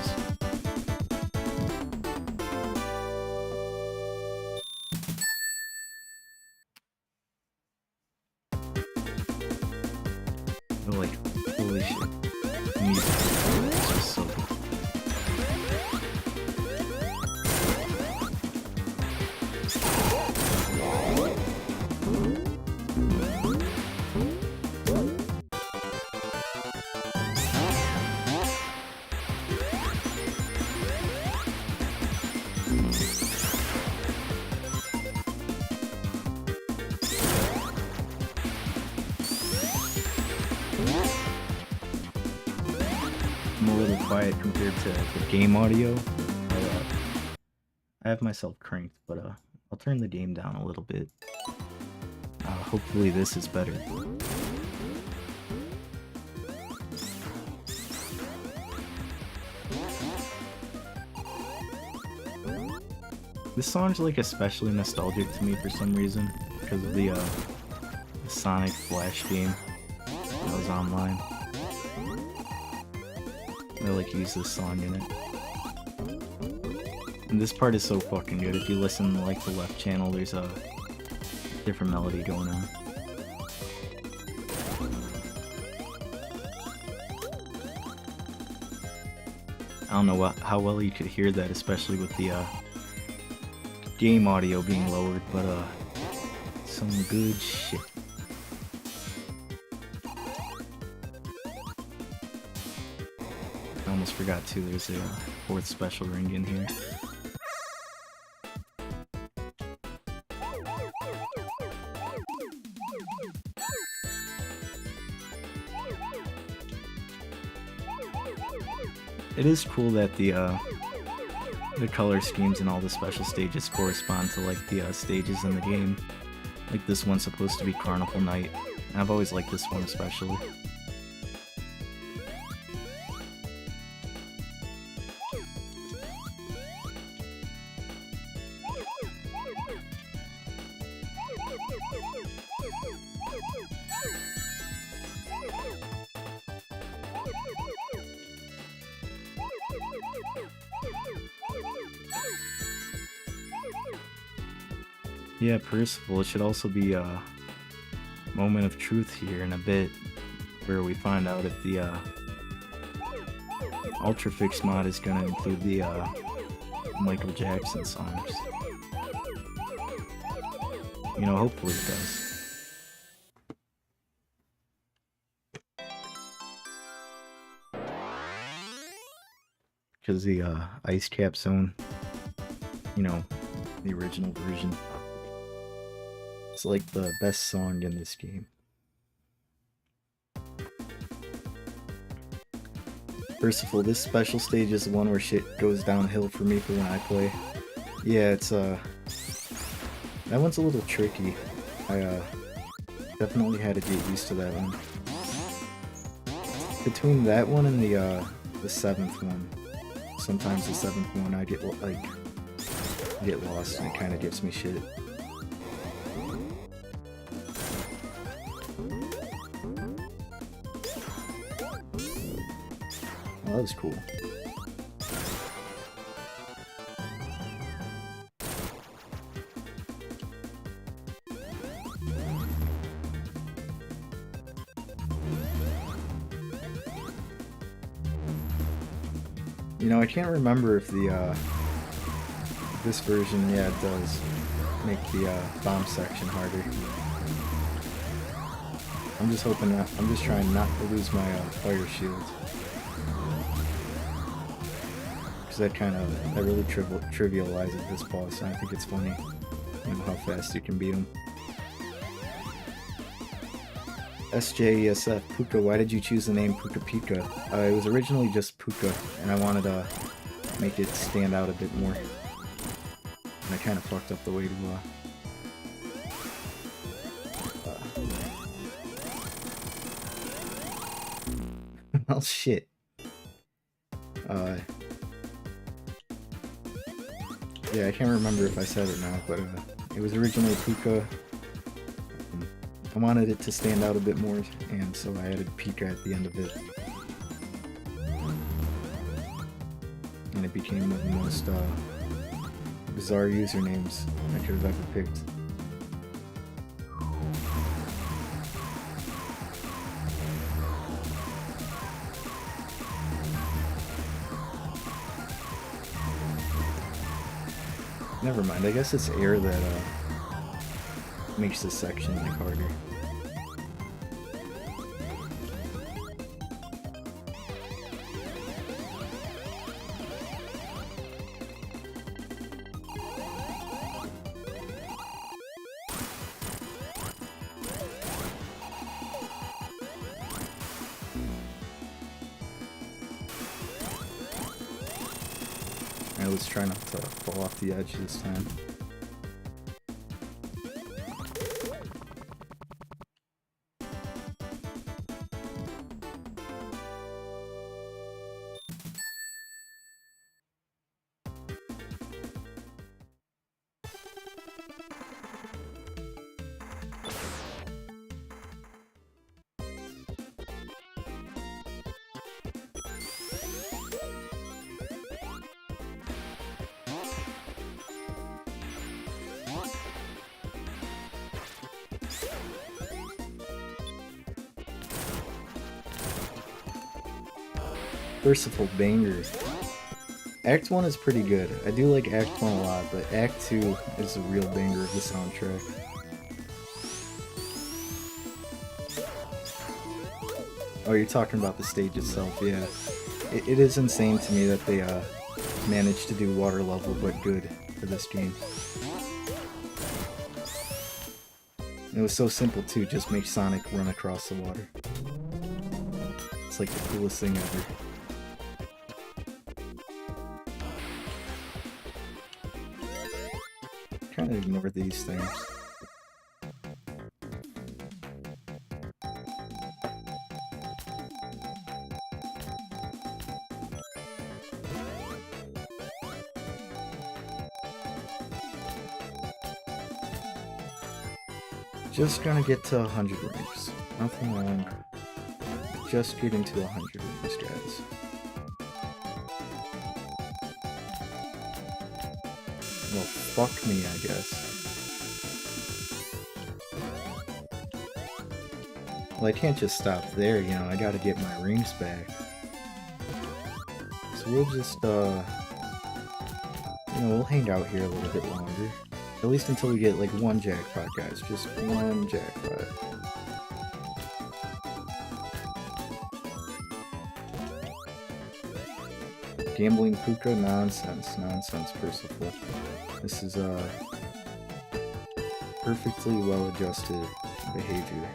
But like, holy shit. Music is just so good. I'm a little quiet compared to the game audio. I have myself cranked, but I'll turn the game down a little bit. Hopefully this is better. This song's like especially nostalgic to me for some reason because of the Sonic Flash game that was online. They like use this song in it. And this part is so fucking good. If you listen to like the left channel, there's a different melody going on. I don't know how well you could hear that, especially with the game audio being lowered, but some good shit. I almost forgot too, there's a fourth special ring in here. It is cool that the color schemes in all the special stages correspond to like the stages in the game. Like this one's supposed to be Carnival Night. And I've always liked this one especially. Yeah, Percival, it should also be a moment of truth here in a bit, where we find out if the Ultrafix mod is going to include the Michael Jackson songs. You know, hopefully it does. Because the Ice Cap Zone, you know, the original version, it's like the best song in this game. First of all, this special stage is the one where shit goes downhill for me for when I play. Yeah, it's that one's a little tricky. I definitely had to get used to that one. Between that one and the 7th one, sometimes the 7th one I get lost and it kind of gives me shit. Oh, that was cool. You know, I can't remember if the this version, yeah, it does make the bomb section harder. I'm just hoping that, I'm just trying not to lose my fire shield. Because that that really trivializes this boss, and I think it's funny, you know, how fast you can beat him. SJESF, Puka, why did you choose the name Puka Pika? It was originally just Puka, and I wanted to make it stand out a bit more. And I kind of fucked up the way to well, shit. Yeah, I can't remember if I said it now, but it was originally Puka. I wanted it to stand out a bit more, and so I added Pika at the end of it. And it became one of the most bizarre usernames I could have ever picked. Never mind, I guess it's air that makes this section like harder. Alright, let's try not to fall off the edge this time. Merciful bangers. Act 1 is pretty good. I do like Act 1 a lot, but Act 2 is a real banger of the soundtrack. Oh, you're talking about the stage itself, yeah. It is insane to me that they managed to do water level but good for this game. And it was so simple too, just make Sonic run across the water. It's like the coolest thing ever. Kind of ignore these things. Just gonna get to 100 rings. Nothing wrong. Just getting to 100 rings, guys. Well, fuck me, I guess. Well, I can't just stop there, you know, I gotta get my rings back. So we'll just, you know, we'll hang out here a little bit longer. At least until we get, like, one jackpot, guys. Just one jackpot. Gambling Puka? Nonsense. Nonsense, Percival. This is, perfectly well-adjusted behavior.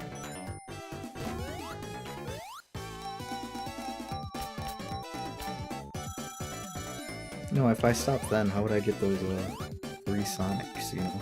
No, if I stopped then, how would I get those, 3 Sonics, you know?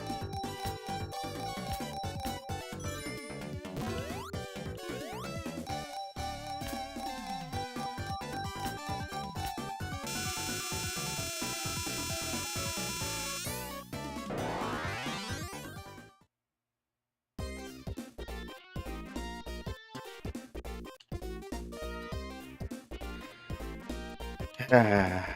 Ah.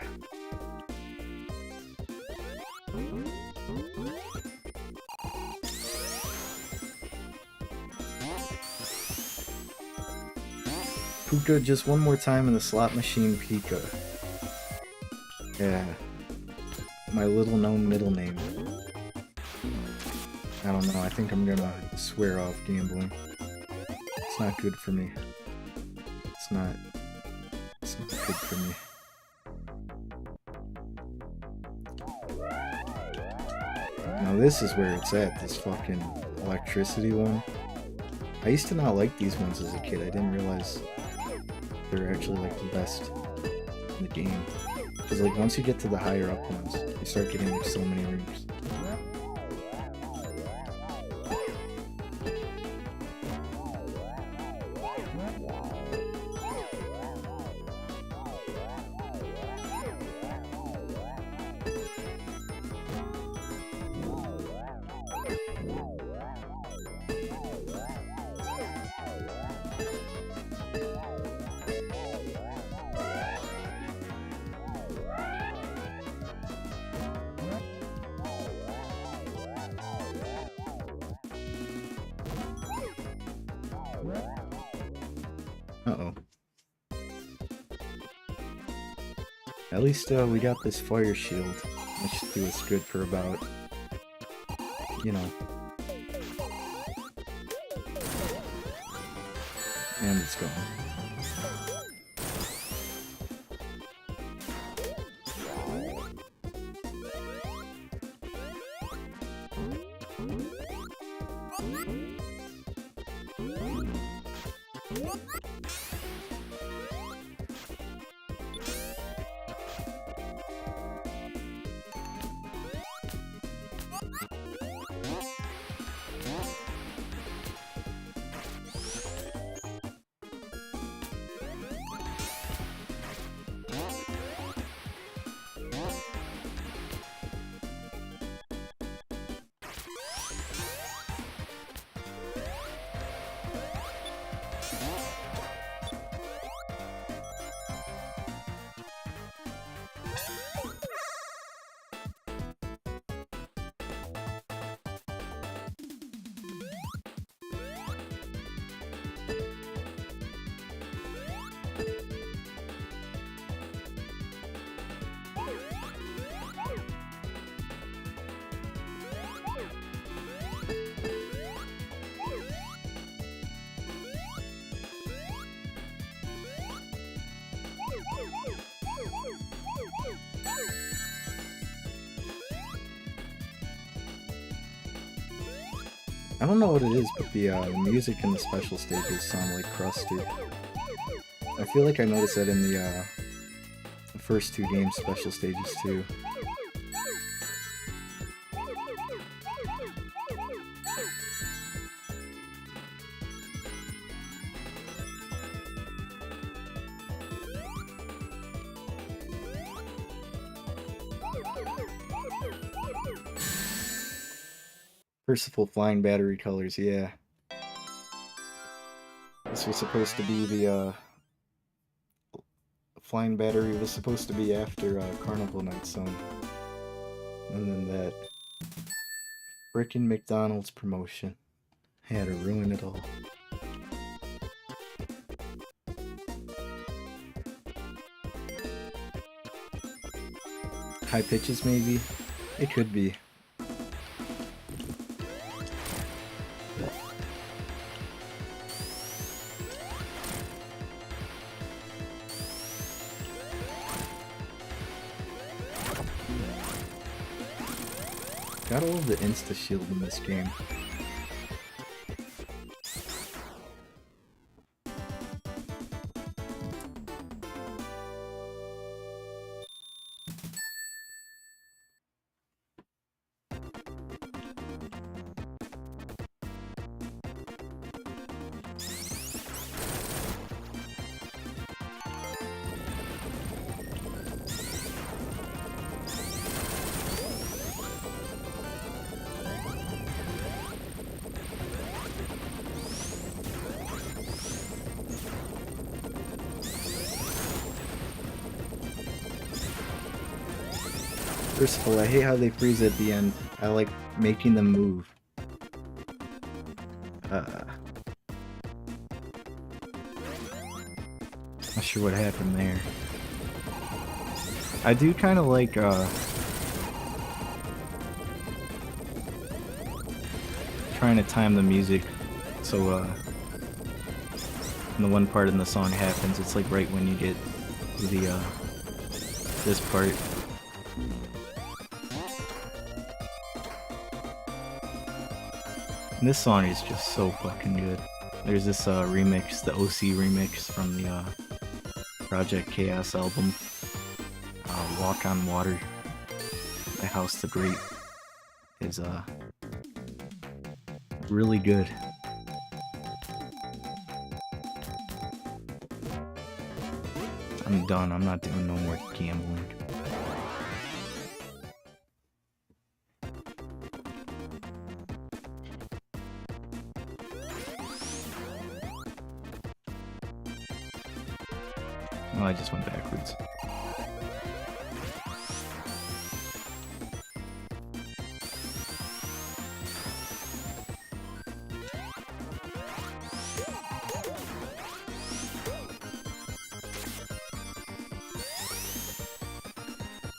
Puka just one more time in the slot machine, Pika. Yeah. My little known middle name. I don't know, I think I'm gonna swear off gambling. It's not good for me. It's not good for me. Now this is where it's at, this fucking electricity one. I used to not like these ones as a kid, I didn't realize they're actually like the best in the game. Because like once you get to the higher up ones, you start getting like so many rings. Uh-oh. At least we got this fire shield, which should do us good for about, you know. And it's gone. I don't know what it is, but the music in the special stages sound like crusty. I feel like I noticed that in the first two games special stages too. Merciful flying battery colors, yeah. This was supposed to be the flying battery was supposed to be after Carnival Night Zone. And then that frickin' McDonald's promotion had to ruin it all. High pitches maybe? It could be. Gotta love the insta-shield in this game. First of all, I hate how they freeze at the end. I like making them move. Not sure what happened there. I do kind of like trying to time the music so when the one part in the song happens, it's like right when you get to the this part. And this song is just so fucking good. There's this remix, the OC remix from the Project Chaos album, Walk on Water by House the Great, is really good. I'm done, I'm not doing no more gambling. Oh, I just went backwards.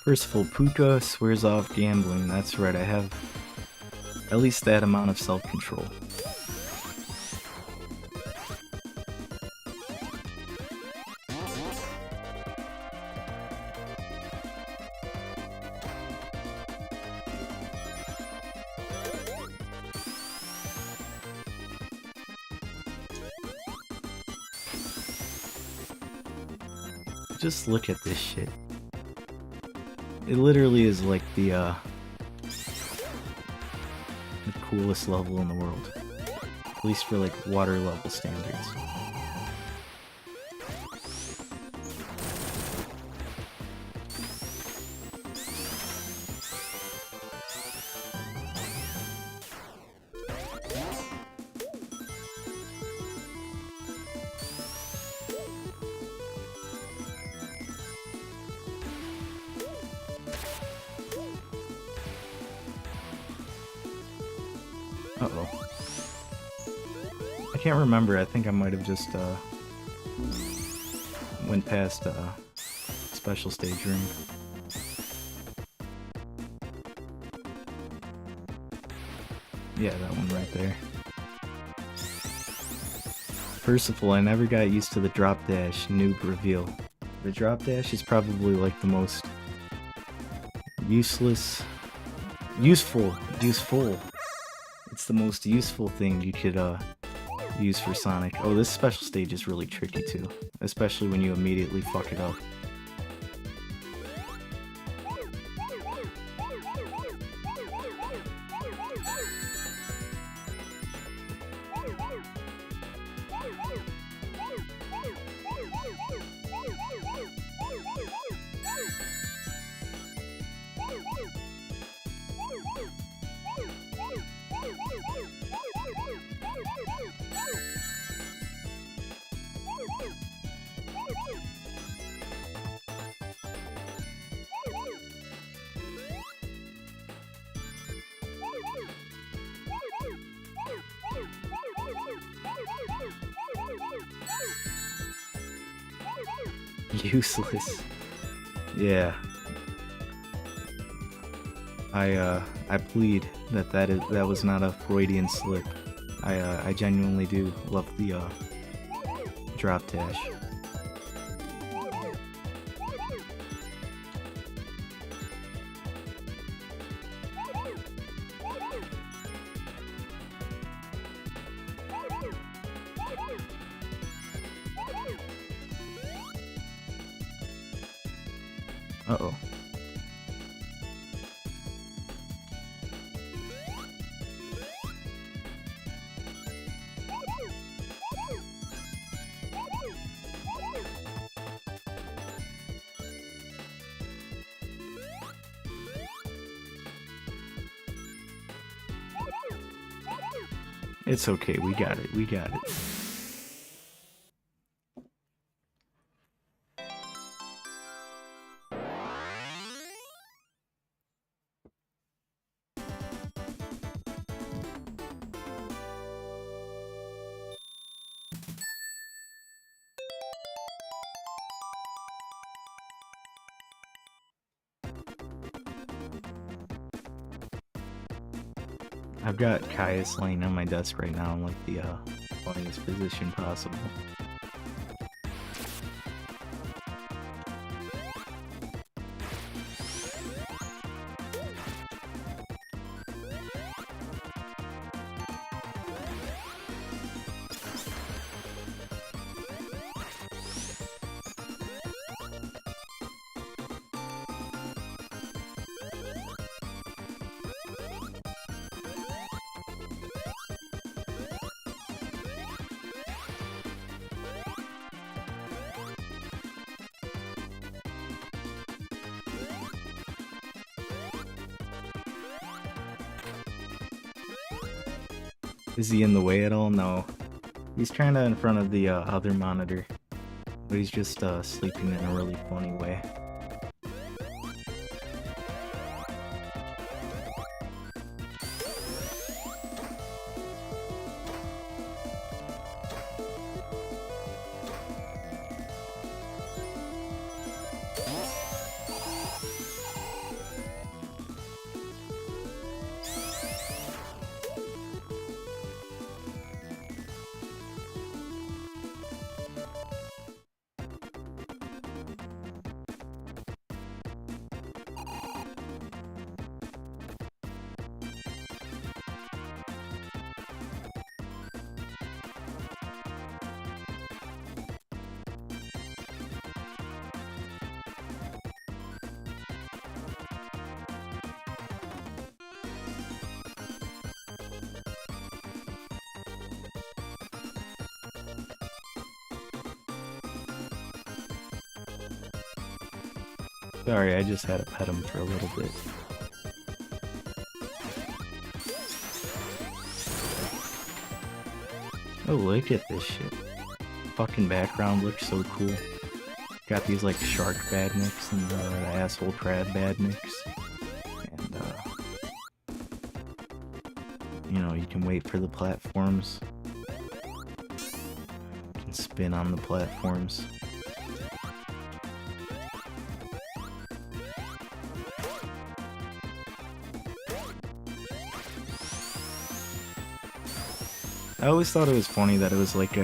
First of all, Puka swears off gambling. That's right, I have at least that amount of self-control. Just look at this shit. It literally is like the coolest level in the world. At least for like water level standards. Uh-oh. I can't remember, I think I might have just, went past, special stage room. Yeah, that one right there. First of all, I never got used to the drop dash noob reveal. The drop dash is probably like the most useful. It's What's the most useful thing you could use for Sonic? Oh, this special stage is really tricky too, especially when you immediately fuck it up. Useless. Yeah. I plead that that was not a Freudian slip. I genuinely do love the drop dash. Uh-oh. It's okay, we got it, we got it. I've got Caius laying on my desk right now in like the funniest position possible. Is he in the way at all? No. He's kinda in front of the other monitor, but he's just sleeping in a really funny way. Sorry, I just had to pet him for a little bit. Oh, look at this shit. Fucking background looks so cool. Got these like shark badniks and the asshole crab badniks. And you know, you can wait for the platforms. You can spin on the platforms. I always thought it was funny that it was like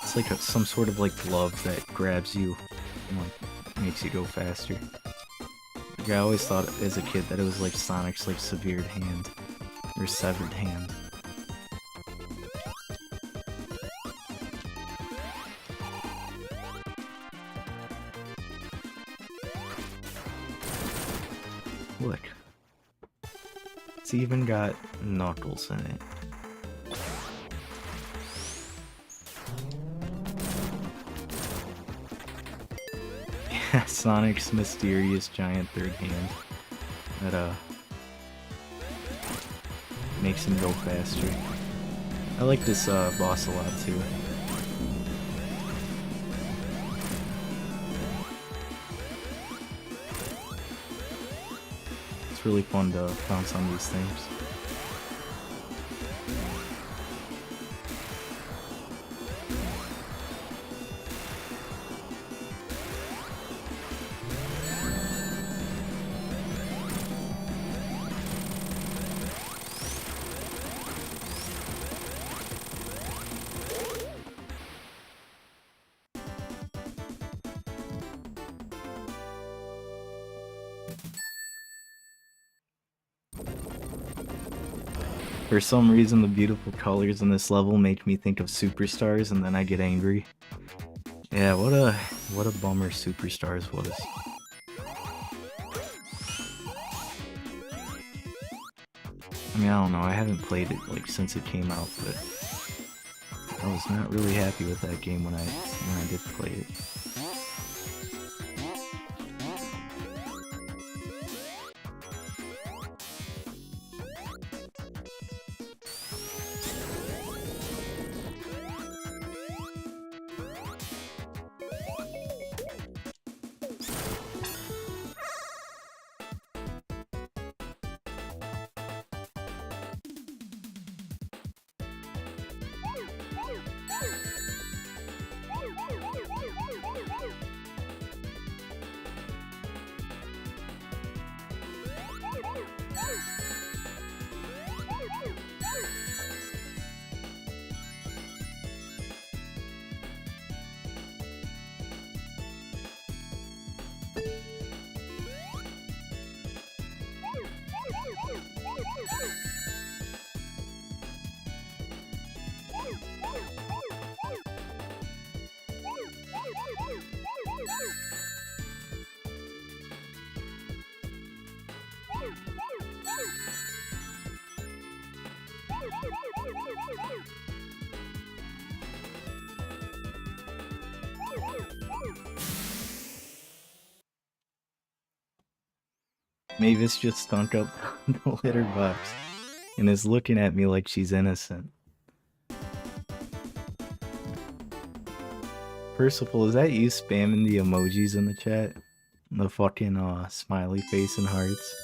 it's like some sort of like glove that grabs you and like makes you go faster. Like, I always thought as a kid that it was like Sonic's like severed hand. Or severed hand. Look. It's even got Knuckles in it. Yeah, Sonic's mysterious giant third hand. That, makes him go faster. I like this, boss a lot, too. It's really fun to bounce on these things. For some reason, the beautiful colors in this level make me think of Superstars, and then I get angry. Yeah, what a bummer Superstars was. I mean, I don't know, I haven't played it like since it came out, but I was not really happy with that game when I did play it. Mavis just stunk up the litter box and is looking at me like she's innocent. Percival, is that you spamming the emojis in the chat? The fucking smiley face and hearts?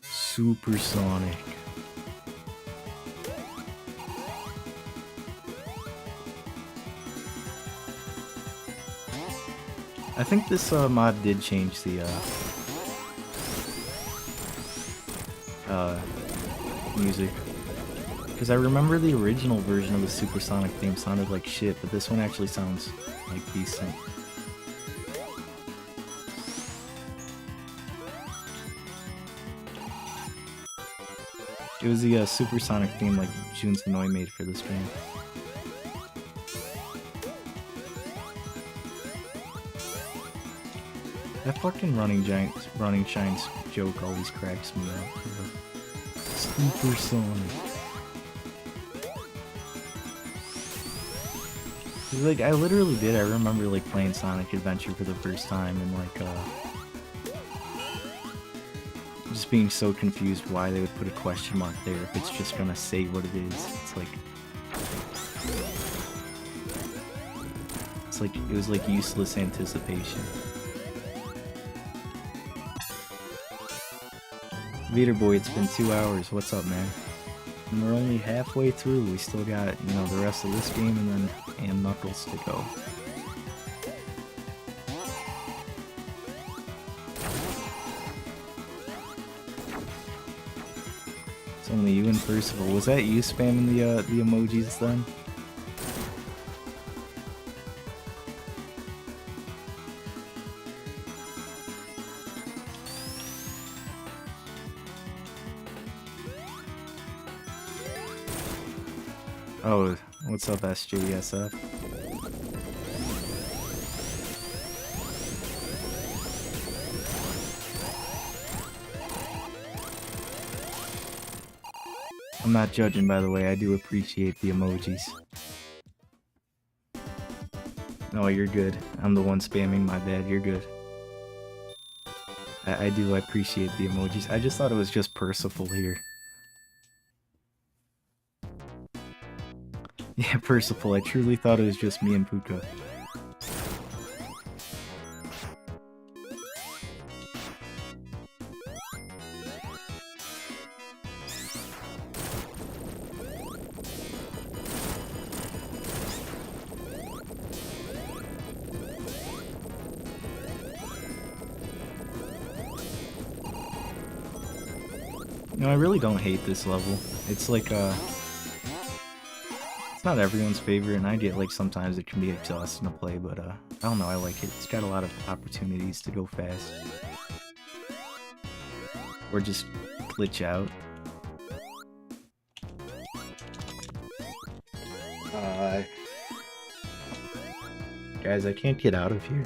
Supersonic. I think this mod did change the music, because I remember the original version of the Supersonic theme sounded like shit, but this one actually sounds like decent. It was the Supersonic theme like Jun Senoi made for this game. That fucking running shines joke always cracks me up. Supersonic. Like, I literally did. I remember like playing Sonic Adventure for the first time and like just being so confused why they would put a question mark there if it's just gonna say what it is. It's like it was like useless anticipation. Vader Boy, it's been 2 hours. What's up, man? And we're only halfway through. We still got, you know, the rest of this game and Knuckles to go. It's only you and Percival. Was that you spamming the emojis then? Oh, what's up, SJSF? I'm not judging, by the way. I do appreciate the emojis. No, you're good. I'm the one spamming, my bad. You're good. I do appreciate the emojis. I just thought it was just Percival here. Yeah, Percival, I truly thought it was just me and Puka. No, I really don't hate this level. It's like, it's not everyone's favorite, and I get, like, sometimes it can be exhausting to play, but, I don't know, I like it. It's got a lot of opportunities to go fast. Or just glitch out. Guys, I can't get out of here.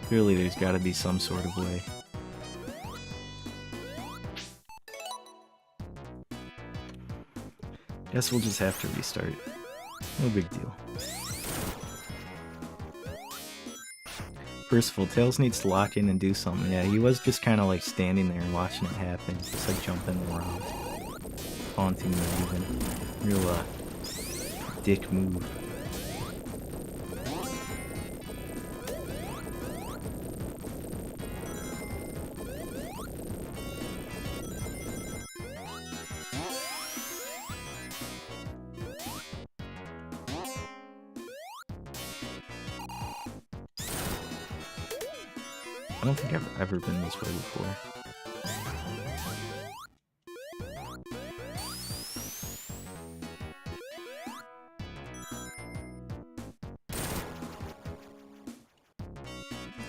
Clearly there's gotta be some sort of way. Guess we'll just have to restart. No big deal. Percival, Tails needs to lock in and do something. Yeah, he was just kind of like standing there and watching it happen. Just like jumping around. Taunting me even. Real, dick move. I don't think I've ever been this way before.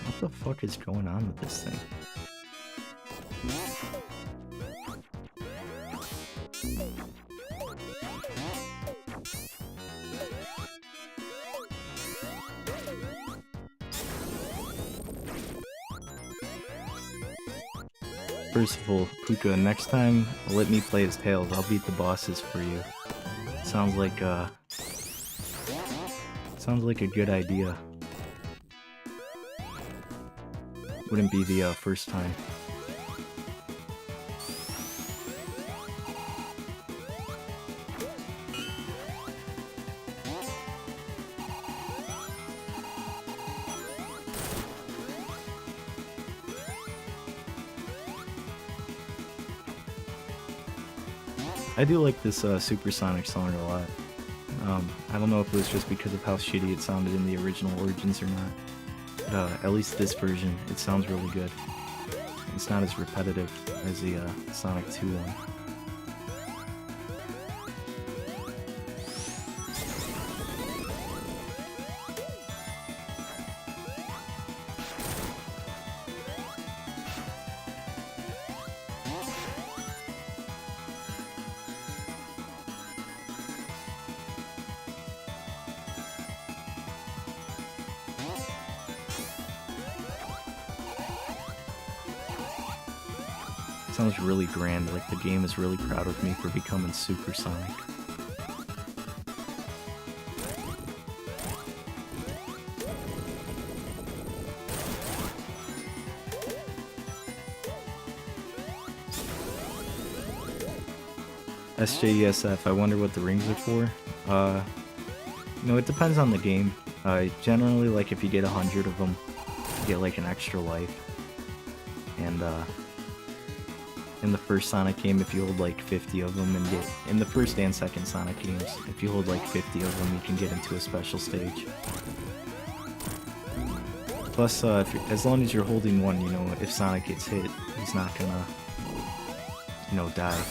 What the fuck is going on with this thing? Percival, Puka, next time let me play as Tails. I'll beat the bosses for you. Sounds like a good idea. Wouldn't be the first time. I do like this Supersonic song a lot. I don't know if it was just because of how shitty it sounded in the original Origins or not. But, at least this version, it sounds really good. It's not as repetitive as the Sonic 2 one. Sounds really grand, like the game is really proud of me for becoming Supersonic. SJESF, I wonder what the rings are for? No, it depends on the game. Generally, like if you get 100 of them, you get like an extra life. And in the first Sonic game if you hold like 50 of them, and get in the first and second Sonic games if you hold like 50 of them, you can get into a special stage. Plus, as long as you're holding one, you know, if Sonic gets hit, he's not gonna, you know, die.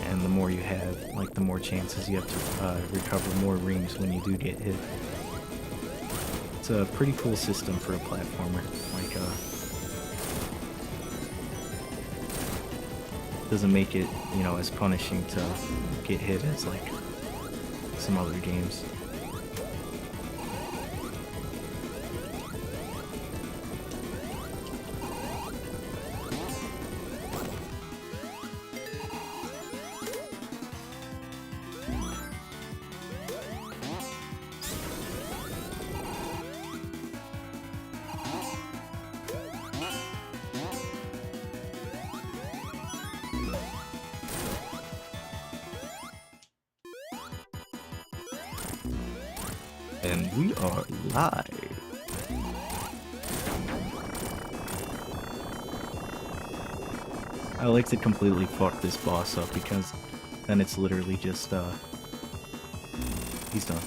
And the more you have, like, the more chances you have to recover more rings when you do get hit. It's a pretty cool system for a platformer. Like, doesn't make it, you know, as punishing to get hit as, like, some other games. And we are live. I like to completely fuck this boss up because then it's literally just, he's done.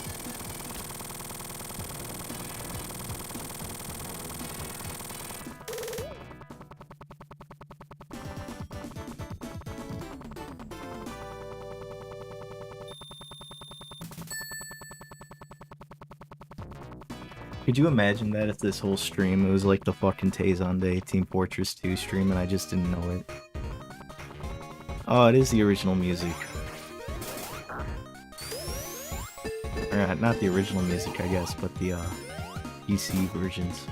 Could you imagine that if this whole stream, it was like the fucking Tazon Day Team Fortress 2 stream and I just didn't know it? Oh, it is the original music. Or, not the original music, I guess, but the PC versions.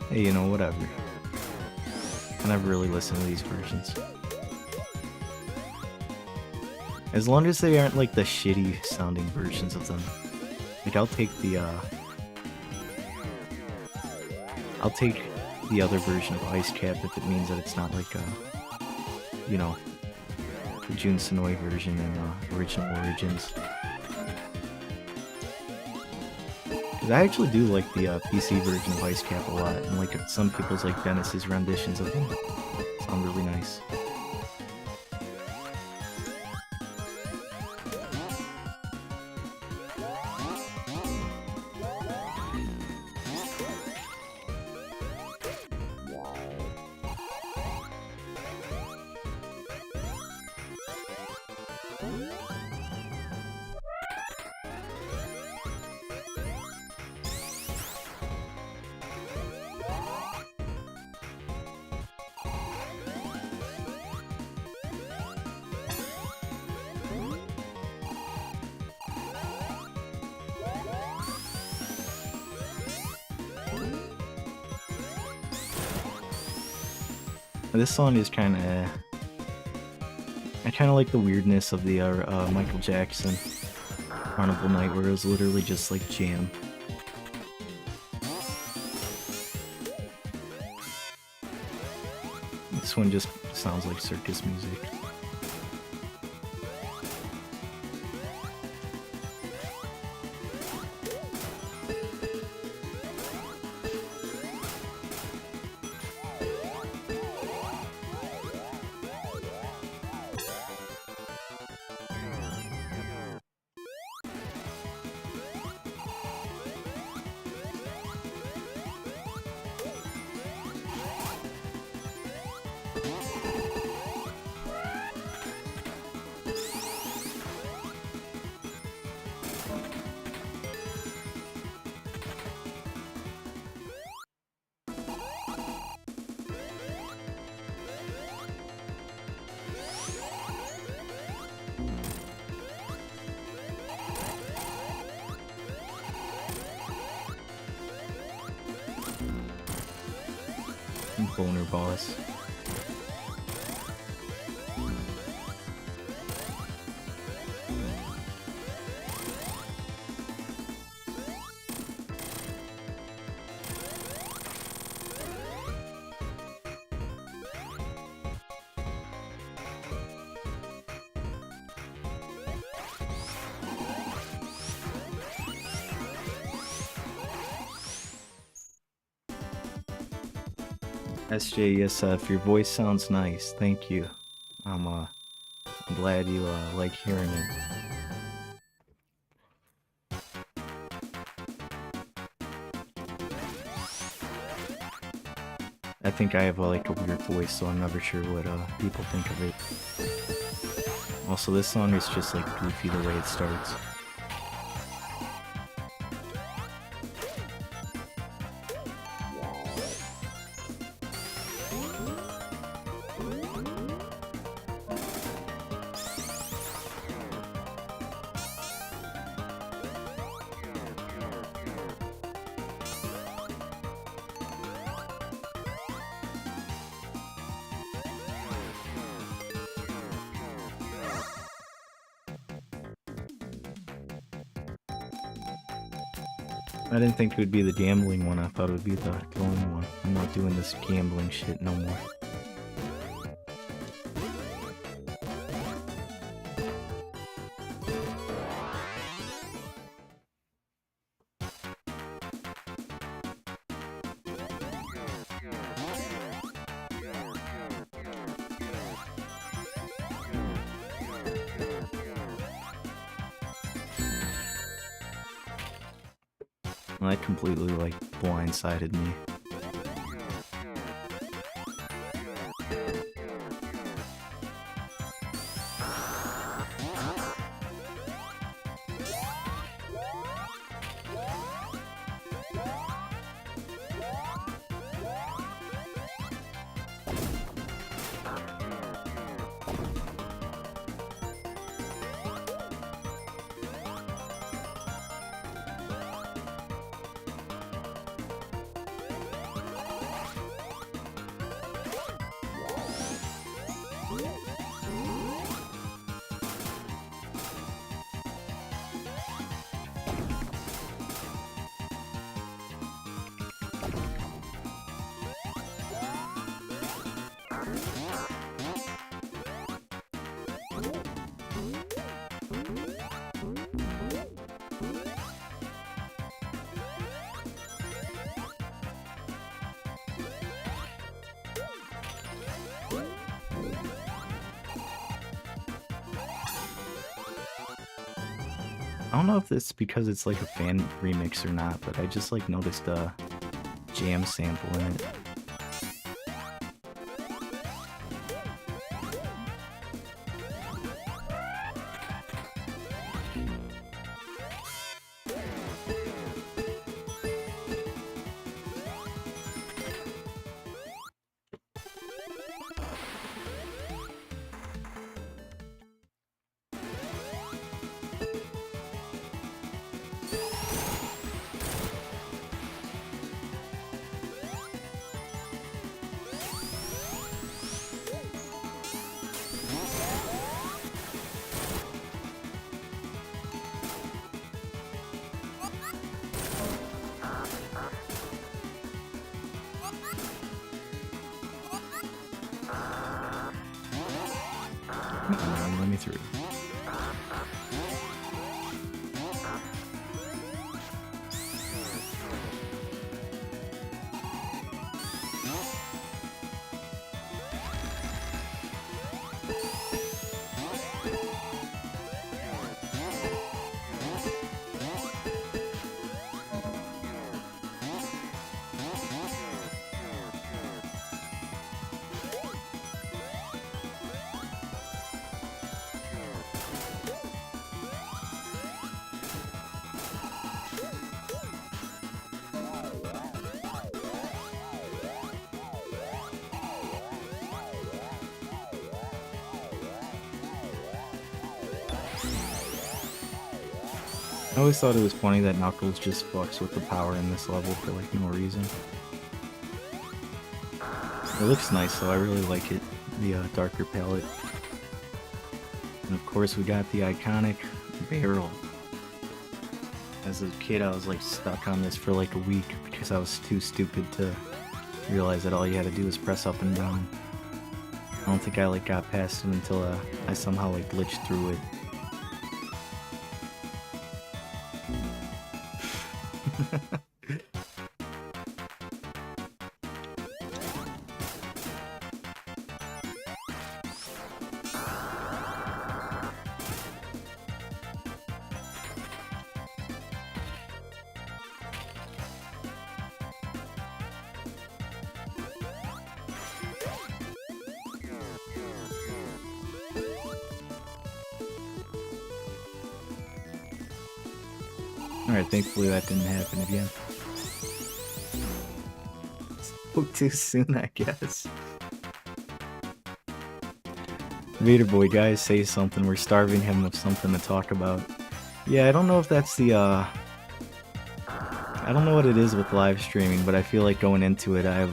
Hey, you know, whatever. I never really listen to these versions. As long as they aren't like the shitty sounding versions of them. Like, I'll take the other version of Ice Cap if it means that it's not like, you know, the Jun Senoi version and original Origins. Because I actually do like the PC version of Ice Cap a lot, and like some people's like Dennis's renditions of them sound really nice. This song is kind of... I kind of like the weirdness of the Michael Jackson Carnival Night, where it was literally just like jam. This one just sounds like circus music. Boner boss. SJSF, your voice sounds nice. Thank you. I'm glad you like hearing it. I think I have like a weird voice, so I'm never sure what people think of it. Also, this song is just like goofy the way it starts. I didn't think it would be the gambling one, I thought it would be the going one. I'm not doing this gambling shit no more. That completely like blindsided me. I don't know if it's because it's like a fan remix or not, but I just like noticed a jam sample in it. Let me through. I always thought it was funny that Knuckles just fucks with the power in this level for like no reason. It looks nice though, I really like it, the darker palette. And of course we got the iconic barrel. As a kid I was like stuck on this for like a week because I was too stupid to realize that all you had to do was press up and down. I don't think I like got past it until I somehow like glitched through it. Alright, thankfully that didn't happen again. Spoke too soon, I guess. Vader Boy, guys, say something. We're starving him of something to talk about. Yeah, I don't know if that's the, I don't know what it is with live streaming, but I feel like going into it, I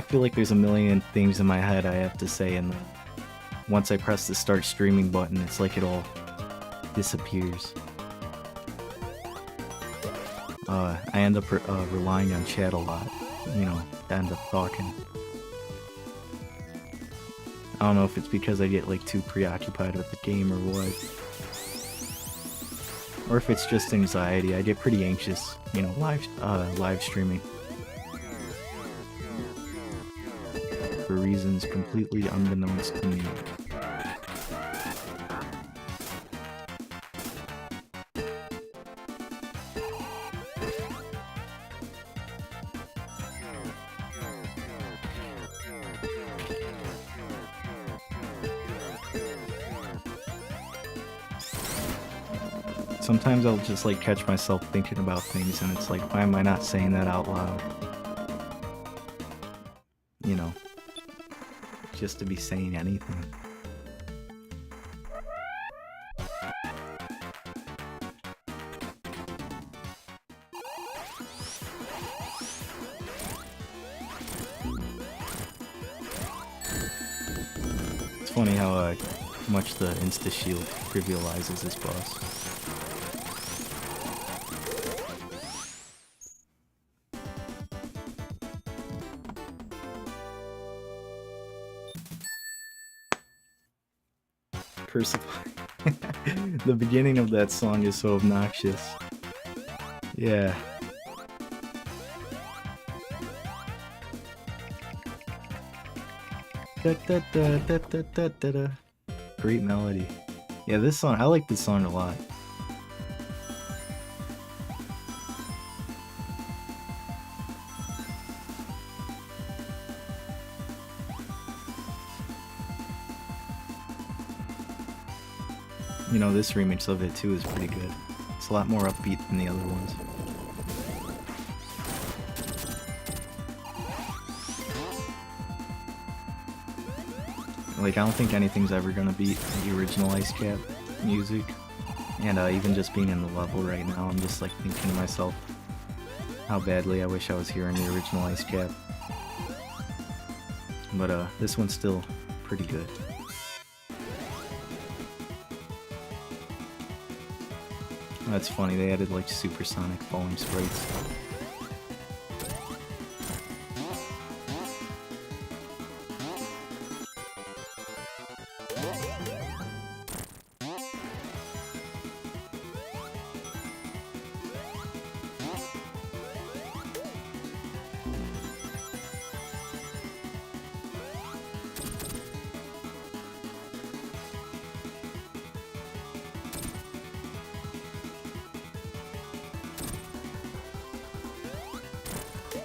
feel like there's a million things in my head I have to say, and once I press the start streaming button, it's like it all disappears. I end up relying on chat a lot, you know, to end up talking. I don't know if it's because I get like too preoccupied with the game or what. Or if it's just anxiety. I get pretty anxious, you know, live streaming. For reasons completely unbeknownst to me. Sometimes I'll just like catch myself thinking about things and it's like, why am I not saying that out loud? You know, just to be saying anything. It's funny how much the insta-shield trivializes this boss. The beginning of that song is so obnoxious. Yeah. Da, da, da, da, da, da, da, da. Great melody. Yeah, this song, I like this song a lot. You know, this remix of it too is pretty good. It's a lot more upbeat than the other ones. Like, I don't think anything's ever gonna beat the original Ice Cap music. And even just being in the level right now, I'm just like thinking to myself how badly I wish I was hearing the original Ice Cap. But this one's still pretty good. That's funny, they added like supersonic falling sprites.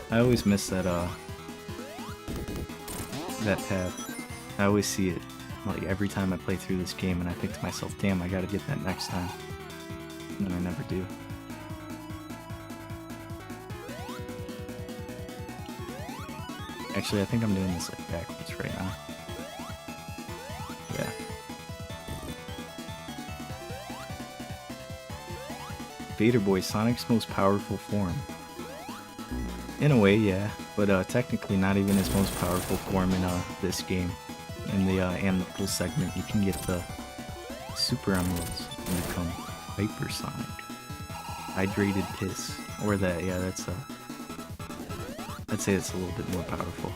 I always miss that path. I always see it like every time I play through this game and I think to myself, damn, I gotta get that next time. And then I never do. Actually, I think I'm doing this like backwards right now. Yeah. Vader Boy, Sonic's most powerful form. In a way, yeah, but technically not even his most powerful form in this game. In the Amicable segment, you can get the Super Emeralds and become Hypersonic. Hydrated Piss. Or that, yeah, that's I'd say it's a little bit more powerful.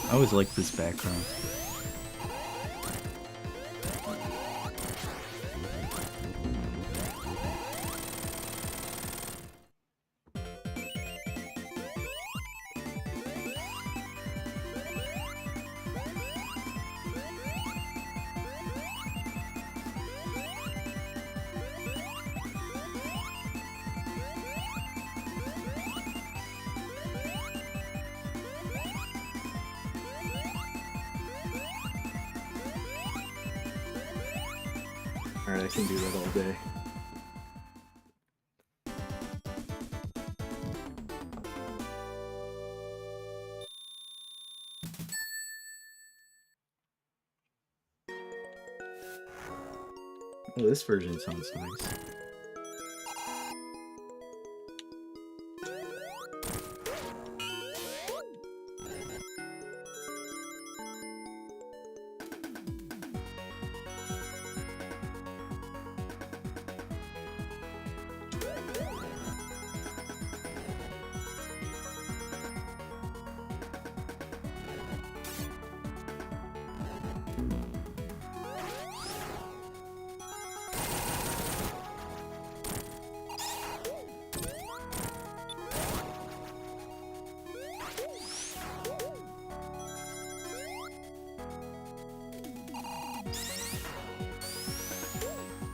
I always like this background. Alright, I can do that all day. Oh, this version sounds nice.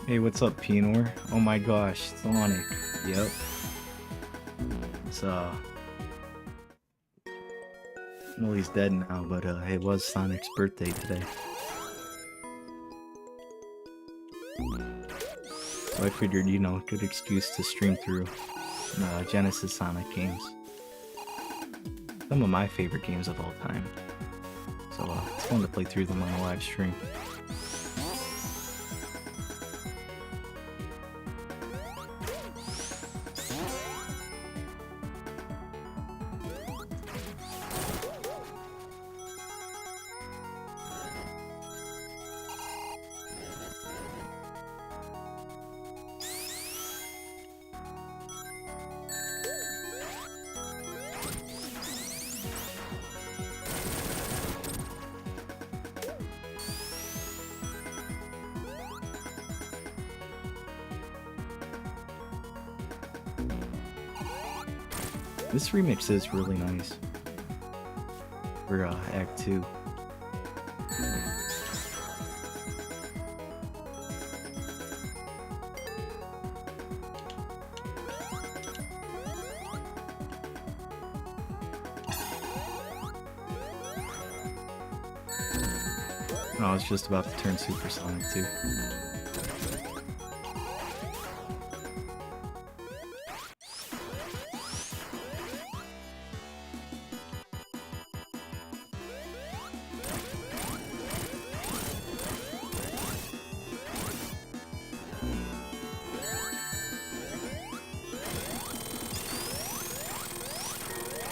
Hey, what's up, Pinor? Oh my gosh, Sonic. Yep. It's, well, he's dead now, but, it was Sonic's birthday today. So I figured, you know, good excuse to stream through, Genesis Sonic games. Some of my favorite games of all time. So, it's fun to play through them on a live stream. This remix is really nice for Act 2. Oh, I was just about to turn supersonic too.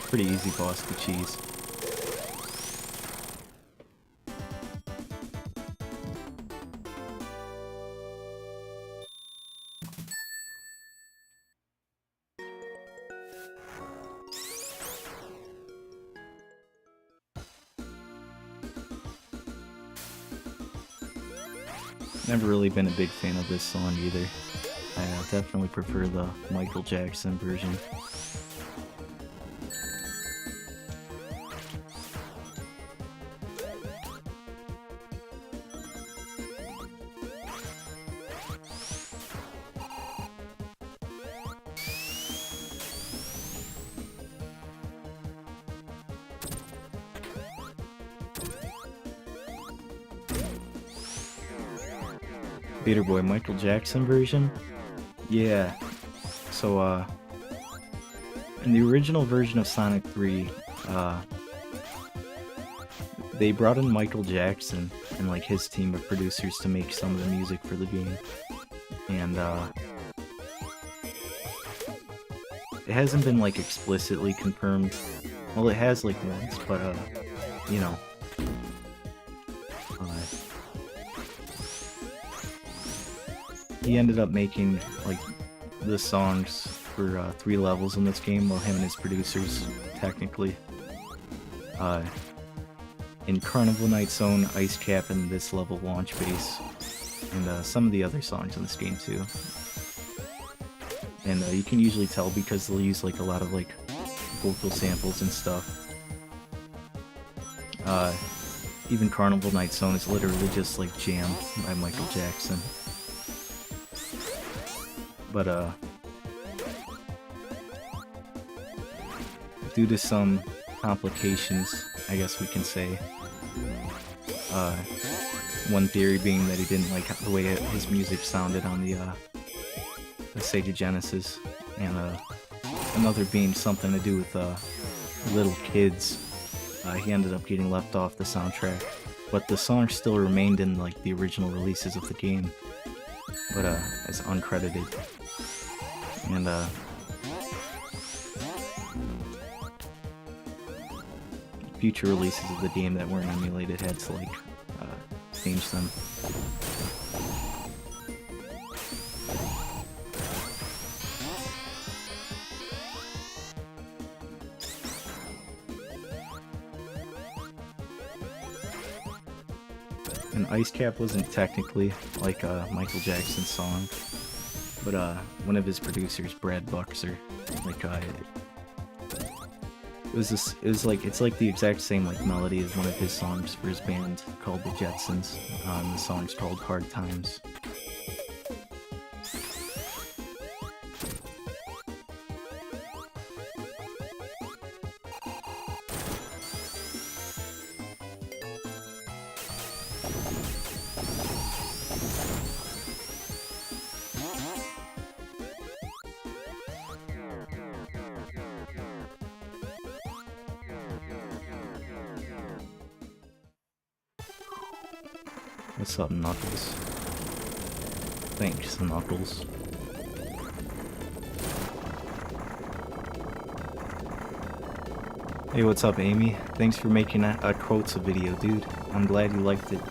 Pretty easy boss to cheese. Never really been a big fan of this song either. I definitely prefer the Michael Jackson version. Beater Boy Michael Jackson version? Yeah. So, in the original version of Sonic 3, they brought in Michael Jackson and, like, his team of producers to make some of the music for the game. And, it hasn't been, like, explicitly confirmed. Well, it has, like, once, but, you know. He ended up making, like, the songs for 3 levels in this game, well, him and his producers, technically. In Carnival Night Zone, Ice Cap, and this level Launch Base, and some of the other songs in this game, too. And you can usually tell because they'll use, like, a lot of, like, vocal samples and stuff. Even Carnival Night Zone is literally just, like, Jam by Michael Jackson. But, due to some complications, I guess we can say, One theory being that he didn't like the way his music sounded on the Sega Genesis, and another being something to do with little kids. He ended up getting left off the soundtrack, but the song still remained in like the original releases of the game, but as uncredited. And future releases of the game that weren't emulated had to like change them. And Ice Cap wasn't technically like a Michael Jackson song, but one of his producers, Brad Buxer, like it's like the exact same like melody as one of his songs for his band called the Jetsons. And the song's called Hard Times. What's up, Knuckles? Thanks, Knuckles. Hey, what's up, Amy? Thanks for making a quotes video, dude. I'm glad you liked it.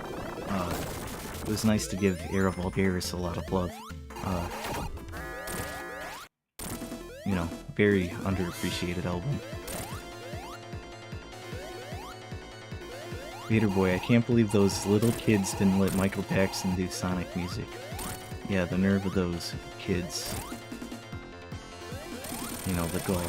It was nice to give Era Vulgaris a lot of love. You know, very underappreciated album. Vader Boy, I can't believe those little kids didn't let Michael Jackson do Sonic music. Yeah, the nerve of those kids. You know, the gall.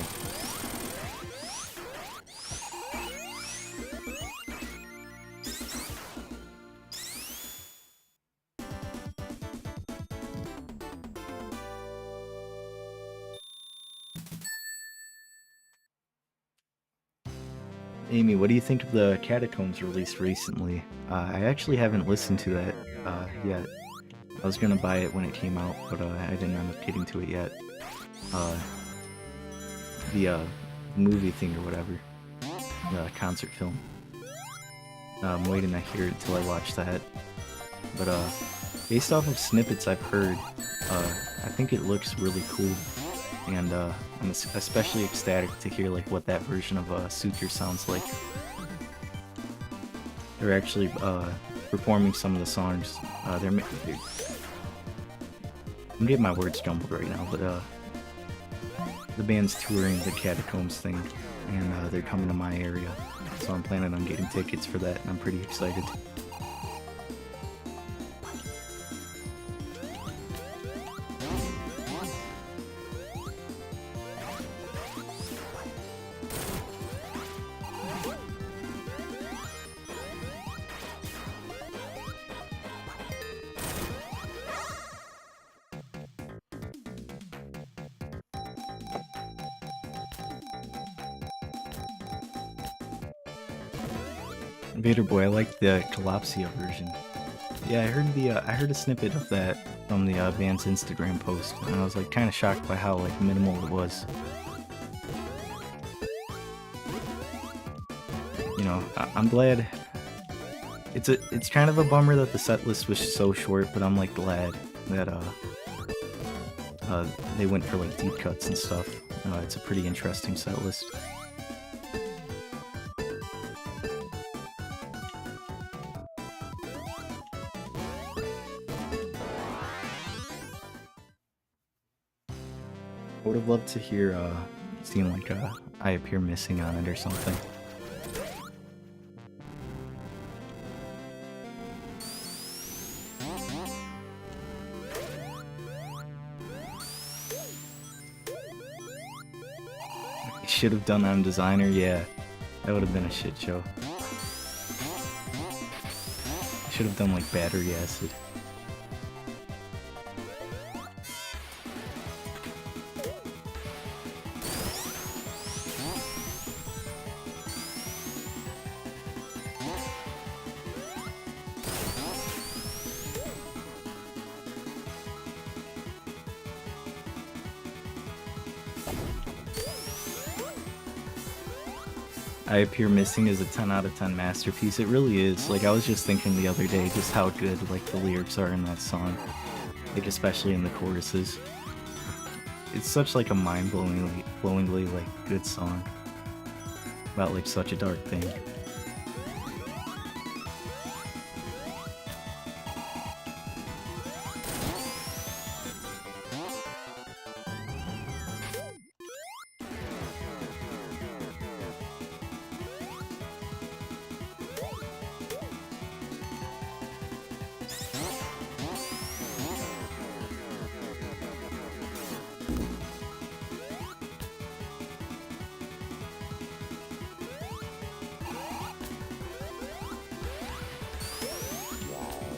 Amy, what do you think of the Catacombs released recently? I actually haven't listened to that yet. I was gonna buy it when it came out, but I didn't end up getting to it yet. The movie thing or whatever. The concert film. I'm waiting to hear it till I watch that. But based off of snippets I've heard, I think it looks really cool. And I'm especially ecstatic to hear like what that version of Suture sounds like. They're actually performing some of the songs. I'm getting my words jumbled right now, but the band's touring the Catacombs thing, and they're coming to my area, so I'm planning on getting tickets for that, and I'm pretty excited. Vader Boy, I like the Collapsia version. Yeah, I heard a snippet of that from the band's Instagram post, and I was like kind of shocked by how like minimal it was. You know, I'm glad. It's kind of a bummer that the set list was so short, but I'm like glad that they went for like deep cuts and stuff. It's a pretty interesting set list. I would have loved to hear seeing like I Appear Missing on it or something. Should have done I'm Designer, yeah. That would have been a shit show. Should have done like Battery Acid. I Appear Missing is a 10 out of 10 masterpiece. It really is. Like, I was just thinking the other day just how good, like, the lyrics are in that song. Like, especially in the choruses. It's such, like, a mind-blowingly, like, good song. About, like, such a dark thing.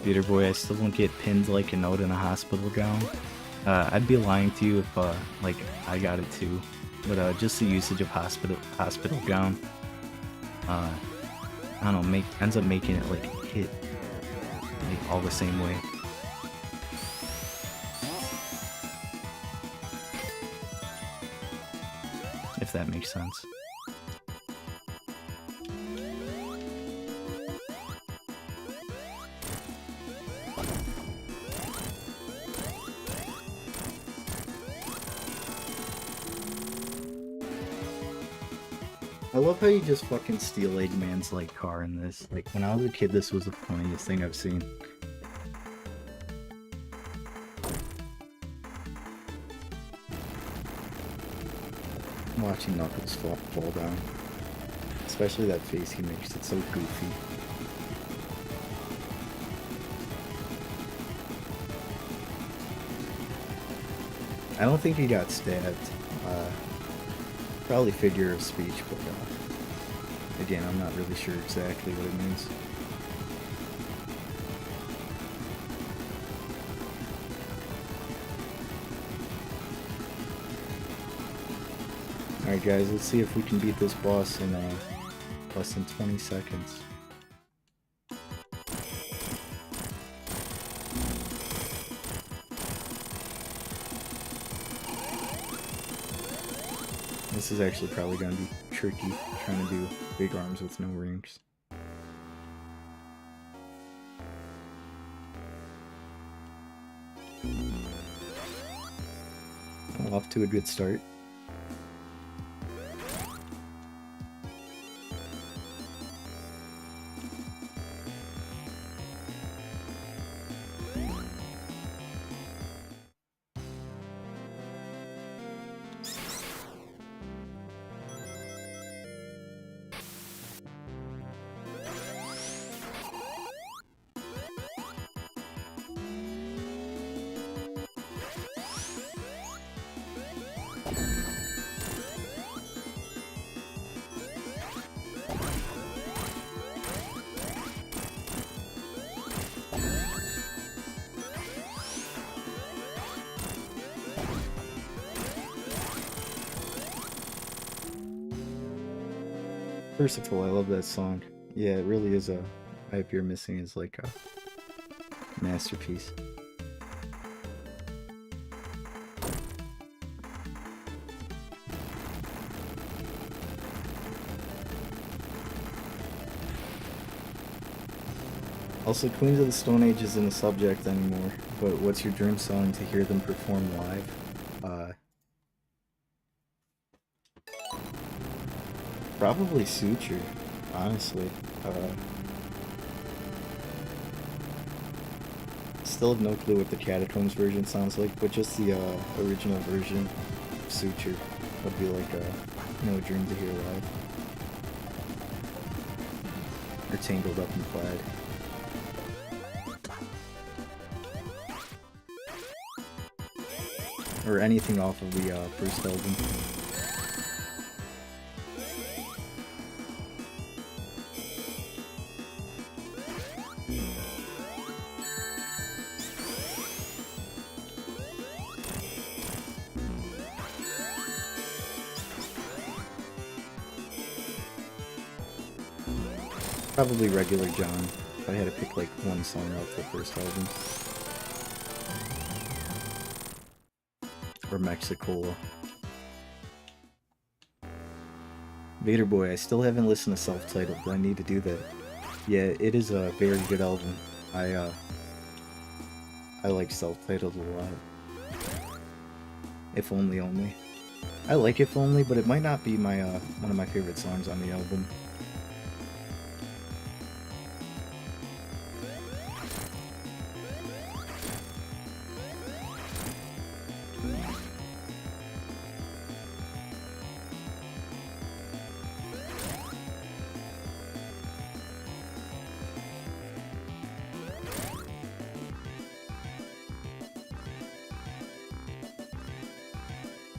Peter boy, I still don't get pinned like a note in a hospital gown. I'd be lying to you if, like, I got it too. But, just the usage of hospital gown, I don't know, ends up making it, like, hit, like, all the same way. If that makes sense. I love how you just fucking steal Eggman's, like, car in this. Like, when I was a kid, this was the funniest thing I've seen. I'm watching Knuckles fall down. Especially that face he makes, it's so goofy. I don't think he got stabbed. Probably figure of speech, but again, I'm not really sure exactly what it means. Alright guys, let's see if we can beat this boss in less than 20 seconds. This is actually probably going to be tricky, trying to do big arms with no rings. Well, off to a good start. First of all, I love that song. Yeah, it really is a I Appear Missing is like a masterpiece. Also, Queens of the Stone Age isn't a subject anymore, but what's your dream song to hear them perform live? Probably Suture, honestly. Still have no clue what the Catacombs version sounds like, but just the original version of Suture would be like a dream to hear live. Or Tangled Up in Plaid. Or anything off of the first album. Probably Regular John, if I had to pick like one song off the first album. Or Mexicola. Vader Boy, I still haven't listened to Self-Titled, but I need to do that. Yeah, it is a very good album. I like Self-Titled a lot. If Only Only. I like If Only, but it might not be my one of my favorite songs on the album.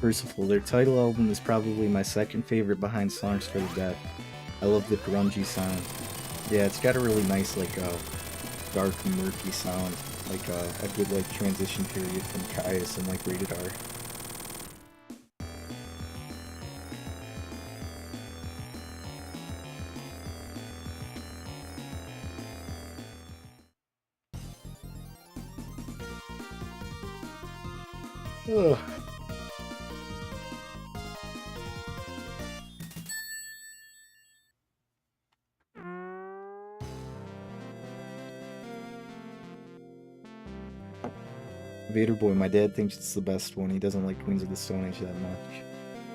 Merciful, their title album is probably my second favorite behind Songs for the Deaf. I love the grungy sound. Yeah, it's got a really nice, like, dark, murky sound. Like, a good, like, transition period from Caius and, like, Rated R. Ugh. Vader Boy, my dad thinks it's the best one. He doesn't like Queens of the Stone Age that much.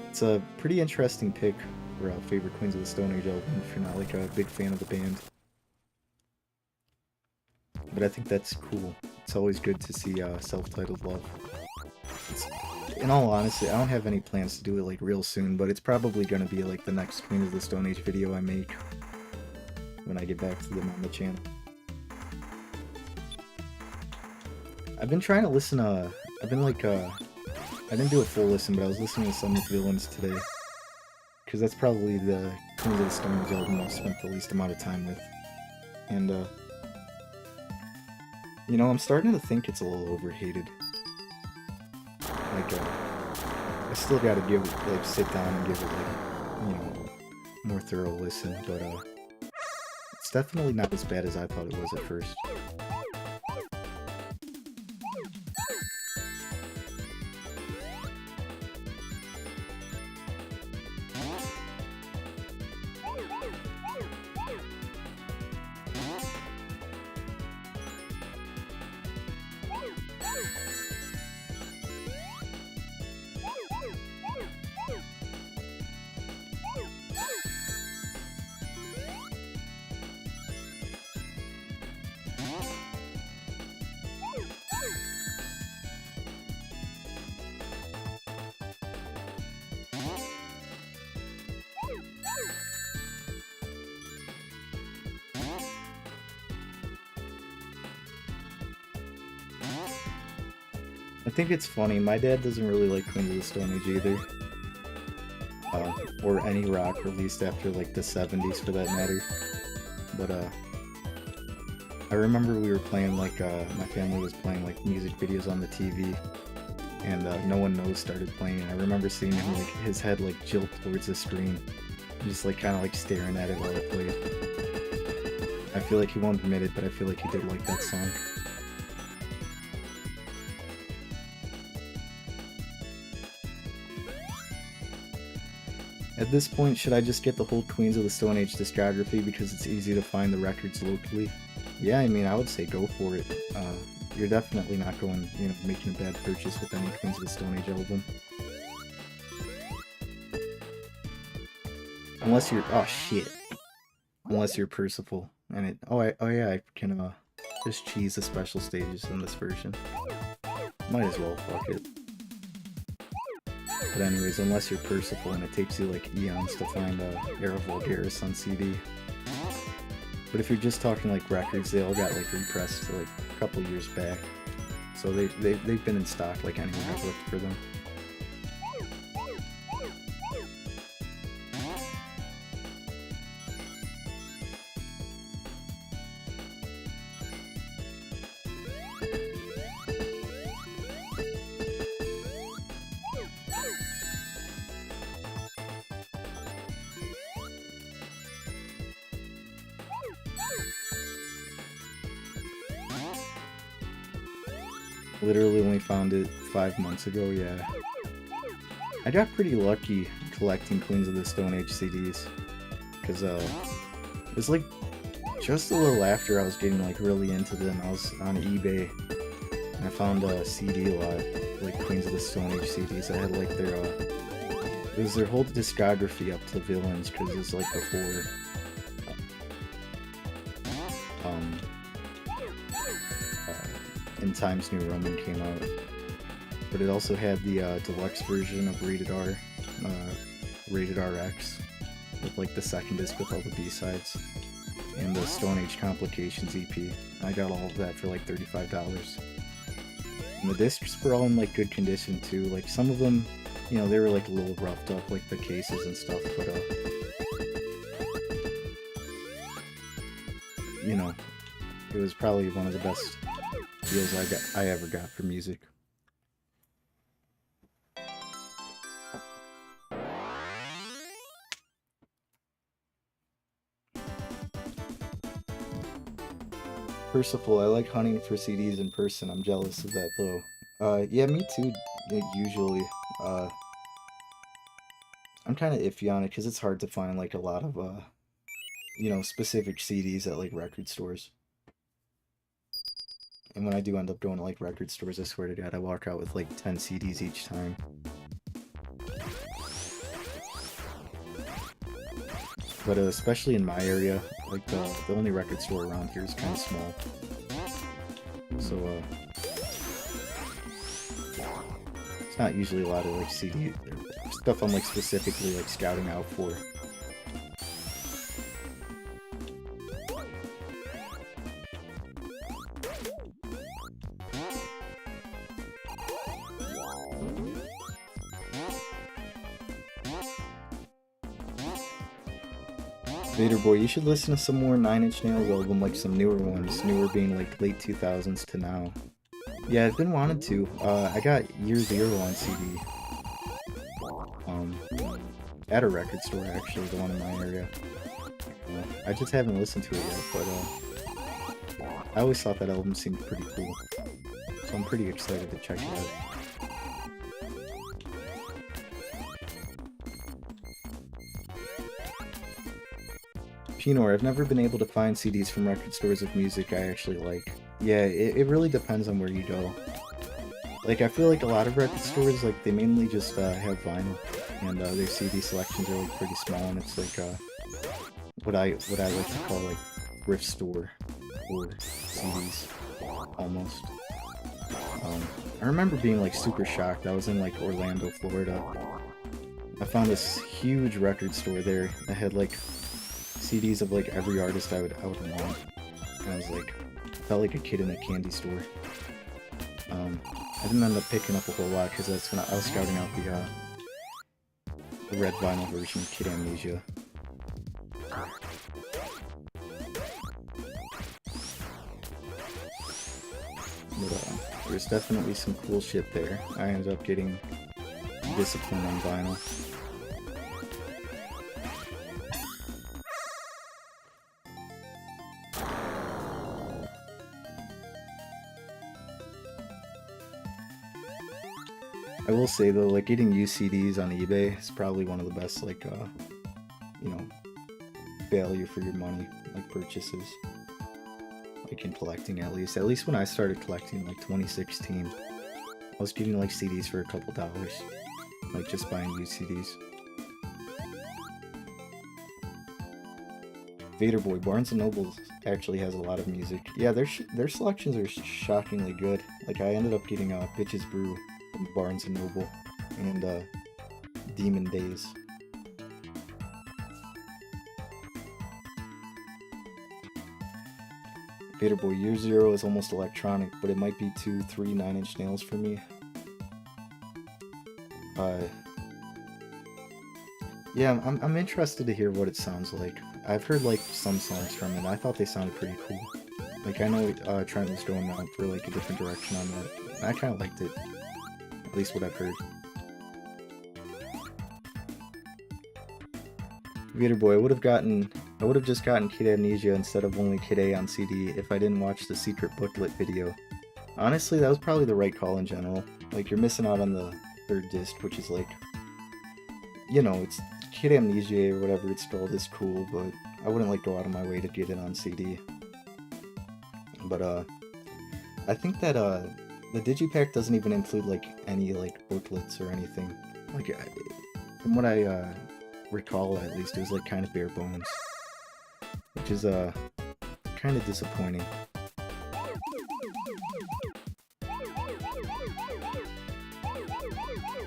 It's a pretty interesting pick for a favorite Queens of the Stone Age album if you're not like a big fan of the band. But I think that's cool. It's always good to see self-titled love. In all honesty, I don't have any plans to do it like real soon, but it's probably gonna be like the next Queens of the Stone Age video I make when I get back to them on the channel. I've been trying to listen I didn't do a full listen, but I was listening to Somic Villains today. Because that's probably the Queens of the Stone Age album I've spent the least amount of time with. And, you know, I'm starting to think it's a little overhated. Like, I still gotta give it, like, sit down and give it, like, you know, more thorough listen, but, it's definitely not as bad as I thought it was at first. I think it's funny, my dad doesn't really like Queens of the Stone Age either. Or any rock released after like the 70s for that matter. But I remember we were playing like, my family was playing like music videos on the TV. And No One Knows started playing, and I remember seeing him like, his head like jilt towards the screen. Just like kinda like staring at it while it played. I feel like he won't admit it, but I feel like he did like that song. At this point, should I just get the whole Queens of the Stone Age discography because it's easy to find the records locally? Yeah, I mean, I would say go for it. You're definitely not going, you know, making a bad purchase with any Queens of the Stone Age album. Unless you're, oh shit. Unless you're Percival, and it, oh yeah, I can, just cheese the special stages in this version. Might as well, fuck it. But anyways, unless you're Percival and it takes you like eons to find Era Vulgaris on CD. But if you're just talking like records, they all got like repressed like a couple years back. So they've been in stock like anyone I've looked for them. Literally only found it 5 months ago, yeah. I got pretty lucky, collecting Queens of the Stone Age CDs, because it was like just a little after I was getting like really into them. I was on eBay and I found a CD lot, like Queens of the Stone Age CDs. I had like their it was their whole discography up to Villains, because it was like before In Times New Roman came out. But it also had the deluxe version of Rated R, Rated RX, with like the second disc with all the B-sides, and the Stone Age Complications EP. I got all of that for like $35. And the discs were all in like good condition too. Like some of them, you know, they were like a little roughed up, like the cases and stuff, but you know, it was probably one of the best deals I ever got for music. Percival, I like hunting for CDs in person. I'm jealous of that though. Yeah, me too, usually. I'm kind of iffy on it because it's hard to find like a lot of, you know, specific CDs at like record stores. And when I do end up going to like record stores, I swear to God, I walk out with like 10 CDs each time. But especially in my area, like the only record store around here is kind of small. So it's not usually a lot of like CD stuff I'm like specifically like scouting out for. Vader Boy, you should listen to some more 9-Inch Nails album, like some newer ones, newer being like late 2000s to now. Yeah, I've been wanting to. I got Year Zero on CD. At a record store, actually, the one in my area. I just haven't listened to it yet, but I always thought that album seemed pretty cool. So I'm pretty excited to check it out. Pinor, I've never been able to find CDs from record stores of music I actually like. Yeah, it really depends on where you go. Like, I feel like a lot of record stores, like, they mainly just have vinyl, and their CD selections are like pretty small, and it's like what I like to call like thrift store or CDs, almost. I remember being like super shocked. I was in like Orlando, Florida. I found this huge record store there that had like CDs of like every artist I would want, and I was like, felt like a kid in a candy store. I didn't end up picking up a whole lot because that's when I was scouting out the red vinyl version of Kid Amnesia. But there's definitely some cool shit there. I ended up getting Discipline on vinyl. I will say though, like getting used CDs on eBay is probably one of the best, like, you know, value for your money, like purchases. Like in collecting at least. At least when I started collecting, like 2016, I was getting like CDs for a couple dollars. Like just buying used CDs. Vader Boy, Barnes & Noble actually has a lot of music. Yeah, their selections are shockingly good. Like I ended up getting Bitches Brew from Barnes & Noble, and Demon Days. Vader Boy, Year Zero is almost electronic, but it might be 2-3 9-Inch Nails for me. Yeah, I'm interested to hear what it sounds like. I've heard like some songs from it. I thought they sounded pretty cool. Like I know Trent was going out for like a different direction on that. I kind of liked it. At least what I've heard. Vader Boy, I would have just gotten Kid Amnesia instead of only Kid A on CD if I didn't watch the secret booklet video. Honestly, that was probably the right call in general. Like, you're missing out on the third disc, which is like you know, it's Kid Amnesia or whatever it's called is cool, but I wouldn't like go out of my way to get it on CD. But I think that the digipack doesn't even include like any like booklets or anything. Like from what I recall, at least, it was like kind of bare bones, which is kind of disappointing.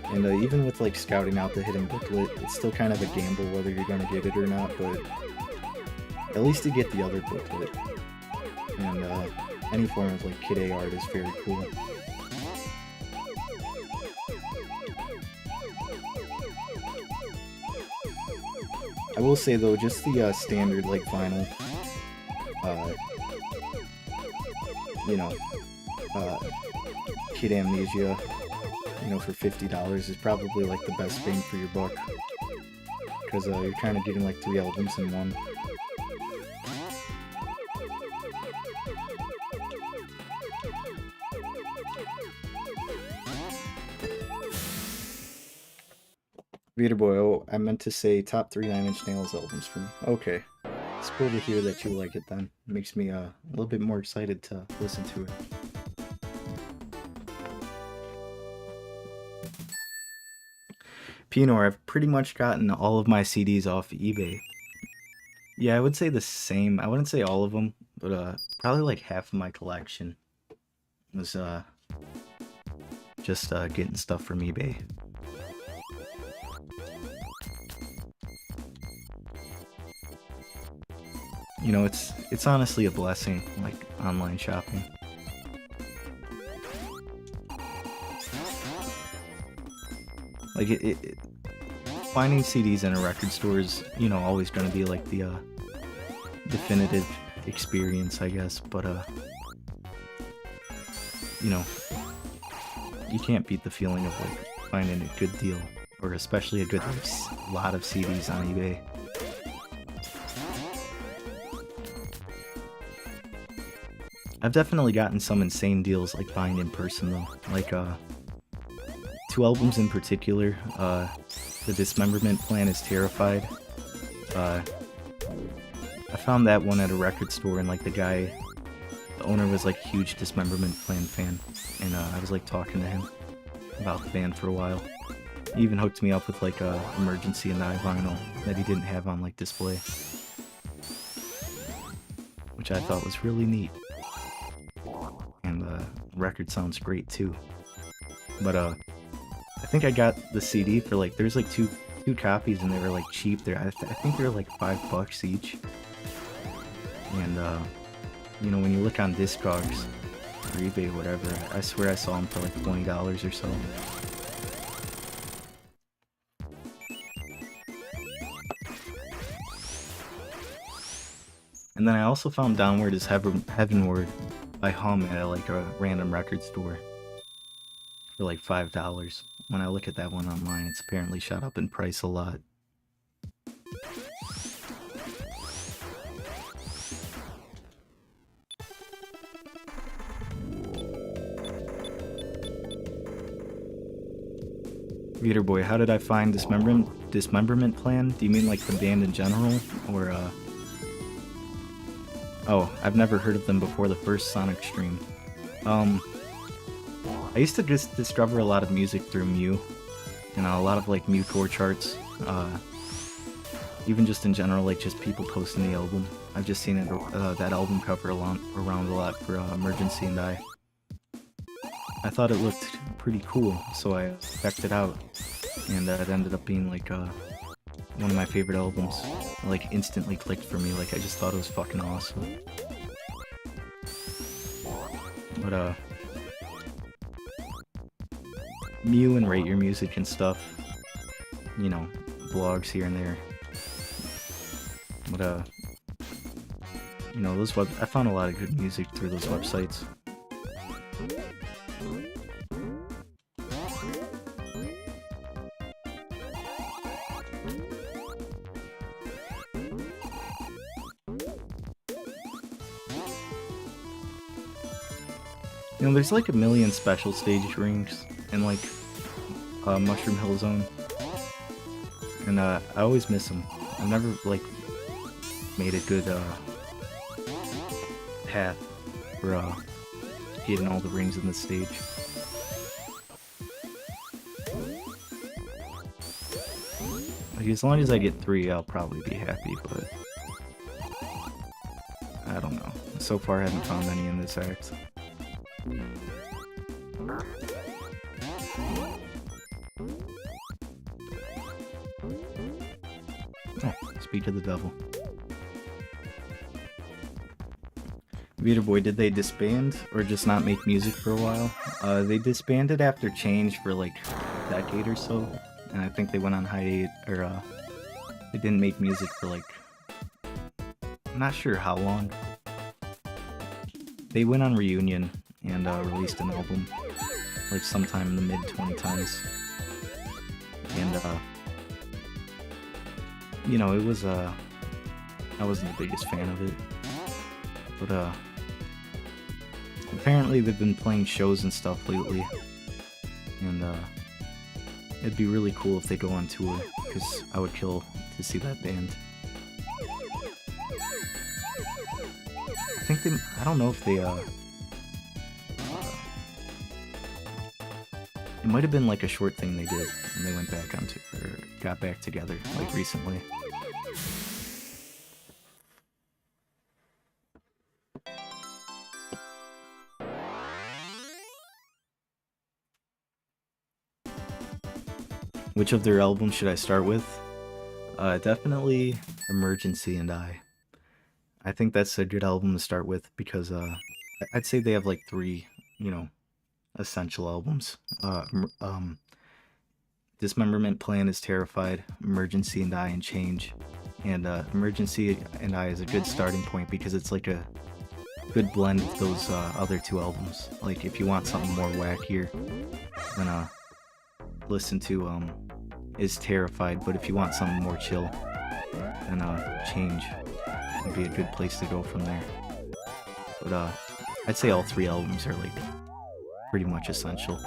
And even with like scouting out the hidden booklet, it's still kind of a gamble whether you're gonna get it or not, but at least you get the other booklet. And any form of like Kid A art is very cool. I will say though, just the standard like vinyl, you know, Kid Amnesia, you know, for $50 is probably like the best bang for your buck, because you're kind of getting like 3 albums in one. Reader Boy, oh, I meant to say top 3 Nine Inch Nails albums for me. Okay. It's cool to hear that you like it then. It makes me a little bit more excited to listen to it. Pinor, I've pretty much gotten all of my CDs off eBay. Yeah, I would say the same. I wouldn't say all of them, but probably like half of my collection was just getting stuff from eBay. You know, it's honestly a blessing, like online shopping. Like finding CDs in a record store is, you know, always going to be like the definitive experience, I guess. But you know, you can't beat the feeling of like finding a good deal, or especially a good lot of CDs on eBay. I've definitely gotten some insane deals like buying in person though, like 2 albums in particular. The Dismemberment Plan is Terrified. I found that one at a record store, and like the owner was like a huge Dismemberment Plan fan, and I was like talking to him about the band for a while. He even hooked me up with like a Emergency and I vinyl that he didn't have on like display, which I thought was really neat. And the record sounds great too. But I think I got the CD for like, there's like two copies and they were like cheap there. I think they were like $5 each. And you know, when you look on Discogs or eBay or whatever, I swear I saw them for like $20 or so. And then I also found Downward is Heavenward by Hum at like a random record store for like $5. When I look at that one online, it's apparently shot up in price a lot. Reader Boy, how did I find Dismemberment Plan? Do you mean like the band in general, or Oh, I've never heard of them before the first Sonic stream. I used to just discover a lot of music through Mew, and a lot of like Mew tour charts. Even just in general, like just people posting the album. I've just seen it, that album cover around a lot for Emergency and I. I thought it looked pretty cool, so I checked it out, and it ended up being like one of my favorite albums. Like instantly clicked for me. Like I just thought it was fucking awesome. But Mew and Rate Your Music and stuff, you know, blogs here and there. But you know, I found a lot of good music through those websites. You know, there's like a million special stage rings in like Mushroom Hill Zone. and I always miss them. I've never like made a good path for getting all the rings in the stage. Like, as long as I get 3, I'll probably be happy, but I don't know. So far, I haven't found any in this act. Oh, speak to the devil. Beater Boy, did they disband or just not make music for a while? They disbanded after Change for like a decade or so, and I think they went on hiatus, or they didn't make music for like, I'm not sure how long. They went on Reunion and released an album like sometime in the mid-2010s, and you know, it was I wasn't the biggest fan of it, but apparently they've been playing shows and stuff lately, and it'd be really cool if they go on tour, because I would kill to see that band. I think they, I don't know if they, it might have been like a short thing they did, and they went back onto, or got back together, like recently. Which of their albums should I start with? Definitely Emergency and I think that's a good album to start with, because I'd say they have like 3, you know, essential albums. Dismemberment Plan is Terrified, Emergency and and Change. And Emergency and is a good starting point because it's like a good blend of those other 2 albums. Like, if you want something more wackier, then listen to Is Terrified, but if you want something more chill, then Change would be a good place to go from there. But I'd say all 3 albums are like pretty much essential.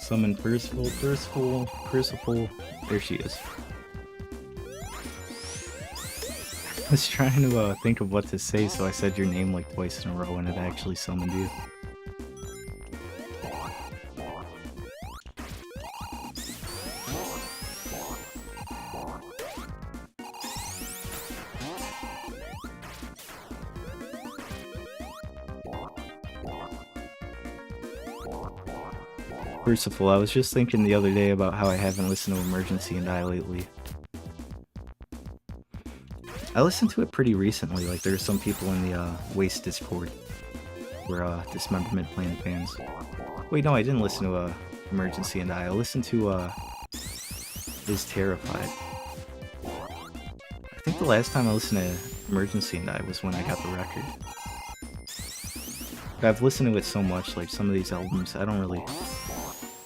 Summon Percival, there she is. I was trying to think of what to say, so I said your name like twice in a row and it actually summoned you. Percival, I was just thinking the other day about how I haven't listened to Emergency and lately. I listened to it pretty recently, like there's some people in the Waste Discord who are Dismemberment Plan fans. Wait, no, I didn't listen to Emergency and I listened to Is Terrified. I think the last time I listened to Emergency and I was when I got the record. But I've listened to it so much, like some of these albums, I don't really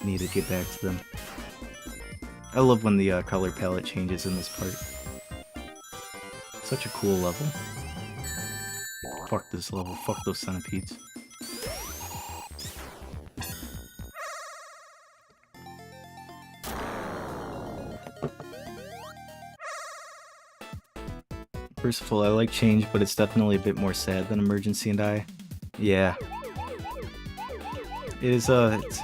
need to get back to them. I love when the color palette changes in this part. Such a cool level. Fuck this level, fuck those centipedes. Percival, I like Change, but it's definitely a bit more sad than Emergency and I. Yeah. It is, it's,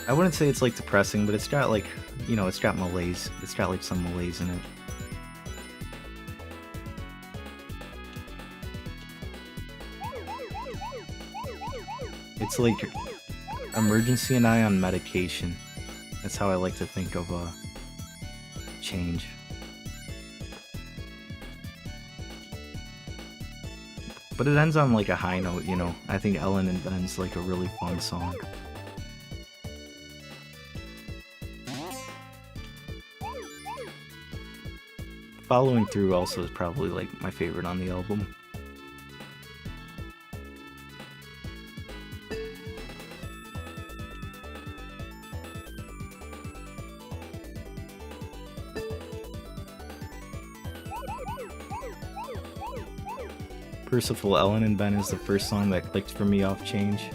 I wouldn't say it's like depressing, but it's got like, you know, it's got malaise. It's got like some malaise in it. It's like Emergency and I on medication. That's how I like to think of change. But it ends on like a high note, you know. I think Ellen and Ben's like a really fun song. Following Through also is probably like my favorite on the album. Merciful Ellen and Ben is the first song that clicked for me off Change.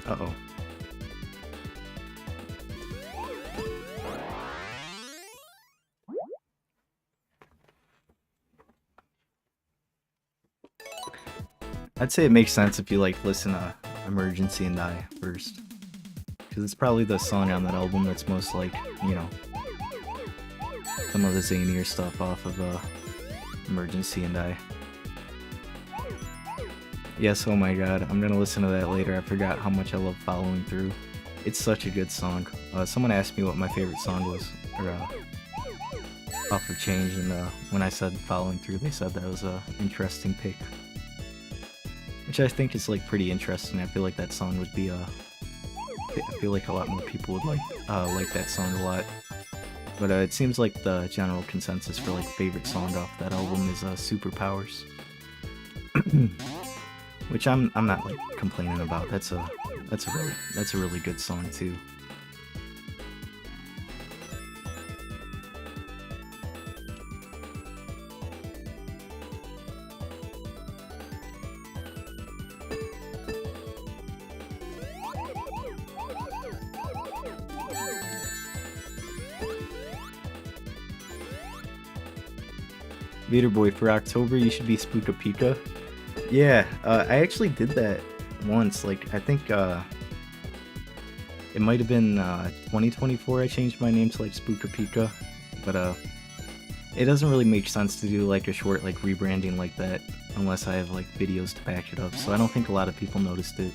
Uh-oh. I'd say it makes sense if you like listen to Emergency and I first. Because it's probably the song on that album that's most like, you know, some of the zanier stuff off of Emergency and I. Yes, oh my god, I'm gonna listen to that later. I forgot how much I love Following Through. It's such a good song. Someone asked me what my favorite song was, or off of Change, and when I said Following Through, they said that was a interesting pick. Which I think is like pretty interesting. I feel like that song would be I feel like a lot more people would like that song a lot. But it seems like the general consensus for like favorite song off that album is Superpowers. Which I'm not like complaining about. That's a really good song too. Vader Boy, for October you should be Spooka Pika. Yeah, I actually did that once. Like, I think it might have been 2024 I changed my name to like Spooka Pika, but it doesn't really make sense to do like a short like rebranding like that unless I have like videos to back it up, so I don't think a lot of people noticed it.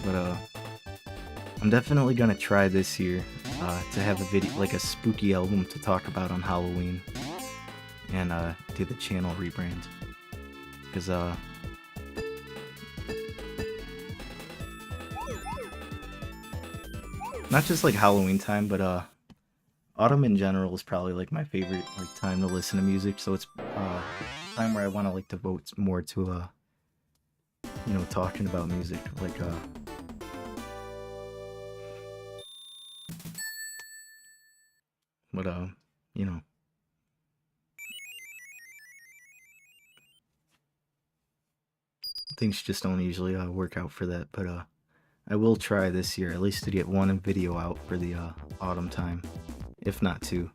But I'm definitely gonna try this year to have a video, like a spooky album to talk about on Halloween, and do the channel rebrand, because not just like Halloween time, but autumn in general is probably like my favorite like time to listen to music, so it's time where I want to like devote more to you know, talking about music, like but you know, things just don't usually work out for that, but I will try this year at least to get one video out for the autumn time, if not two.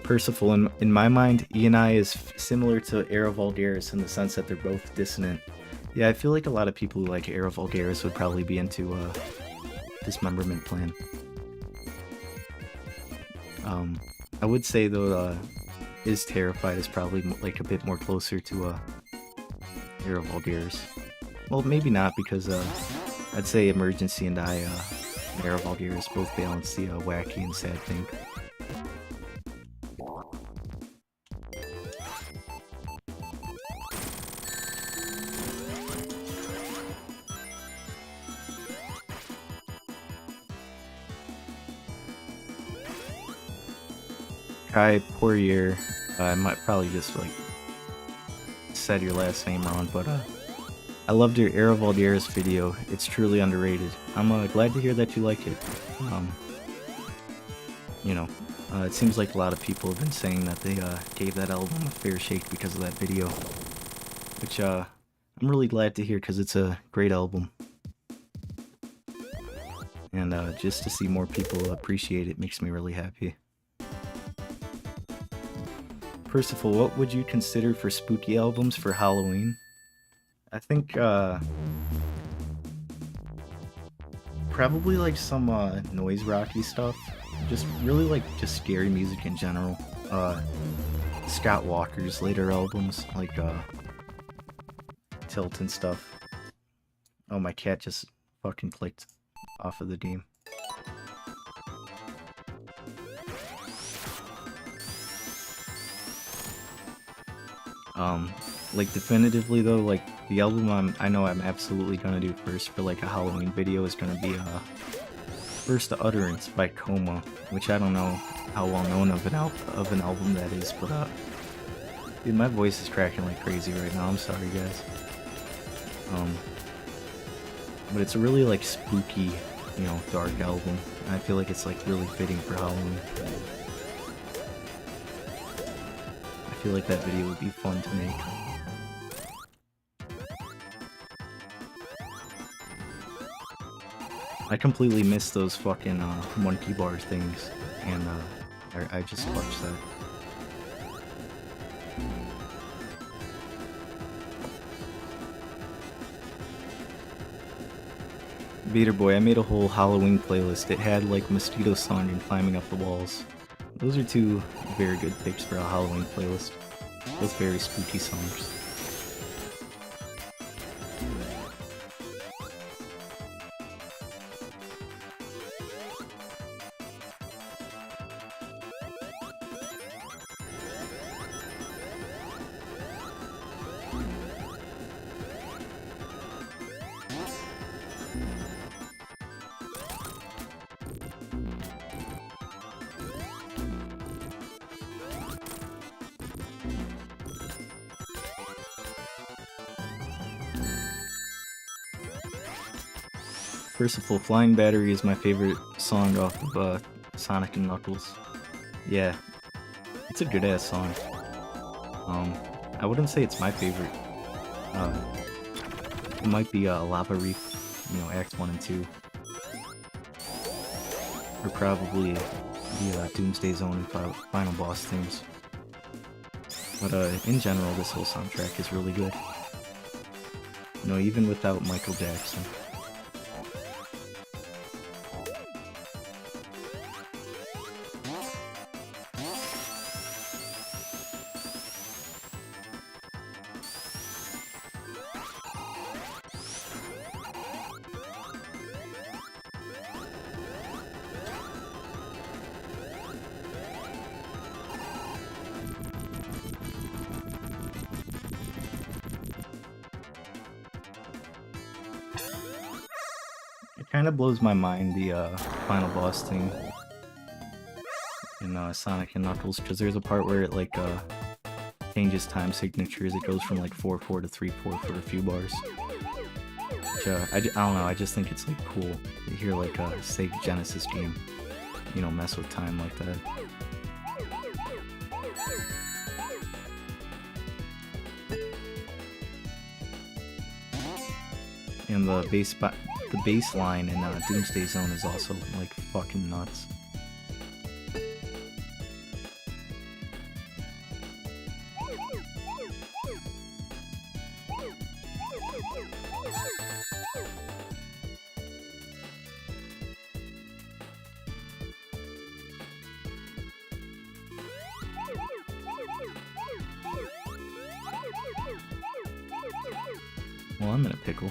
Percival, in my mind, E&I is Similar to Era Vulgaris in the sense that they're both dissonant. Yeah, I feel like a lot of people who like Era Vulgaris would probably be into Dismemberment Plan. I would say though, Is Terrified is probably like a bit more closer to Era Vulgaris. Well, maybe not, because I'd say Emergency and I and Era Vulgaris both balance the wacky and sad thing. Kai Poirier, I might probably just like said your last name wrong, but I loved your Era Vulgaris video. It's truly underrated. I'm glad to hear that you like it. You know, it seems like a lot of people have been saying that they gave that album a fair shake because of that video, which I'm really glad to hear, because it's a great album. And just to see more people appreciate it makes me really happy. Percival, what would you consider for spooky albums for Halloween? I think probably like some noise rocky stuff, just really like just scary music in general. Scott Walker's later albums, like Tilt and stuff. Oh, my cat just fucking clicked off of the game. Like definitively though, like the album I know I'm absolutely gonna do first for like a Halloween video is gonna be First Utterance by Coma, which I don't know how well known of an album that is, but dude, my voice is cracking like crazy right now. I'm sorry, guys. But it's a really like spooky, you know, dark album. And I feel like it's like really fitting for Halloween. I feel like that video would be fun to make. I completely missed those fucking monkey bar things, and I just watched that. Vader Boy, I made a whole Halloween playlist. It had like Mosquito Song and Climbing Up the Walls. Those are two very good picks for a Halloween playlist. Both very spooky songs. Merciful Flying Battery is my favorite song off of Sonic and Knuckles. Yeah, it's a good ass song. I wouldn't say it's my favorite. It might be Lava Reef, you know, Acts 1 and 2. Or probably the Doomsday Zone and Final Boss themes. But in general, this whole soundtrack is really good. You know, even without Michael Jackson. Kind of blows my mind, the final boss thing in Sonic and Knuckles, because there's a part where it like changes time signatures. It goes from like 4/4 to 3/4 for a few bars. Which, I don't know, I just think it's like cool to hear like a Sega Genesis game, you know, mess with time like that. And the bass line in Doomsday Zone is also like fucking nuts. Well, I'm in a pickle.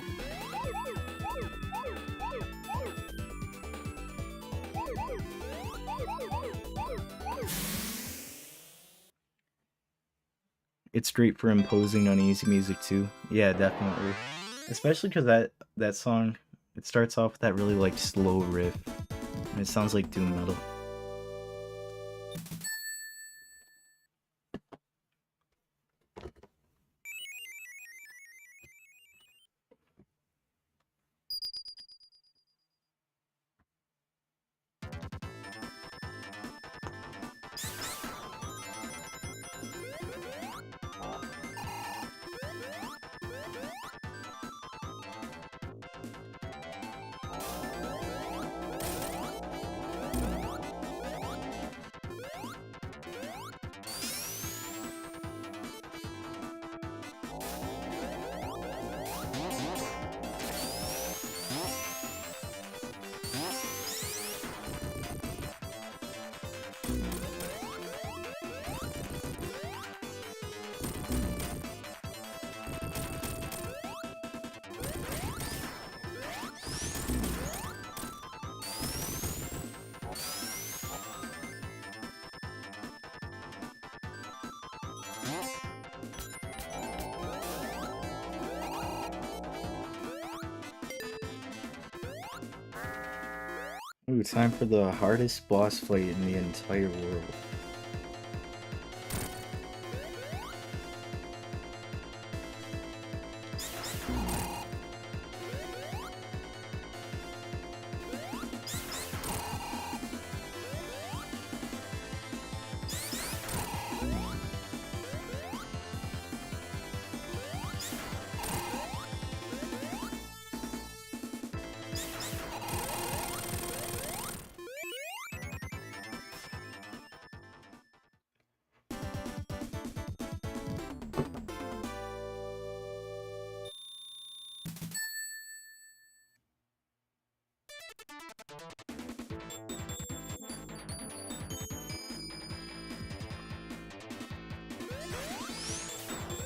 It's great for imposing uneasy music too. Yeah, definitely. Especially because that song, it starts off with that really like slow riff, and it sounds like doom metal. Ooh, time for the hardest boss fight in the entire world.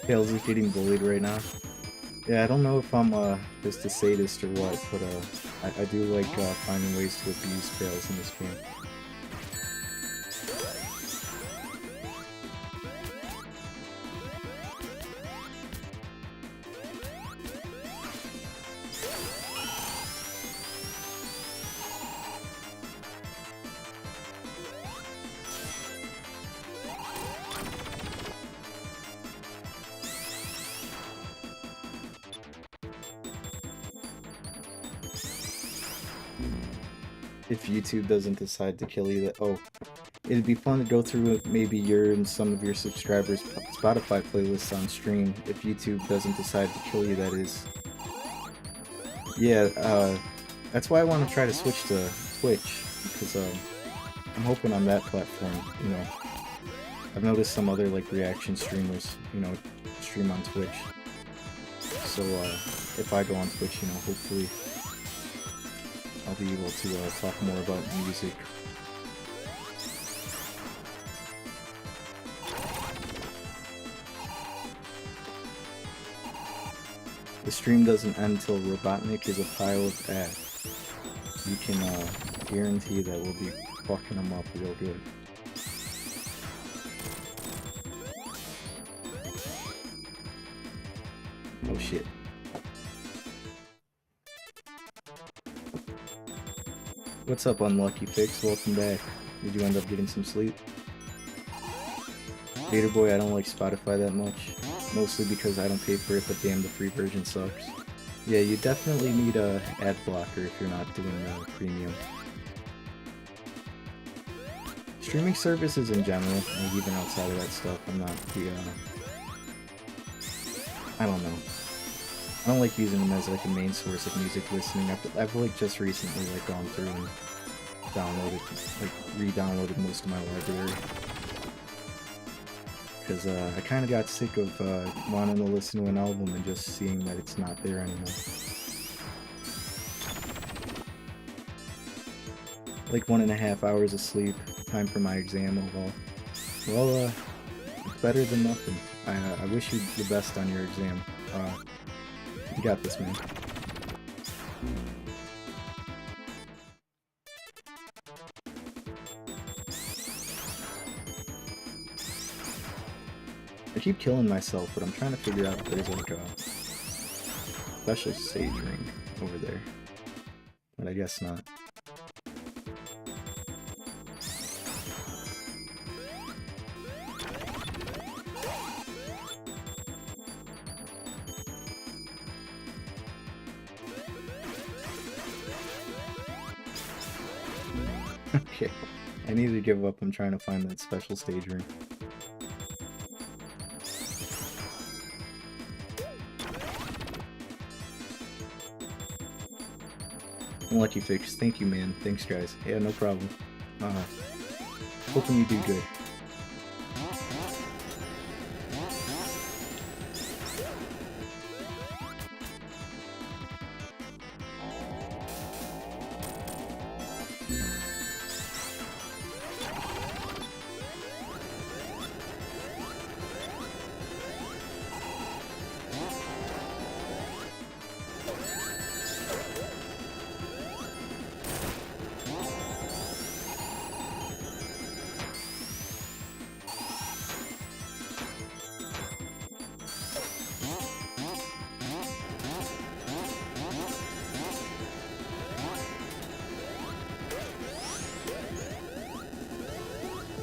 Tails is getting bullied right now. Yeah, I don't know if I'm just a sadist or what, but I do like finding ways to abuse Tails in this game. If YouTube doesn't decide to kill you, it'd be fun to go through maybe your and some of your subscribers' Spotify playlists on stream. If YouTube doesn't decide to kill you, that is. Yeah, that's why I want to try to switch to Twitch, because I'm hoping on that platform, you know. I've noticed some other like reaction streamers, you know, stream on Twitch. So if I go on Twitch, you know, hopefully I'll be able to talk more about music. The stream doesn't end till Robotnik is a pile of ass. You can guarantee that we'll be fucking him up real good. Oh shit. What's up, Unlucky Fix? Welcome back. Did you end up getting some sleep? Gator Boy, I don't like Spotify that much. Mostly because I don't pay for it, but damn, the free version sucks. Yeah, you definitely need a ad blocker if you're not doing premium. Streaming services in general, like even outside of that stuff, I'm not the, I don't know. I don't like using them as like a main source of music listening. I've like just recently like gone through and downloaded, like re-downloaded most of my library. Because I kind of got sick of wanting to listen to an album and just seeing that it's not there anymore. Like 1.5 hours of sleep, time for my exam, oh well, it's better than nothing. I wish you the best on your exam. You got this, man. I keep killing myself, but I'm trying to figure out if there's like a special stage ring over there. But I guess not. Okay, I need to give up. I'm trying to find that special stage ring. Lucky Fix, thank you, man. Thanks, guys. Yeah, no problem. Hoping you do good.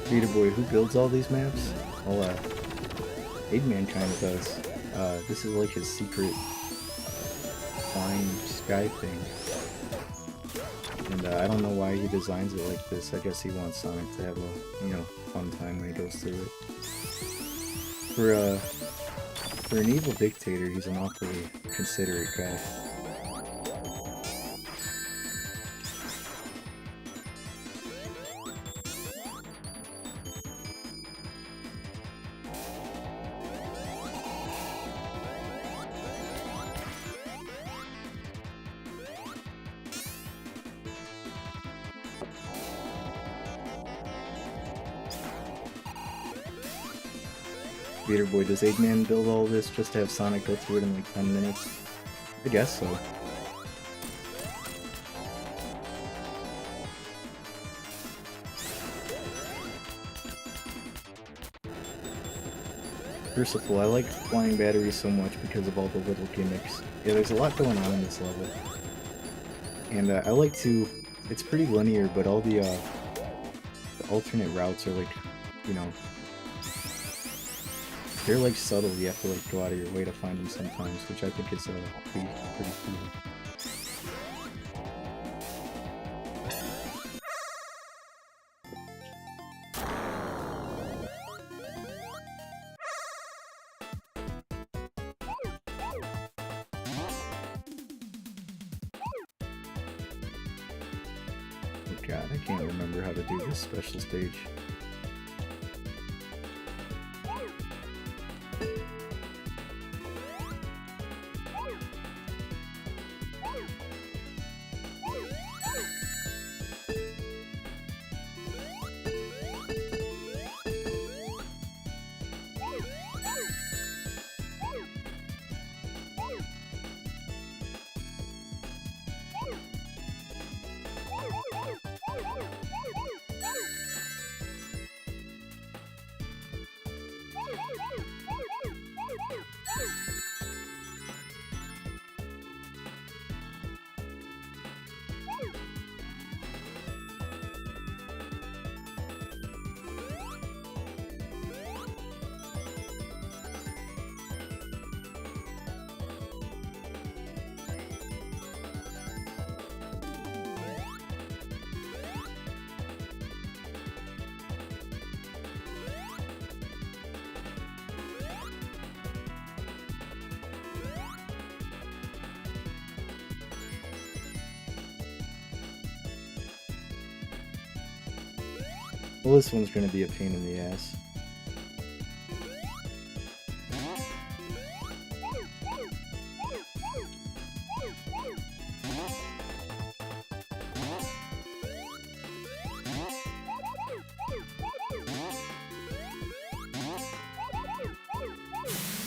Peter Boy, who builds all these maps? Well, Eggman kind of does. This is like his secret flying sky thing. And I don't know why he designs it like this. I guess he wants Sonic to have a, you know, fun time when he goes through it. For an evil dictator, he's an awfully considerate guy. Peter Boy, does Eggman build all this just to have Sonic go through it in like 10 minutes? I guess so. Crucible, I like flying batteries so much because of all the little gimmicks. Yeah, there's a lot going on in this level. And I like to... It's pretty linear, but all the alternate routes are like, you know... They're like subtle, you have to like go out of your way to find them sometimes, which I think is pretty cool. Oh god, I can't remember how to do this special stage. Well, this one's gonna be a pain in the ass.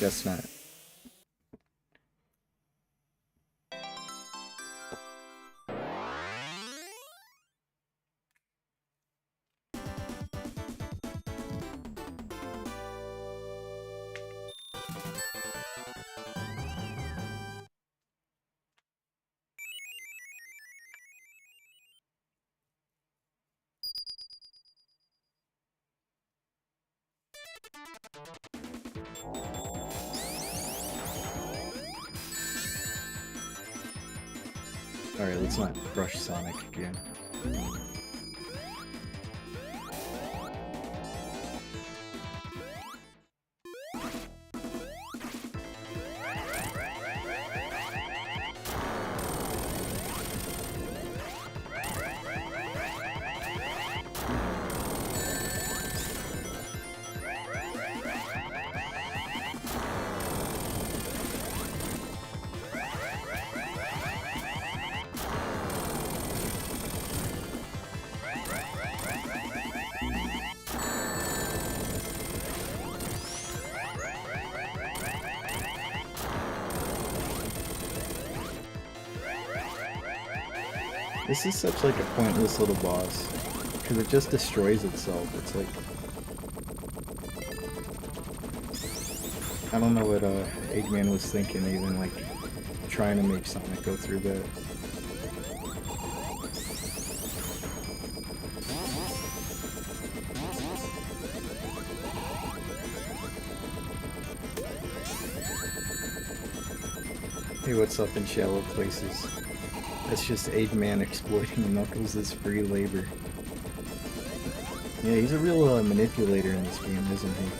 Guess not. Alright, let's not rush Sonic again. This is such like a pointless little boss, because it just destroys itself. It's like... I don't know what Eggman was thinking, even like trying to make Sonic go through that. Hey, what's up in shallow places? That's just Eggman exploiting Knuckles as free labor. Yeah, he's a real manipulator in this game, isn't he?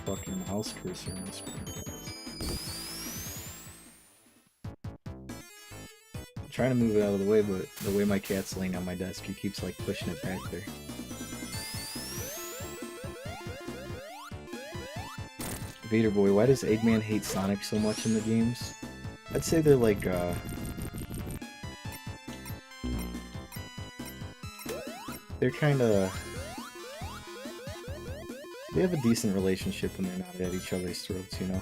Fucking mouse cursor on the screen. I'm trying to move it out of the way, but the way my cat's laying on my desk, he keeps like pushing it back there. Vader Boy, why does Eggman hate Sonic so much in the games? I'd say they're like, they're kinda... They have a decent relationship when they're not at each other's throats, you know?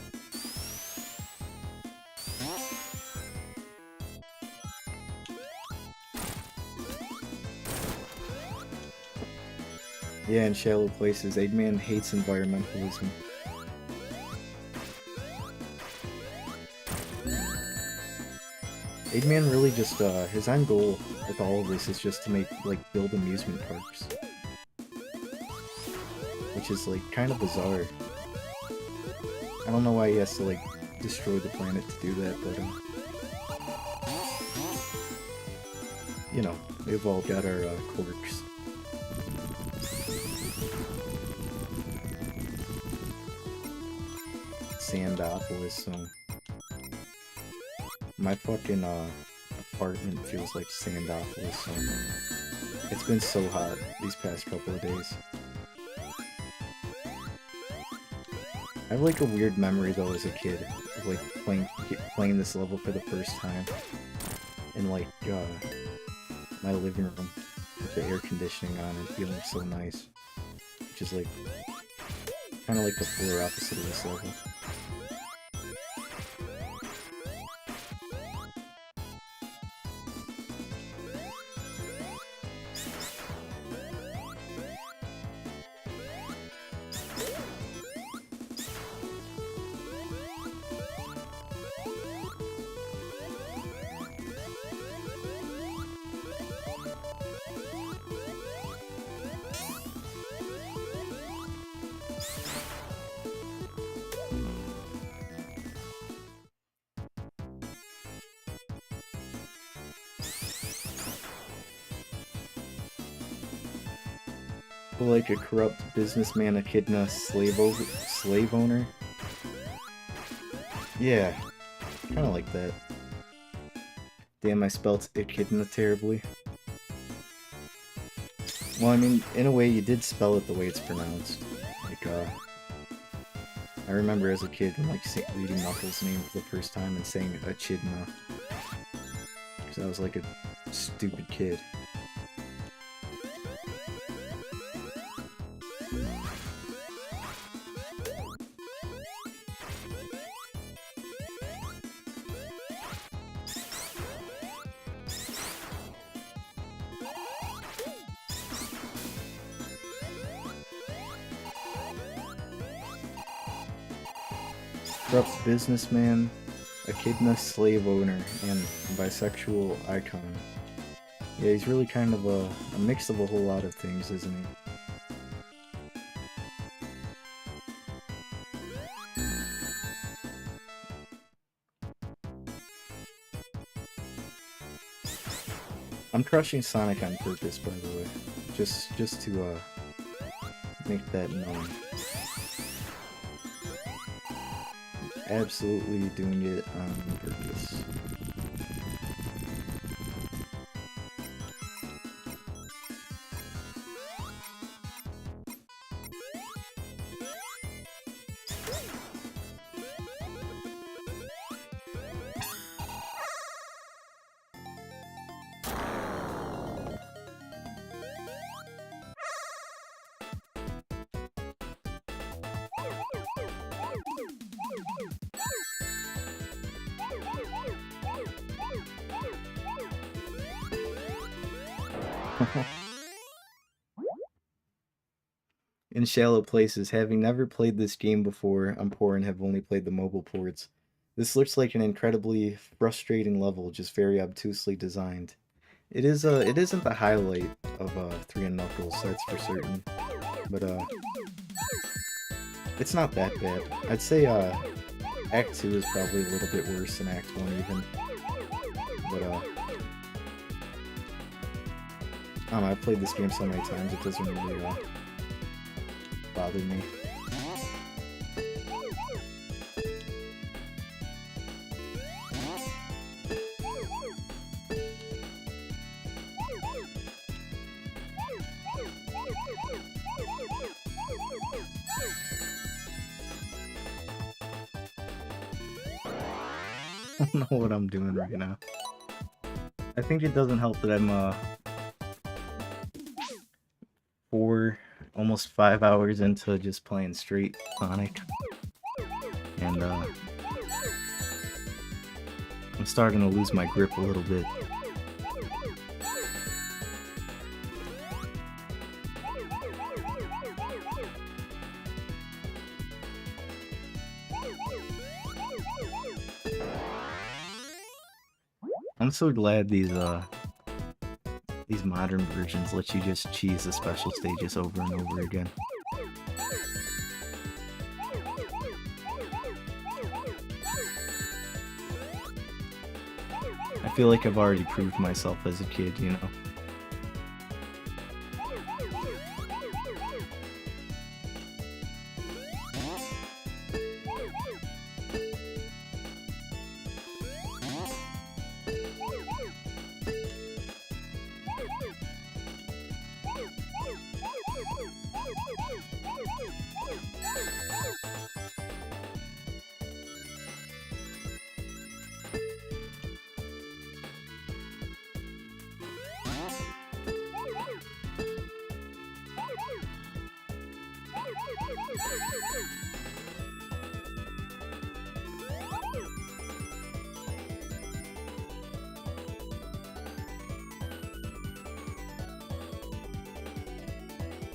Yeah, in shallow places, Eggman hates environmentalism. Eggman really just, his end goal with all of this is just to make, like, build amusement parks. Which is, like, kind of bizarre. I don't know why he has to, like, destroy the planet to do that, but, you know, we've all got our, quirks. Sandopolis, so... My fucking, apartment feels like Sandopolis, so... It's been so hot these past couple of days. I have like a weird memory though as a kid of like playing this level for the first time in like my living room with the air conditioning on and feeling so nice, which is like kind of like the polar opposite of this level. Like a corrupt businessman, echidna, slave owner. Yeah, kind of like that. Damn, I spelt echidna terribly. Well, I mean, in a way, you did spell it the way it's pronounced. Like, I remember as a kid, like, reading Knuckles' name for the first time and saying echidna. Because I was like a stupid kid. Corrupt businessman, echidna slave owner, and bisexual icon. Yeah, he's really kind of a mix of a whole lot of things, isn't he? I'm crushing Sonic on purpose, by the way. Just to, make that known. Absolutely doing it on purpose. In Shallow Places, having never played this game before, I'm poor and have only played the mobile ports. This looks like an incredibly frustrating level, just very obtusely designed. It isn't the highlight of 3 and Knuckles, that's for certain. But it's not that bad. I'd say Act 2 is probably a little bit worse than Act 1 even. But I don't know, I've played this game so many times it doesn't really bother me. I don't know what I'm doing right now. I think it doesn't help that I'm almost 5 hours into just playing straight Sonic. And I'm starting to lose my grip a little bit. I'm so glad these modern versions let you just cheese the special stages over and over again. I feel like I've already proved myself as a kid, you know?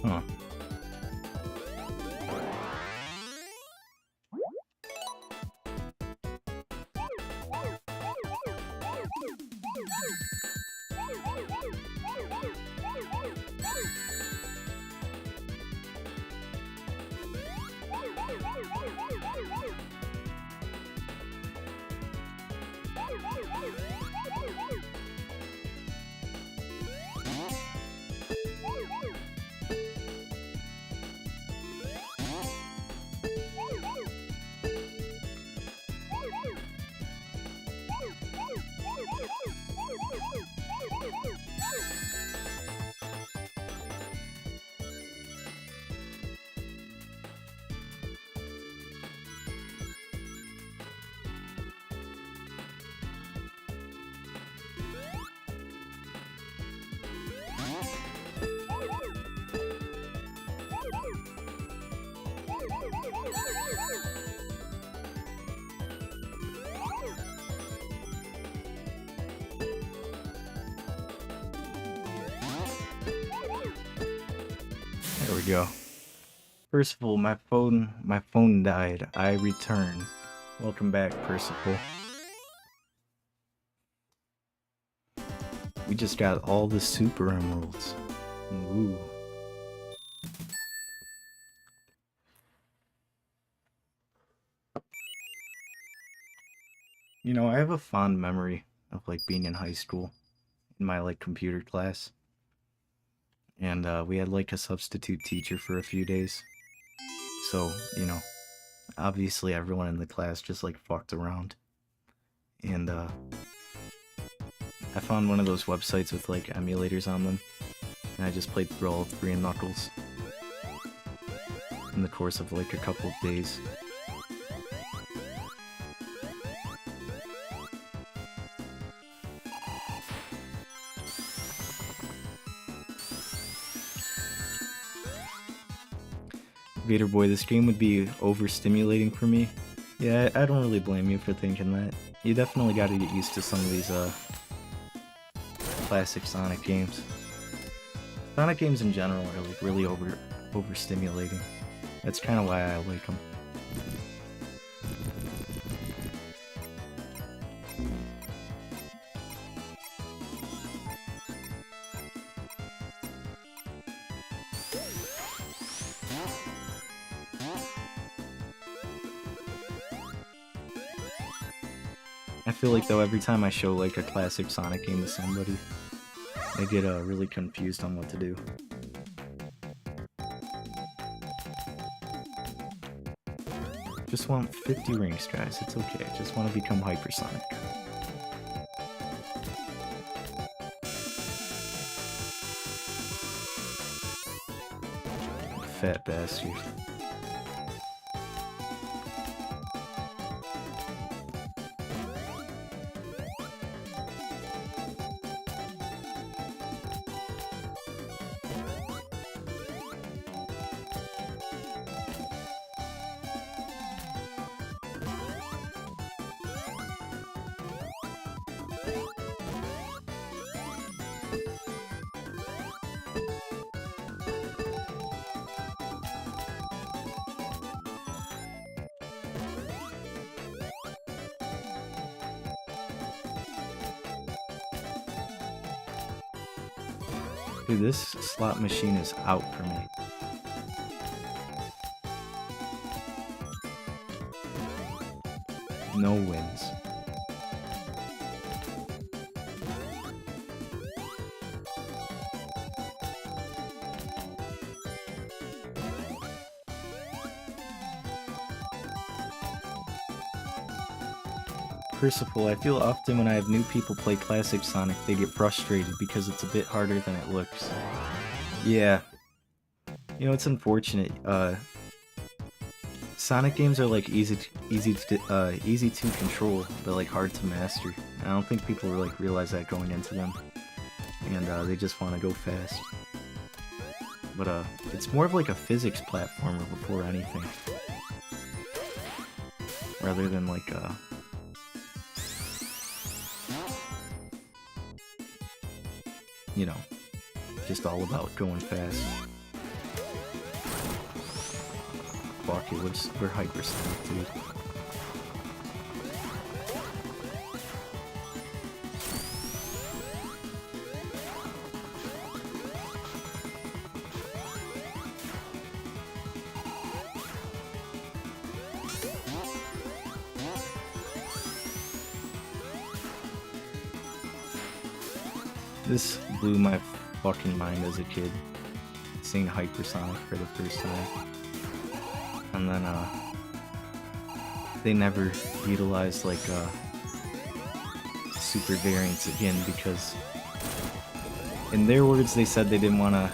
Huh. There we go. First of all, my phone died. I return. Welcome back, Percival. We just got all the super emeralds. Ooh. You know, I have a fond memory of like being in high school in my like computer class. And we had like a substitute teacher for a few days. So, you know, obviously everyone in the class just like fucked around. And I found one of those websites with like emulators on them. And I just played through all of 3 and Knuckles in the course of like a couple of days. Vader Boy, this game would be overstimulating for me. Yeah, I don't really blame you for thinking that. You definitely gotta get used to some of these classic Sonic games. Sonic games in general are like really overstimulating. That's kind of why I like them. I feel like though every time I show like a classic Sonic game to somebody, they get really confused on what to do. Just want 50 rings, guys. It's okay. Just want to become hypersonic. Fat bastard. Dude, this slot machine is out for me. No wins. Crucible, I feel often when I have new people play Classic Sonic, they get frustrated because it's a bit harder than it looks. Yeah. You know, it's unfortunate. Sonic games are like easy to control, but like hard to master. I don't think people like realize that going into them, and they just want to go fast. But it's more of like a physics platformer before anything, rather than like you know, just all about going fast. Fuck it, we're hypersonic, dude. This blew my fucking mind as a kid, seeing hypersonic for the first time. And then they never utilized like super variants again because in their words they said they didn't want to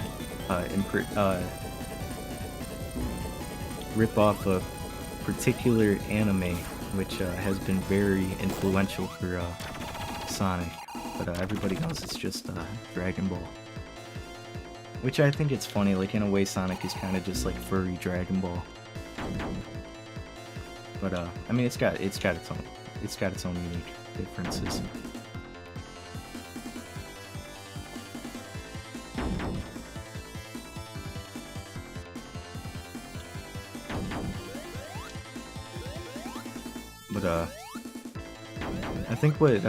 rip off a particular anime which has been very influential for Sonic, but everybody knows it's just Dragon Ball. Which I think it's funny, like in a way Sonic is kind of just like furry Dragon Ball. But I mean, it's got its own unique differences. But I think what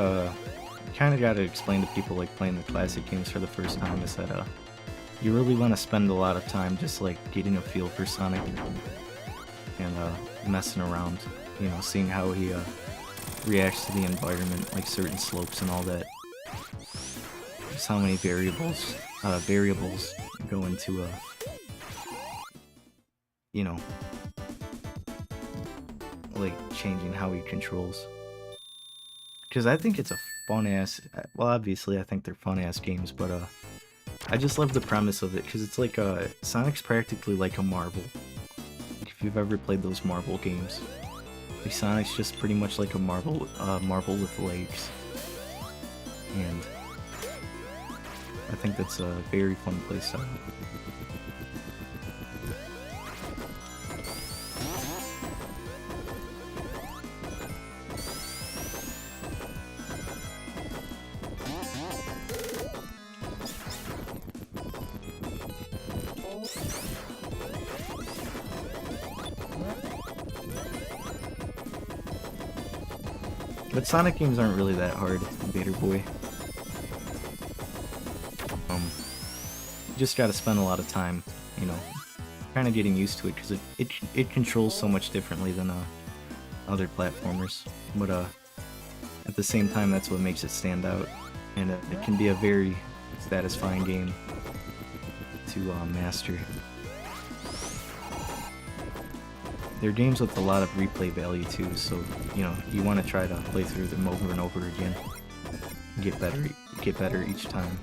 kind of got to explain to people like playing the classic games for the first time is that you really want to spend a lot of time just like getting a feel for Sonic and messing around, you know, seeing how he reacts to the environment, like certain slopes and all that. Just how many variables go into you know, like changing how he controls. Because I think it's a fun ass. Well, obviously I think they're fun ass games, but I just love the premise of it because it's like Sonic's practically like a marble. If you've ever played those marble games, like Sonic's just pretty much like a marble with legs, and I think that's a very fun playstyle. But Sonic games aren't really that hard, Vader Boy. You just gotta spend a lot of time, you know, kind of getting used to it, because it controls so much differently than other platformers. But at the same time, that's what makes it stand out, and it can be a very satisfying game to master. They're games with a lot of replay value too, so you know you want to try to play through them over and over again, get better each time.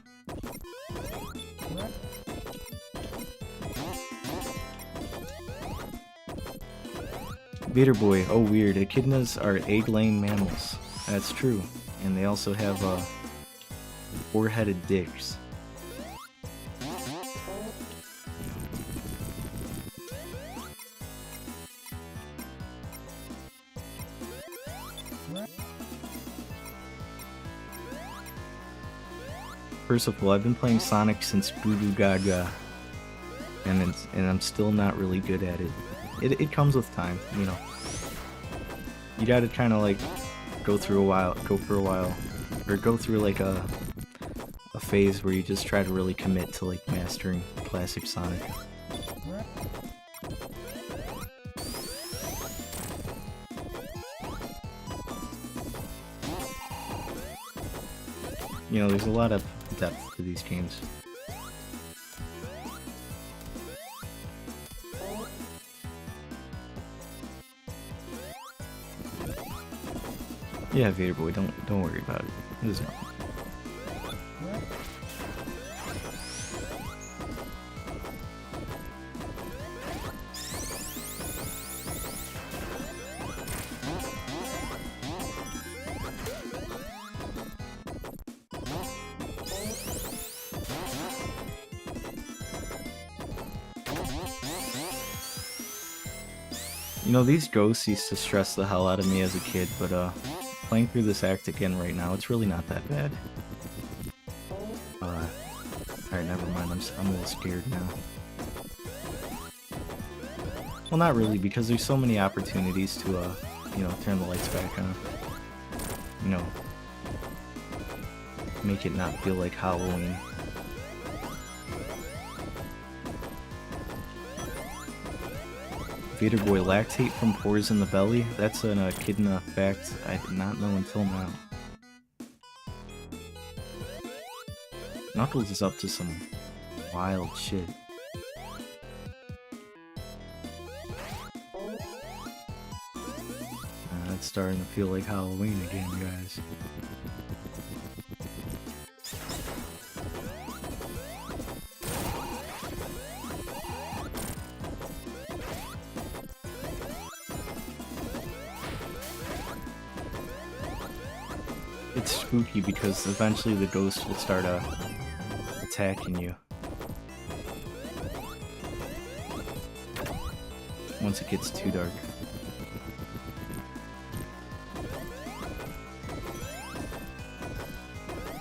Vader Boy, oh weird, echidnas are egg-laying mammals. That's true, and they also have four-headed dicks. First of all, I've been playing Sonic since Goo Goo Gaga, and I'm still not really good at it. It comes with time, you know. You gotta kind of like go for a while, or go through like a phase where you just try to really commit to like mastering classic Sonic. You know, there's a lot of depth to these games. Yeah, Vader Boy, don't worry about it. There's nothing. You know, these ghosts used to stress the hell out of me as a kid, but playing through this act again right now, it's really not that bad. Alright, never mind, I'm a little scared now. Well, not really, because there's so many opportunities to, you know, turn the lights back on. You know, make it not feel like Halloween. Vader Boy, lactate from pores in the belly? That's an echidna fact I did not know until now. Knuckles is up to some wild shit. It's starting to feel like Halloween again, guys. It's spooky because eventually the ghost will start attacking you. Once it gets too dark.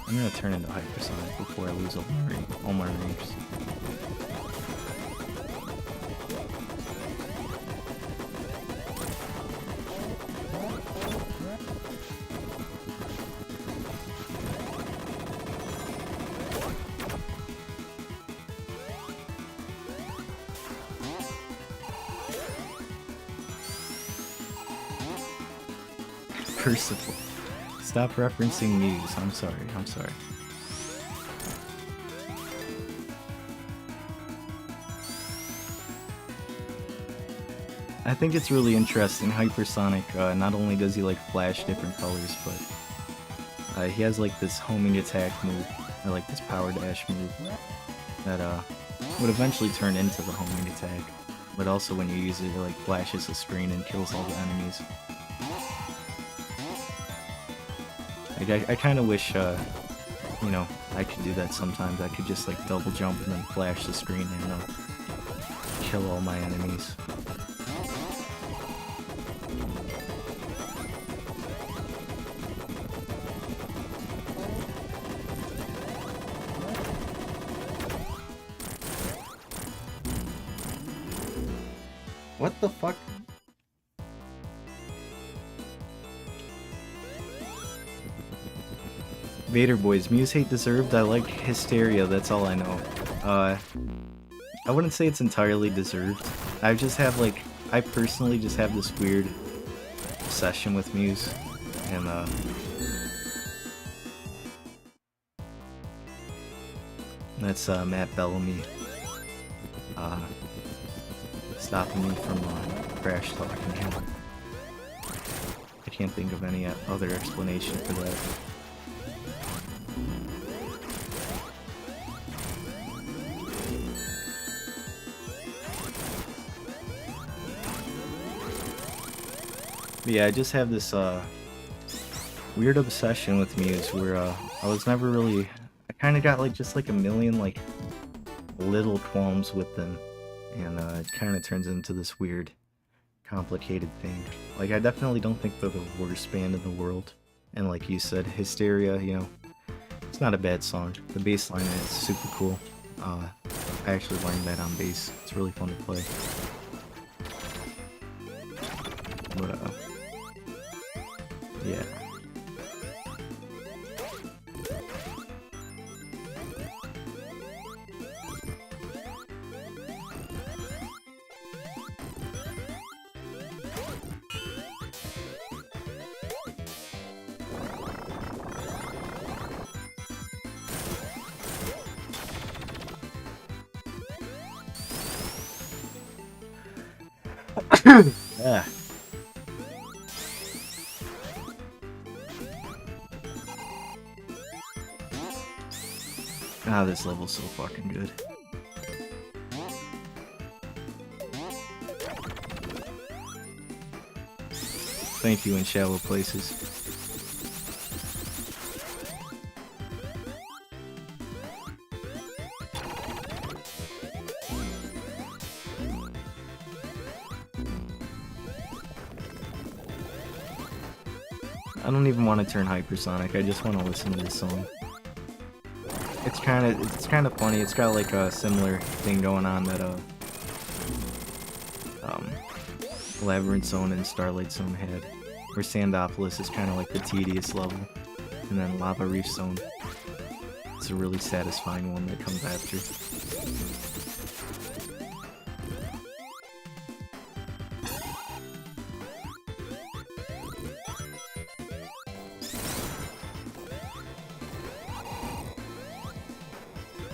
I'm gonna turn into hypersonic before I lose all my rings. Percival. Stop referencing news. I'm sorry. I think it's really interesting. Hypersonic, not only does he like flash different colors, but he has like this homing attack move, or like this power dash move, that would eventually turn into the homing attack. But also when you use it, it like flashes the screen and kills all the enemies. I kind of wish, you know, I could do that sometimes. I could just like double jump and then flash the screen and kill all my enemies. What the fuck? Vader Boys, Muse hate deserved. I like Hysteria, that's all I know. I wouldn't say it's entirely deserved. I just have like, I personally just have this weird obsession with Muse, and that's Matt Bellamy stopping me from crash talking him. I can't think of any other explanation for that. But yeah, I just have this weird obsession with Muse where I was never really, I kind of got like just like a million like little qualms with them, and it kind of turns into this weird complicated thing. Like, I definitely don't think they're the worst band in the world, and like you said, Hysteria, you know, it's not a bad song. The bass line is super cool. I actually learned that on bass. It's really fun to play. But yeah. Ah. Ah, this level's so fucking good. Thank you, In Shallow Places. I don't even want to turn hypersonic, I just want to listen to this song. It's kind of funny. It's got like a similar thing going on that Labyrinth Zone and Starlight Zone had, where Sandopolis is kind of like the tedious level, and then Lava Reef Zone, it's a really satisfying one that comes after.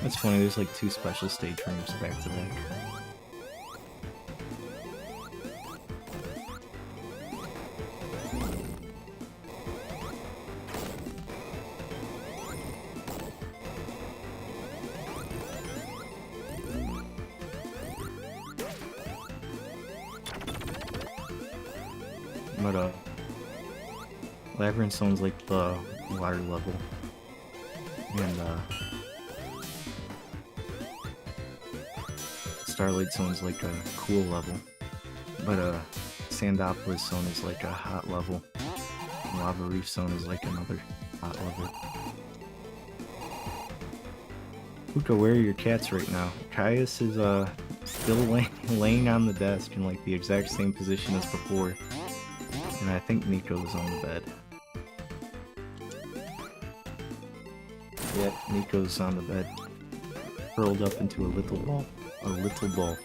It's funny, there's like 2 special stage rooms back to back. But Labyrinth Zone's like the water level, and Starlight Zone's like a cool level, but Sandopolis Zone is like a hot level, and Lava Reef Zone is like another hot level. Luca, where are your cats right now? Caius is still laying on the desk in like the exact same position as before, and I think Nico's on the bed. Yep, Nico's on the bed, curled up into a little ball. A little ball.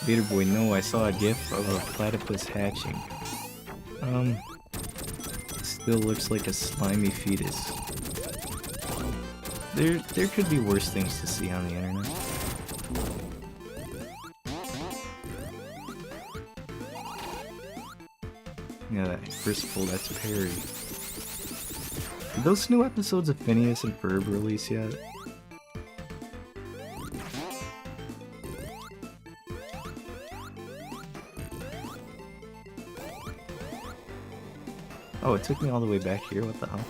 Vader Boy, no, I saw a gif of a platypus hatching. Still looks like a slimy fetus. There could be worse things to see on the internet. Yeah, that Crisple, that's Perry. Did those new episodes of Phineas and Ferb release yet? Oh, it took me all the way back here, what the hell?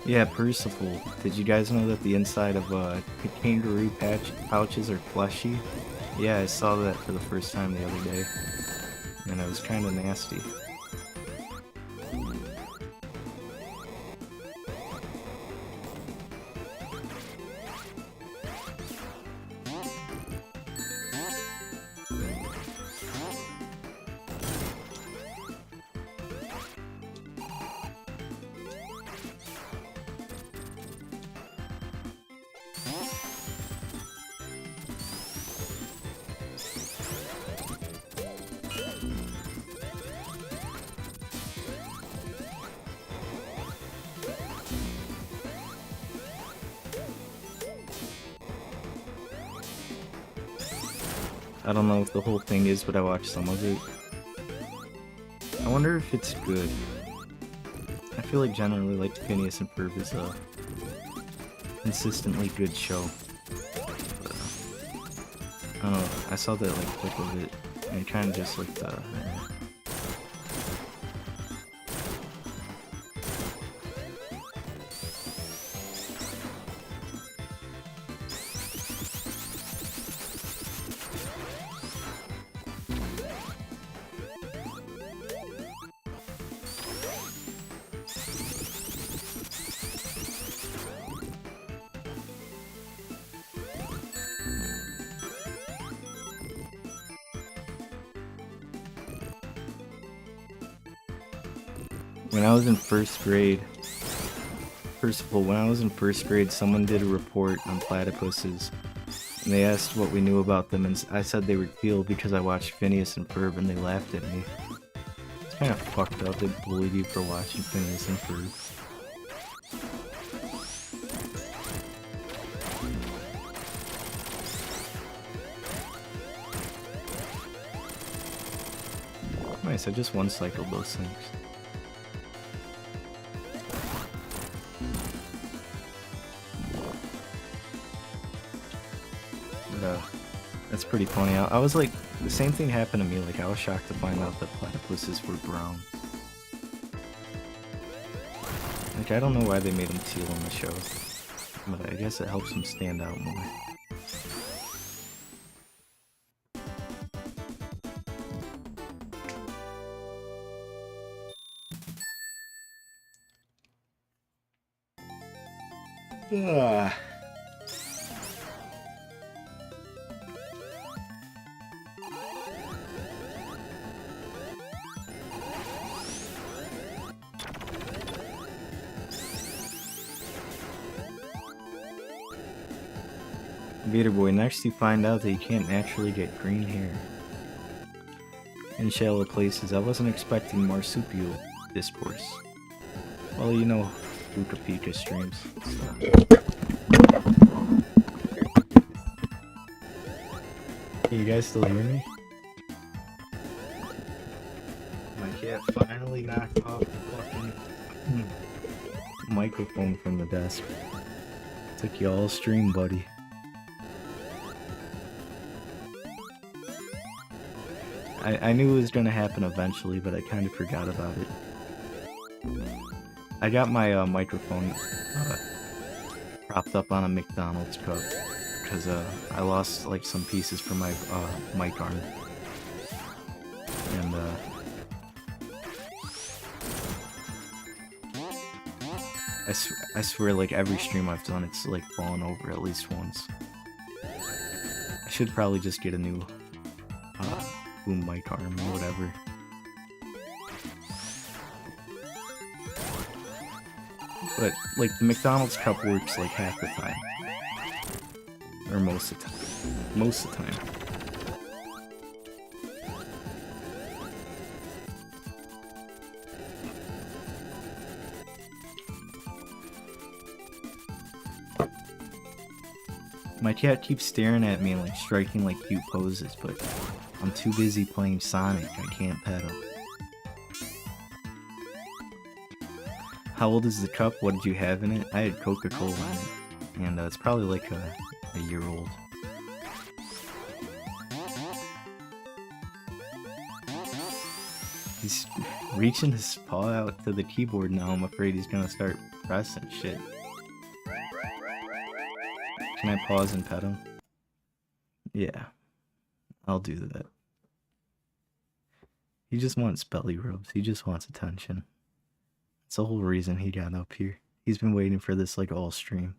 Yeah, Percival. Did you guys know that the inside of kangaroo pouches are fleshy? Yeah, I saw that for the first time the other day, and it was kind of nasty. I don't know if the whole thing is, but I watched some of it. I wonder if it's good. I feel like generally, like, Phineas and Ferb is a consistently good show. But, I don't know, I saw that, like, clip of it, and it kind of just, like, when I was in first grade, first of all, when I was in first grade, someone did a report on platypuses, and they asked what we knew about them, and I said they were teal because I watched Phineas and Ferb, and they laughed at me. It's kind of fucked up. They bullied you for watching Phineas and Ferb. Nice, I just one-cycled those things. That's pretty funny. I was like, the same thing happened to me. Like, I was shocked to find out that platypuses were brown. Like, I don't know why they made them teal on the show, but I guess it helps them stand out more. Ah. Vader Boy, next you find out that you can't naturally get green hair. In shallow places, I wasn't expecting marsupial discourse. Well, you know, Luka Pika streams. Hey, you guys still hear me? My cat finally knocked off the fucking microphone from the desk. Took you all stream, buddy. I knew it was gonna happen eventually, but I kind of forgot about it. I got my microphone propped up on a McDonald's cup because I lost like some pieces from my mic arm, and I swear, like every stream I've done, it's like fallen over at least once. I should probably just get a new boom mic arm or whatever. But like the McDonald's cup works like half the time, or most of the time. Most of the time. My cat keeps staring at me and like striking like cute poses, but I'm too busy playing Sonic, I can't pet him. How old is the cup? What did you have in it? I had Coca-Cola in it, and it's probably like a year old. He's reaching his paw out to the keyboard now. I'm afraid he's gonna start pressing shit. Can I pause and pet him? Yeah, I'll do that. He just wants belly rubs. He just wants attention. That's the whole reason he got up here. He's been waiting for this like all stream.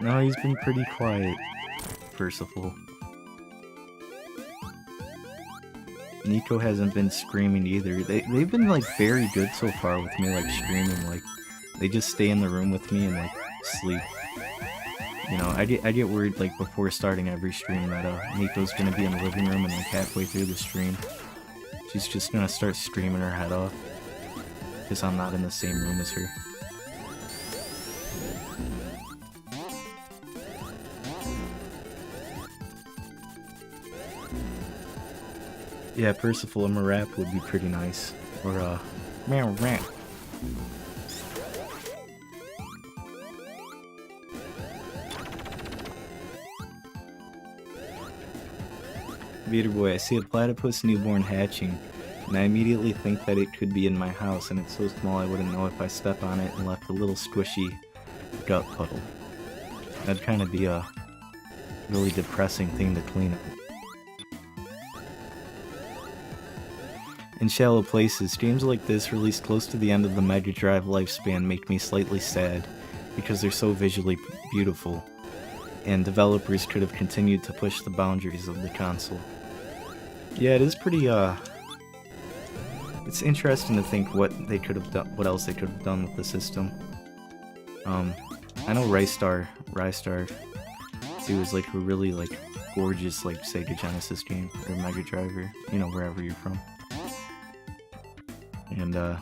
No, he's been pretty quiet, first of all. Nico hasn't been screaming either. They've been like very good so far with me like streaming. Like they just stay in the room with me and like sleep. You know, I get worried like before starting every stream that Nico's gonna be in the living room and like halfway through the stream, she's just gonna start screaming her head off because I'm not in the same room as her. Yeah, Percival, a rap would be pretty nice. Or, meow rap. Vader boy, I see a platypus newborn hatching, and I immediately think that it could be in my house, and it's so small I wouldn't know if I step on it and left a little squishy gut puddle. That'd kind of be a really depressing thing to clean up. In shallow places, games like this released close to the end of the Mega Drive lifespan make me slightly sad, because they're so visually beautiful, and developers could have continued to push the boundaries of the console. Yeah, it is pretty, it's interesting to think what they could have done, what else they could have done with the system. I know Rystar 2 is like a really like gorgeous like Sega Genesis game, or Mega Drive, or, you know, wherever you're from. And it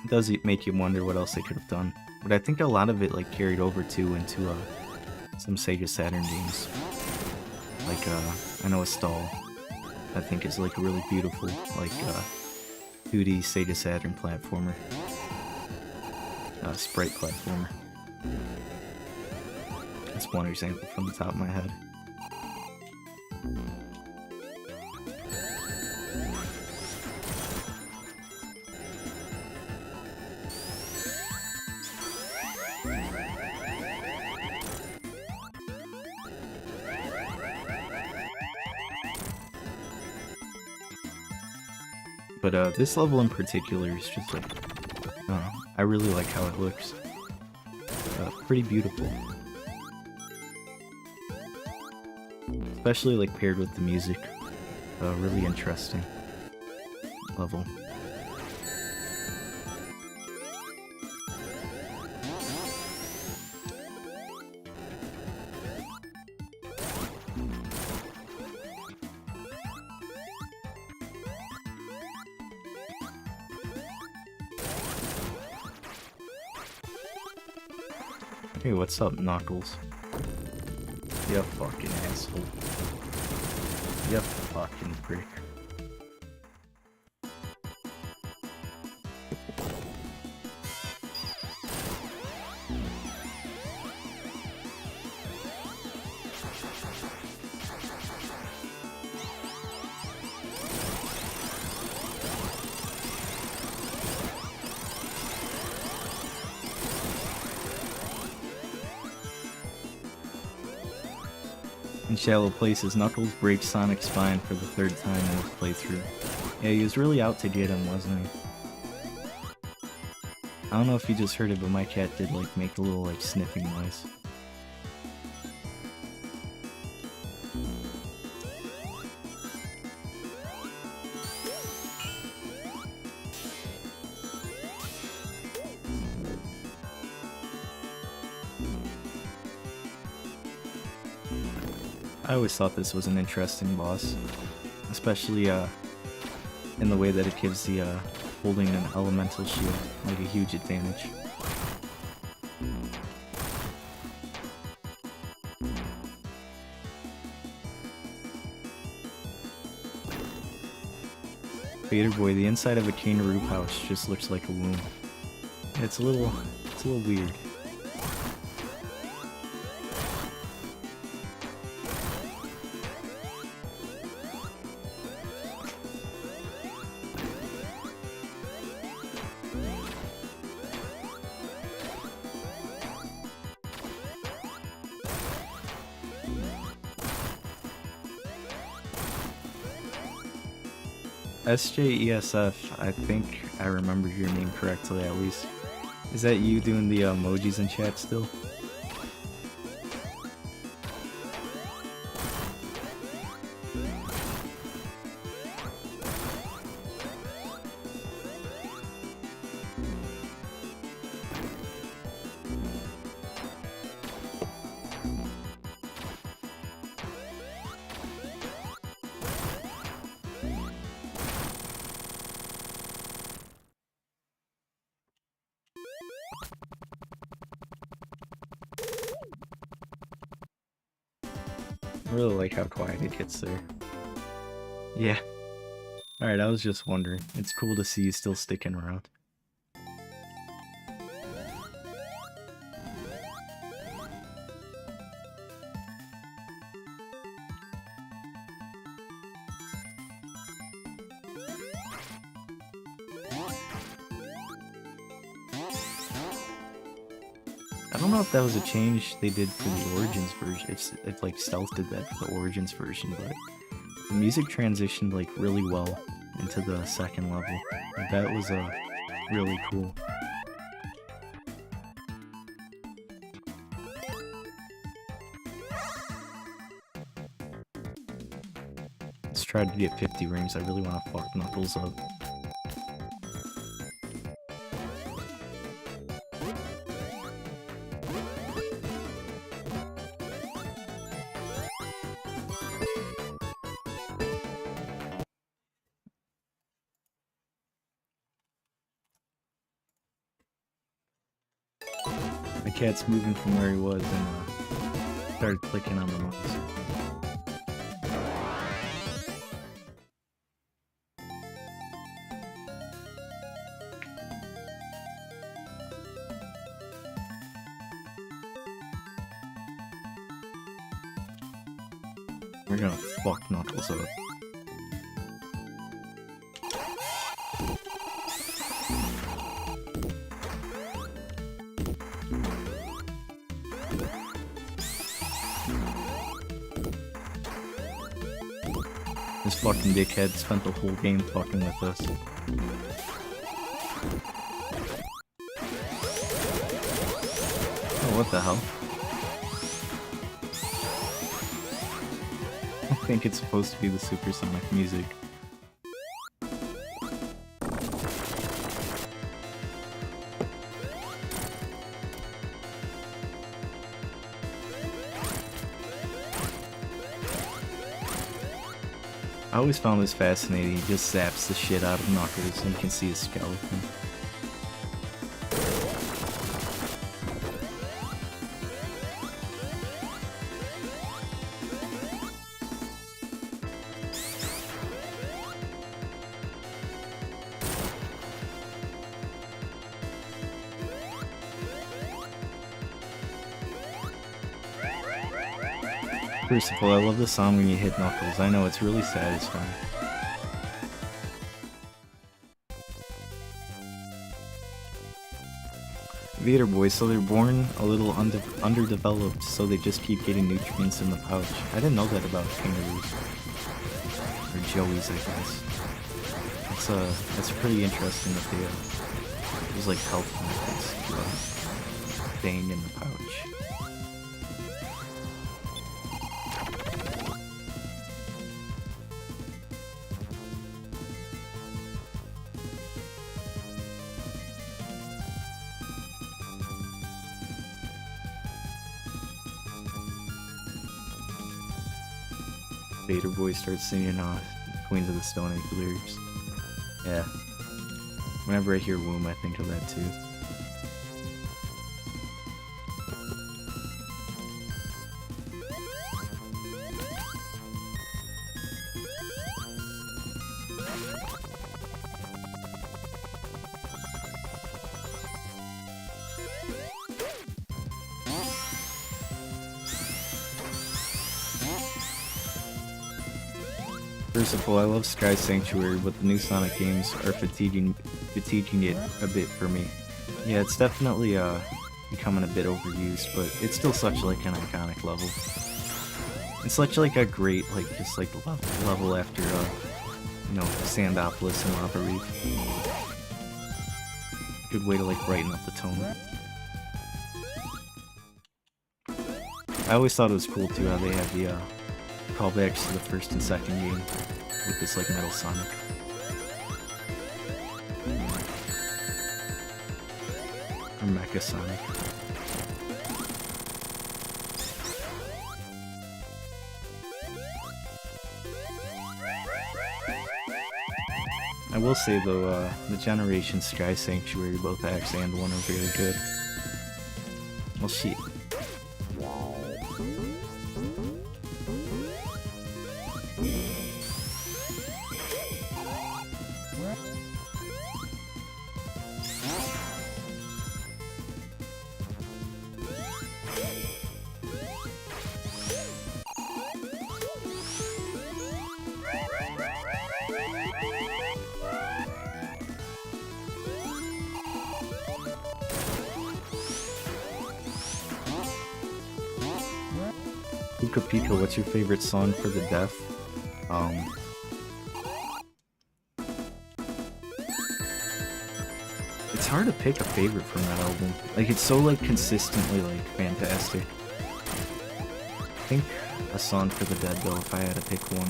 does make you wonder what else they could have done. But I think a lot of it like carried over too into some Sega Saturn games. Like I know Stall, I think is like a really beautiful like 2D Sega Saturn platformer, sprite platformer. That's one example from the top of my head. But this level in particular is just like, I really like how it looks. Pretty beautiful. Especially like paired with the music. Really interesting level. Hey, what's up, Knuckles? You fucking asshole. You fucking prick. In shallow places, Knuckles breaks Sonic's spine for the third time in his playthrough. Yeah, he was really out to get him, wasn't he? I don't know if you just heard it, but my cat did like make a little like sniffing noise. I always thought this was an interesting boss, especially in the way that it gives the holding an elemental shield like a huge advantage. Vader boy, the inside of a kangaroo pouch just looks like a womb. It's a little weird. SJESF, I think I remember your name correctly at least. Is that you doing the emojis in chat still? really like how quiet it gets there. Yeah. Alright, I was just wondering. It's cool to see you still sticking around. I don't know if that was a change they did for the Origins version. If like Stealth did that for the Origins version, but the music transitioned like really well into the second level. Like, that was really cool. Let's try to get 50 rings. I really want to fuck Knuckles up. My cat's moving from where he was and started clicking on the mouse. We're gonna fuck Knuckles up. This fucking dickhead spent the whole game fucking with us. Oh, what the hell? I think it's supposed to be the supersonic music. I always found this fascinating. He just zaps the shit out of Knuckles and you can see his skeleton. First of all, I love the sound when you hit Knuckles. I know, it's really satisfying. Vader boys, so they're born a little underdeveloped, so they just keep getting nutrients in the pouch. I didn't know that about kangaroos. Or joeys, I guess. That's pretty interesting that they there's like health benefits to staying in the pouch. Vader boy starts singing Queens of the Stone Age lyrics. Yeah. Whenever I hear Womb, I think of that too. First of all, I love Sky Sanctuary, but the new Sonic games are fatiguing it a bit for me. Yeah, it's definitely becoming a bit overused, but it's still such like an iconic level. It's such like a great just like level after you know, Sandopolis and Lava Reef. Good way to like brighten up the tone. I always thought it was cool too how they had the callbacks to the first and second game with this like Metal Sonic. Or Mecha Sonic. I will say though, the Generation Sky Sanctuary, both X and 1 are very good. Well shit. Puka Pika, what's your favorite song for the deaf? It's hard to pick a favorite from that album. Like, it's so, like, consistently, like, fantastic. I think a song for the dead, though, if I had to pick one.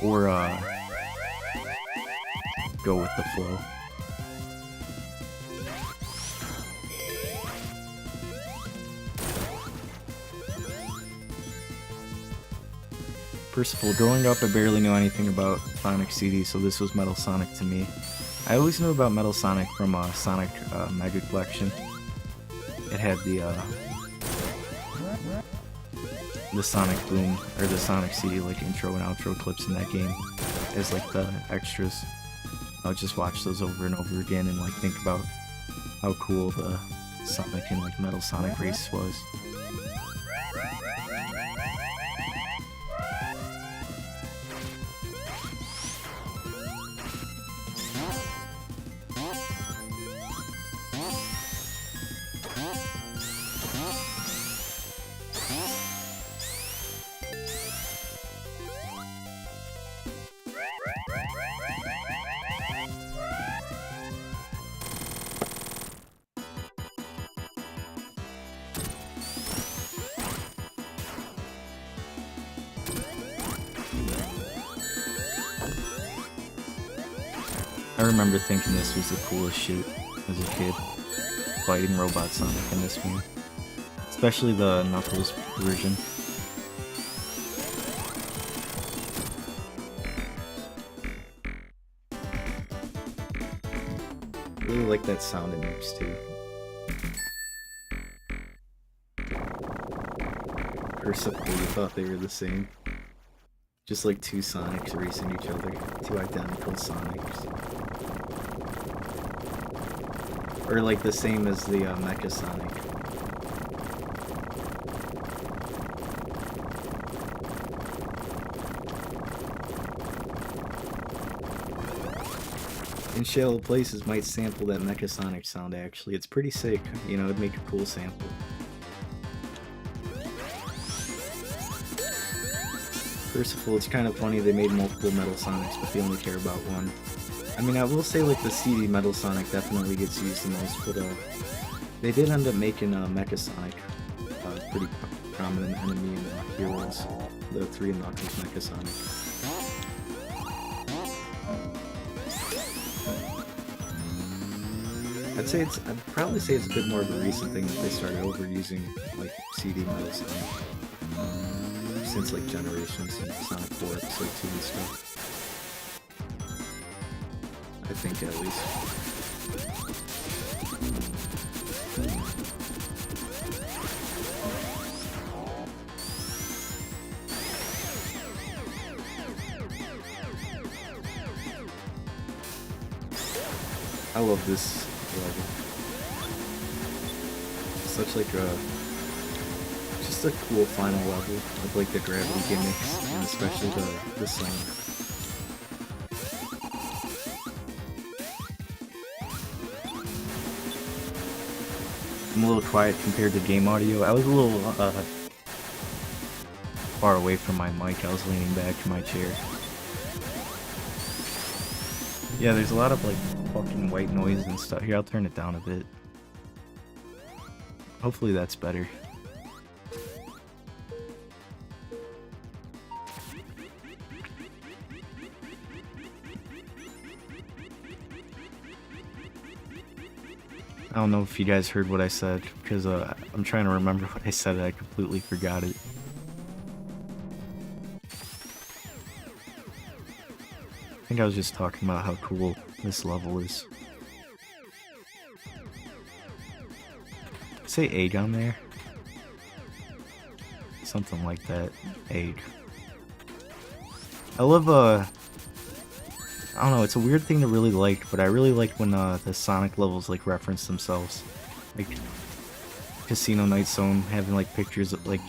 Or, go with the flow. Percival, growing up I barely knew anything about Sonic CD, so this was Metal Sonic to me. I always knew about Metal Sonic from Sonic Mega Collection. It had the Sonic Boom, or the Sonic CD, like intro and outro clips in that game as like the extras. I would just watch those over and over again and like think about how cool the Sonic and like Metal Sonic race was. I remember thinking this was the coolest shit as a kid, fighting Robot Sonic in this game. Especially the Knuckles version. I really like that sound it makes too. Percival, you thought they were the same. Just like two Sonics racing each other. Two identical Sonics. Or like the same as the Mecha Sonic. And Shallow Places might sample that Mecha Sonic sound actually. It's pretty sick, you know, it'd make a cool sample. Percival, it's kind of funny they made multiple Metal Sonics, but they only care about one. I mean, I will say, like, the CD Metal Sonic definitely gets used the most, but, they did end up making, Mecha Sonic, pretty prominent enemy in, Heroes, the 3 Knuckles Mecha Sonic. I'd probably say it's a bit more of a recent thing that they started overusing, like, CD Metal Sonic. Since, like, Generations and Sonic 4, Episode 2 and stuff. I think, at least. I love this level. Such like just a cool final level of like the gravity gimmicks and especially the song. I'm a little quiet compared to game audio. I was a little far away from my mic. I was leaning back in my chair. Yeah, there's a lot of like fucking white noise and stuff. Here, I'll turn it down a bit. Hopefully that's better. I don't know if you guys heard what I said, because I'm trying to remember what I said and I completely forgot it. I think I was just talking about how cool this level is. Say egg on there? Something like that. Egg. I love, I don't know, it's a weird thing to really like, but I really like when the Sonic levels like reference themselves. Like Casino Night Zone having like pictures of like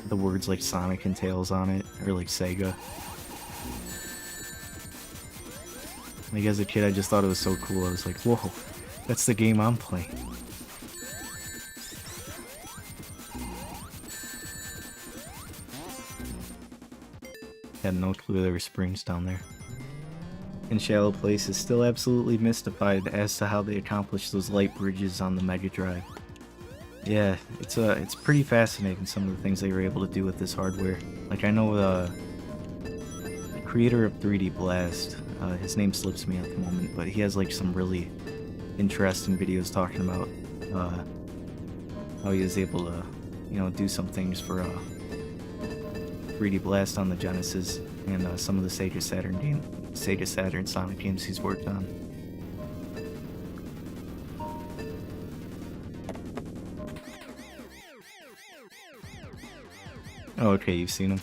the words like Sonic and Tails on it, or like Sega. Like as a kid I just thought it was so cool. I was like, whoa, that's the game I'm playing. Had no clue there were springs down there. And Shallow Place is still absolutely mystified as to how they accomplished those light bridges on the Mega Drive. Yeah, it's pretty fascinating, some of the things they were able to do with this hardware. Like, I know the creator of 3D Blast, his name slips me at the moment, but he has like some really interesting videos talking about how he was able to, you know, do some things for 3D Blast on the Genesis and some of the Sega Saturn Sonic games he's worked on. Oh, okay, you've seen them.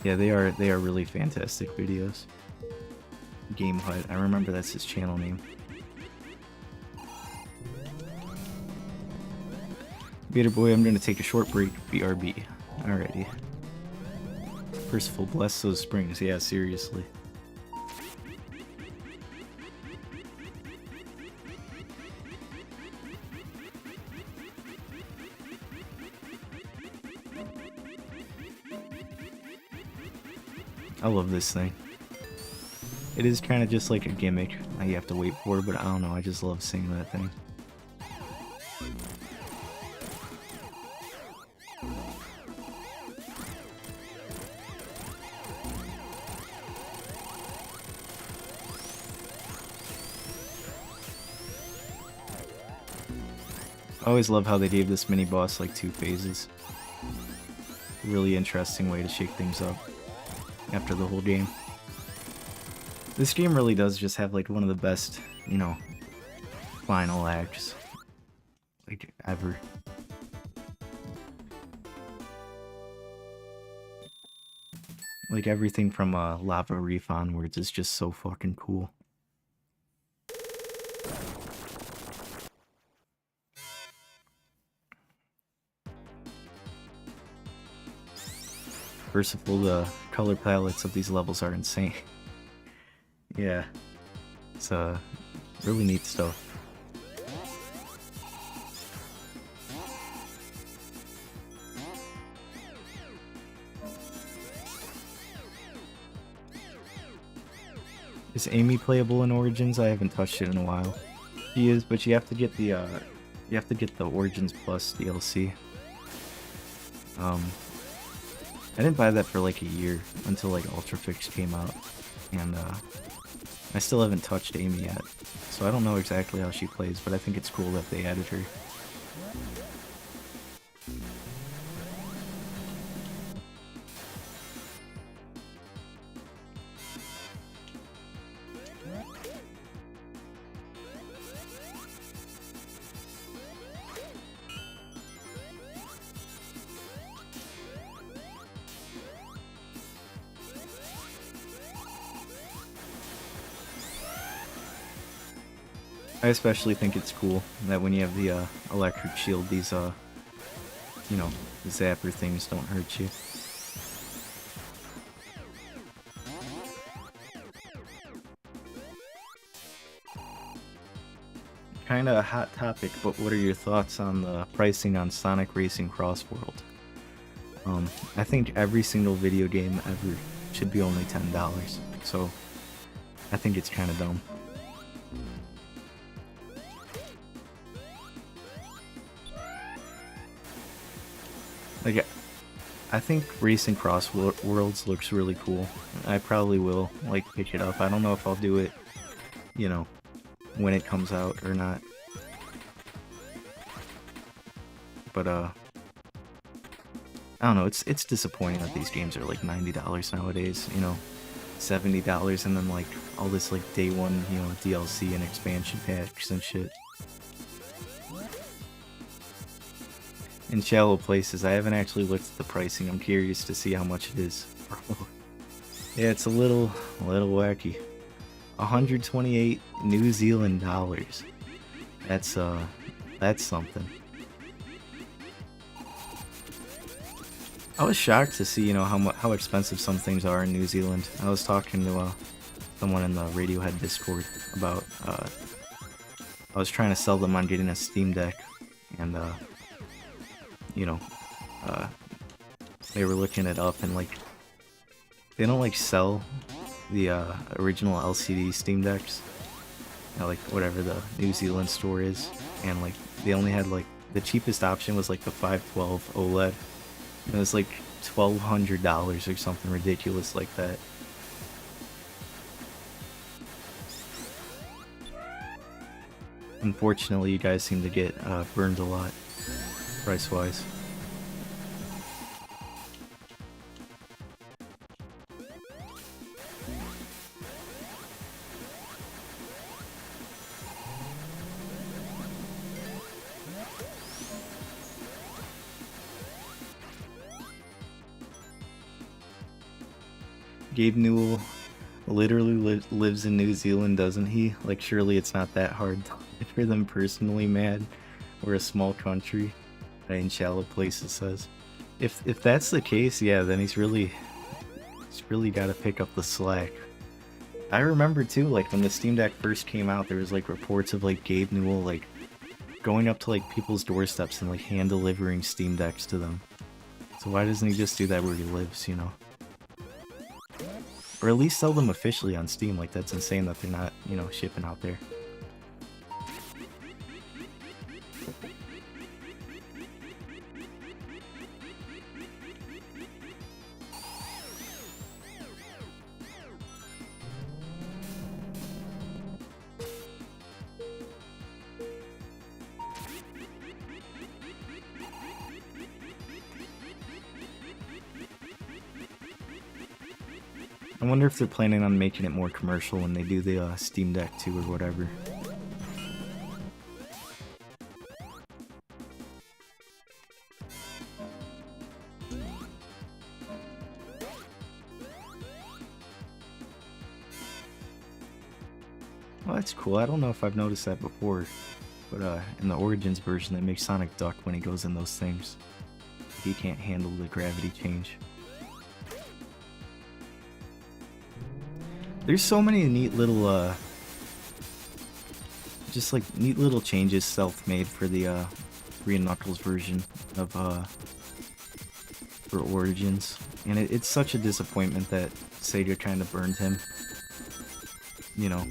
Yeah, they are really fantastic videos. Game Hut, I remember that's his channel name. Gator Boy, I'm gonna take a short break. BRB. Alrighty. Merciful bless those springs. Yeah, seriously. I love this thing. It is kind of just like a gimmick that you have to wait for, but I don't know, I just love seeing that thing. I always love how they gave this mini boss like 2 phases. Really interesting way to shake things up after the whole game. This game really does just have like one of the best, you know, final acts like ever. Like everything from Lava Reef onwards is just so fucking cool. First of all, the color palettes of these levels are insane. Yeah, it's really neat stuff. Is Amy playable in Origins? I haven't touched it in a while. She is, but you have to get the Origins Plus DLC. I didn't buy that for like a year until like Ultrafix came out, and I still haven't touched Amy yet, so I don't know exactly how she plays, but I think it's cool that they added her. I especially think it's cool that when you have the electric shield, these you know, zapper things don't hurt you. Kinda a hot topic, but what are your thoughts on the pricing on Sonic Racing Cross World? I think every single video game ever should be only $10, so I think it's kinda dumb. Like, I think Racing Cross Worlds looks really cool. I probably will, like, pick it up. I don't know if I'll do it, you know, when it comes out or not. But, I don't know, it's disappointing that these games are like $90 nowadays, you know, $70, and then, like, all this, like, day one, you know, DLC and expansion packs and shit. In Shallow Places, I haven't actually looked at the pricing. I'm curious to see how much it is. Yeah, it's a little wacky. 128 New Zealand dollars. That's something. I was shocked to see, you know, how expensive some things are in New Zealand. I was talking to someone in the Radiohead Discord about I was trying to sell them on getting a Steam Deck, and you know, they were looking it up, and like they don't like sell the original LCD Steam Decks, like whatever the New Zealand store is, and like they only had like the cheapest option was like the 512 OLED. And it was like $1,200 or something ridiculous like that. Unfortunately, you guys seem to get burned a lot, price-wise. Gabe Newell literally lives in New Zealand, doesn't he? Like, surely it's not that hard for them personally mad. We're a small country. In shallow places says. If that's the case, yeah, then he's really got to pick up the slack. I remember too, like when the Steam Deck first came out, there was like reports of like Gabe Newell like going up to like people's doorsteps and like hand delivering Steam Decks to them. So why doesn't he just do that where he lives, you know? Or at least sell them officially on Steam. Like, that's insane that they're not, you know, shipping out there. I wonder if they're planning on making it more commercial when they do the Steam Deck 2 or whatever. Well, that's cool. I don't know if I've noticed that before, but in the Origins version, they make Sonic duck when he goes in those things. He can't handle the gravity change. There's so many neat little, just like neat little changes self-made for the 3&Knuckles version of for Origins, and it's such a disappointment that Sega kind of burned him, you know,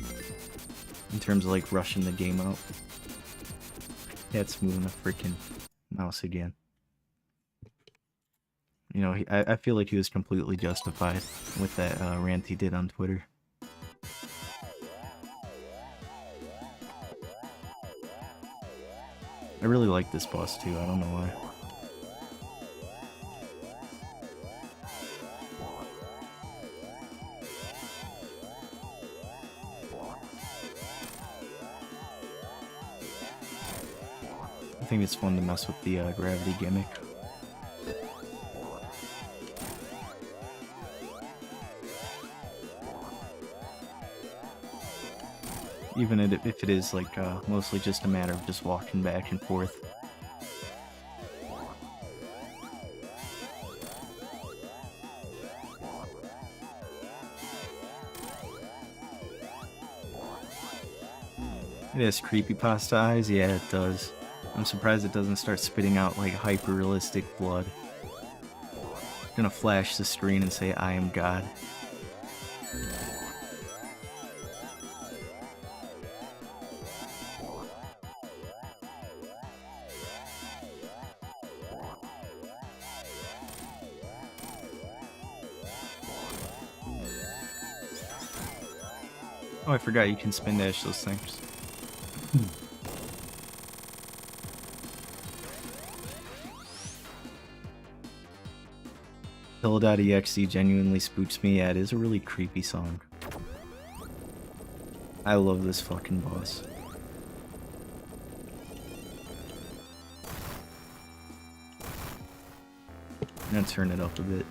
in terms of like rushing the game out. Yeah, it's moving a freaking mouse again. You know, I feel like he was completely justified with that rant he did on Twitter. I really like this boss too, I don't know why. I think it's fun to mess with the gravity gimmick. Even if it is like mostly just a matter of just walking back and forth. It has creepypasta eyes? Yeah, it does. I'm surprised it doesn't start spitting out like hyper-realistic blood. It's gonna flash the screen and say, "I am God." Oh, I forgot you can spin dash those things. Pill.exe genuinely spooks me. Yeah, it is a really creepy song. I love this fucking boss. I'm gonna turn it up a bit.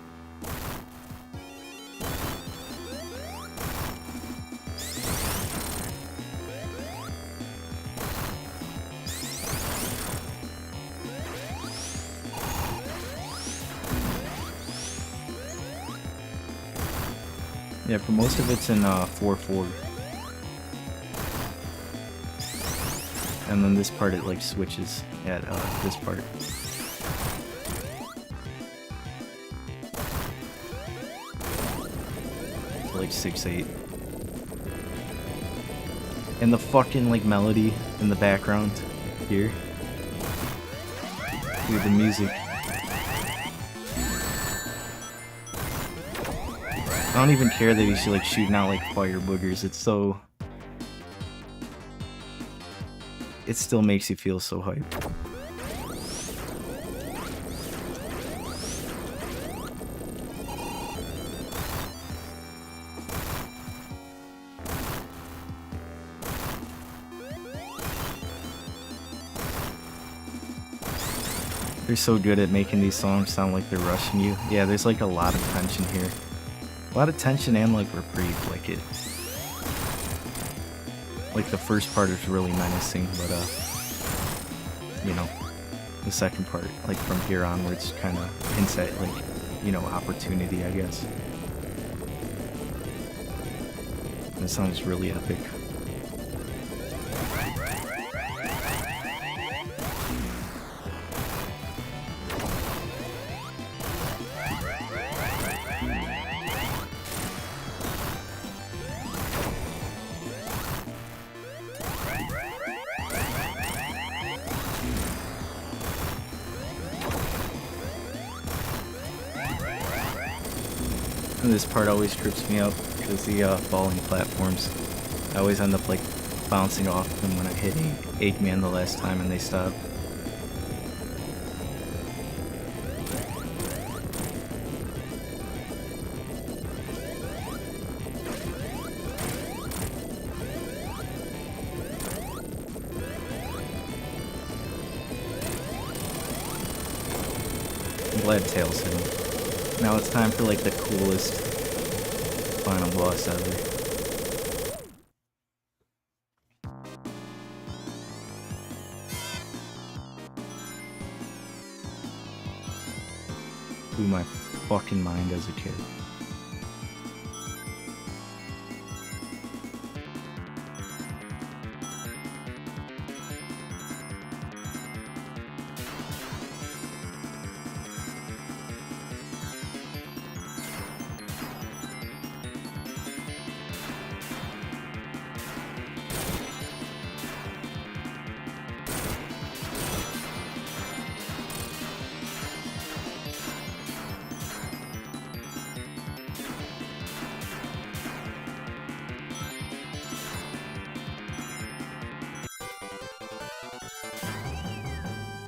Yeah, for most of it's in 4/4. And then this part it like switches at this part. like 6'8". And the fucking like melody in the background here. Dude, the music. I don't even care that he's like shooting out like fire boogers. It's so... It still makes you feel so hyped. They're so good at making these songs sound like they're rushing you. Yeah, there's like a lot of tension here. A lot of tension and like reprieve, like it. Like the first part is really menacing, but you know, the second part, like from here onwards, kind of hints at like, you know, opportunity, I guess. And it sounds really epic. And this part always trips me up because the falling platforms, I always end up like bouncing off them when I hit Eggman the last time and they stop. I'm glad Tails hit him. Now it's time for like the coolest final boss ever. Blew my fucking mind as a kid.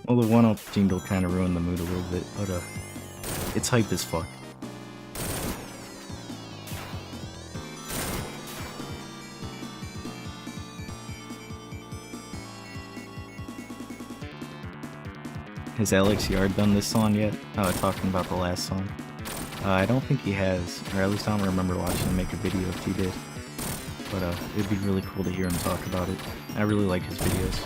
Well, the one-up jingle kind of ruined the mood a little bit, but it's hype as fuck. Has Alex Yard done this song yet? Talking about the last song. I don't think he has, or at least I don't remember watching him make a video if he did. But it'd be really cool to hear him talk about it. I really like his videos.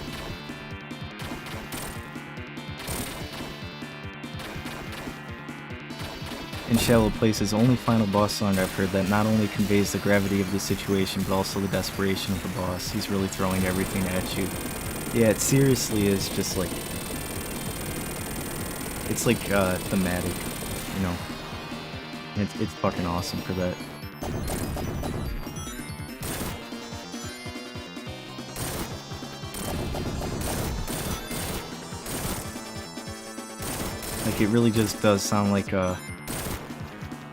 In Shallow Places, only final boss song I've heard that not only conveys the gravity of the situation, but also the desperation of the boss. He's really throwing everything at you. Yeah, it seriously is just like... It's like, thematic, you know? It's fucking awesome for that. Like, it really just does sound like a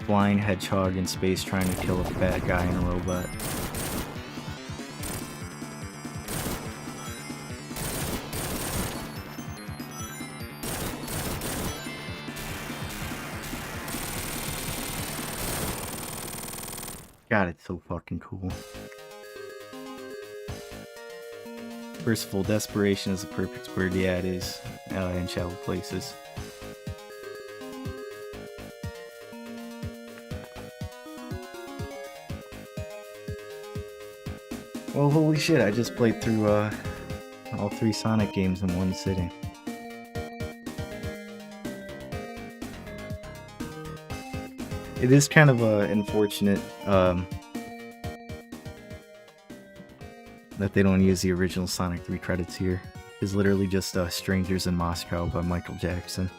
flying hedgehog in space trying to kill a fat guy in a robot. God, it's so fucking cool. First of all, desperation is a perfect word. Yeah, it is, in Shallow Places. Well, holy shit, I just played through all 3 Sonic games in one sitting. It is kind of unfortunate that they don't use the original Sonic 3 credits here. It's literally just Strangers in Moscow by Michael Jackson.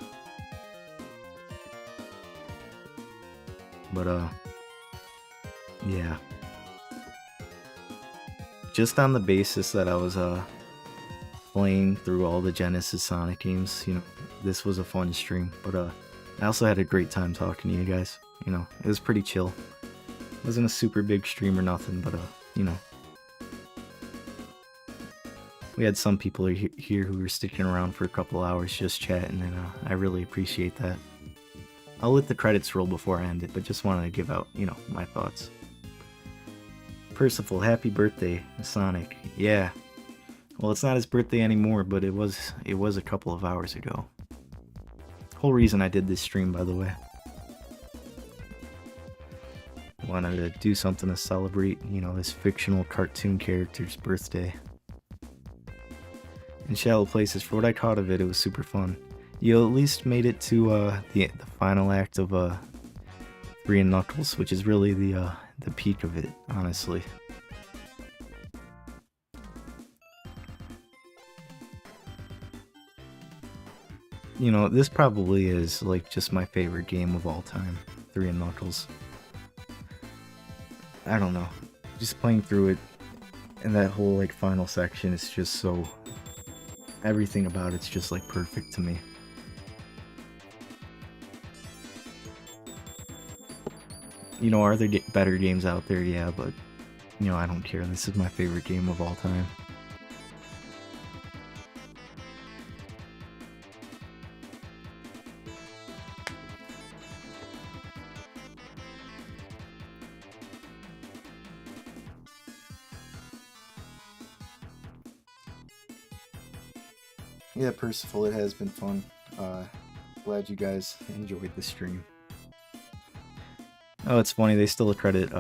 But Yeah. Just on the basis that I was playing through all the Genesis Sonic games, this was a fun stream. But I also had a great time talking to you guys. It was pretty chill. It wasn't a super big stream or nothing, but we had some people here who were sticking around for a couple hours just chatting, and I really appreciate that. I'll let the credits roll before I end it, but just wanted to give out, my thoughts. Percival, happy birthday, Sonic. Yeah. Well, it's not his birthday anymore, but it was a couple of hours ago. Whole reason I did this stream, by the way. Wanted to do something to celebrate, this fictional cartoon character's birthday. In Shallow Places, for what I caught of it, it was super fun. You at least made it to the final act of 3&Knuckles, which is really the peak of it, honestly. This probably is like just my favorite game of all time, 3&Knuckles. I don't know, just playing through it, and that whole like final section is just so, everything about it's just like perfect to me. Are there better games out there? Yeah, but I don't care. This is my favorite game of all time. Yeah, Percival, it has been fun. Glad you guys enjoyed the stream. Oh, it's funny, they still credit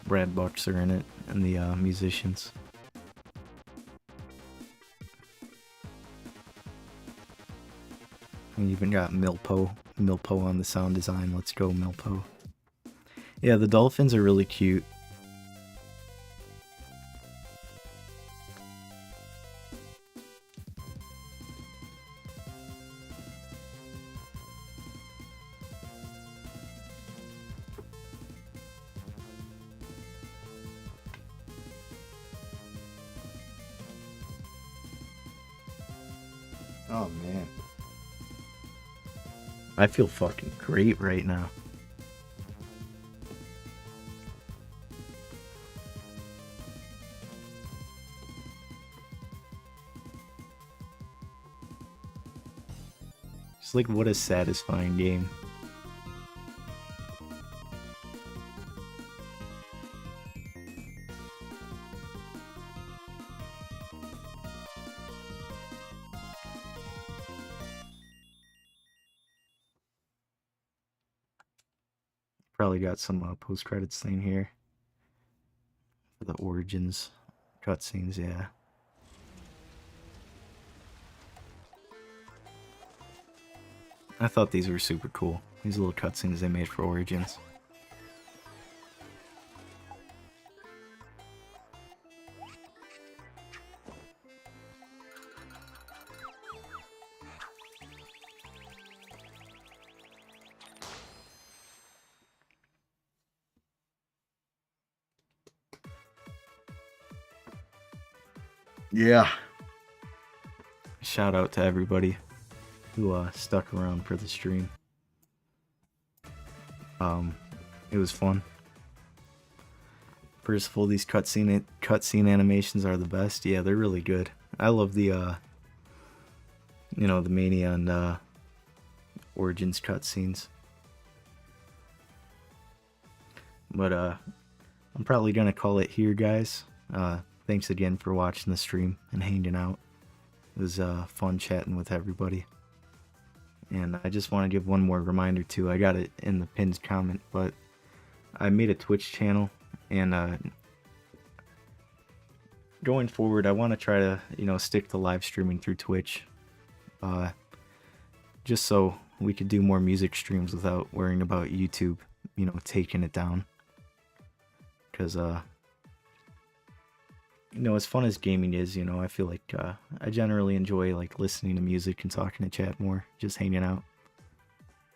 Brad Buxer in it, and the musicians. We even got Milpo on the sound design. Let's go, Milpo. Yeah, the dolphins are really cute. Oh man. I feel fucking great right now. Just like, what a satisfying game. Probably got some post-credits thing here for the Origins cutscenes, yeah. I thought these were super cool. These little cutscenes they made for Origins. Yeah. Shout out to everybody who stuck around for the stream. It was fun. First of all, these cutscene animations are the best. Yeah, they're really good. I love the the Mania and Origins cutscenes. But I'm probably gonna call it here, guys. Thanks again for watching the stream and hanging out. It was fun chatting with everybody. And I just want to give one more reminder too. I got it in the pinned comment, but I made a Twitch channel, and going forward, I want to try to stick to live streaming through Twitch, just so we could do more music streams without worrying about YouTube, taking it down. Because as fun as gaming is, I feel like I generally enjoy like listening to music and talking to chat more, just hanging out.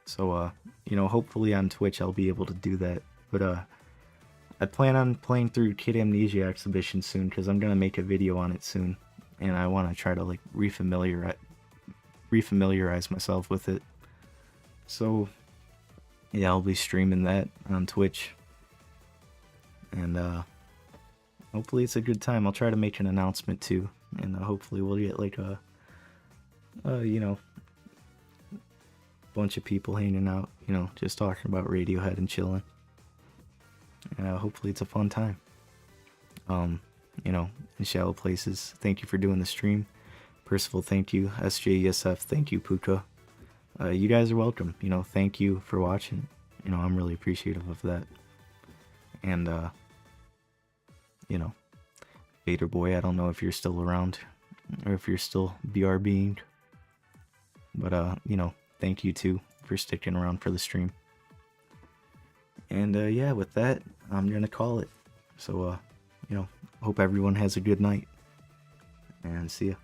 So hopefully on Twitch I'll be able to do that. But I plan on playing through Kid Amnesia Exhibition soon because I'm gonna make a video on it soon, and I want to try to like refamiliarize myself with it. So yeah, I'll be streaming that on Twitch, and hopefully it's a good time. I'll try to make an announcement too, and hopefully we'll get like a you know, bunch of people hanging out, you know, just talking about Radiohead and chilling. Hopefully it's a fun time. You know, in Shallow Places, thank you for doing the stream. Percival, thank you. SJESF, thank you. Puka, you guys are welcome. You know, thank you for watching. You know, I'm really appreciative of that. And you know, Vader Boy, I don't know if you're still around or if you're still BRBing, but you know, thank you too for sticking around for the stream. And yeah, with that, I'm gonna call it. So you know, hope everyone has a good night, and see ya.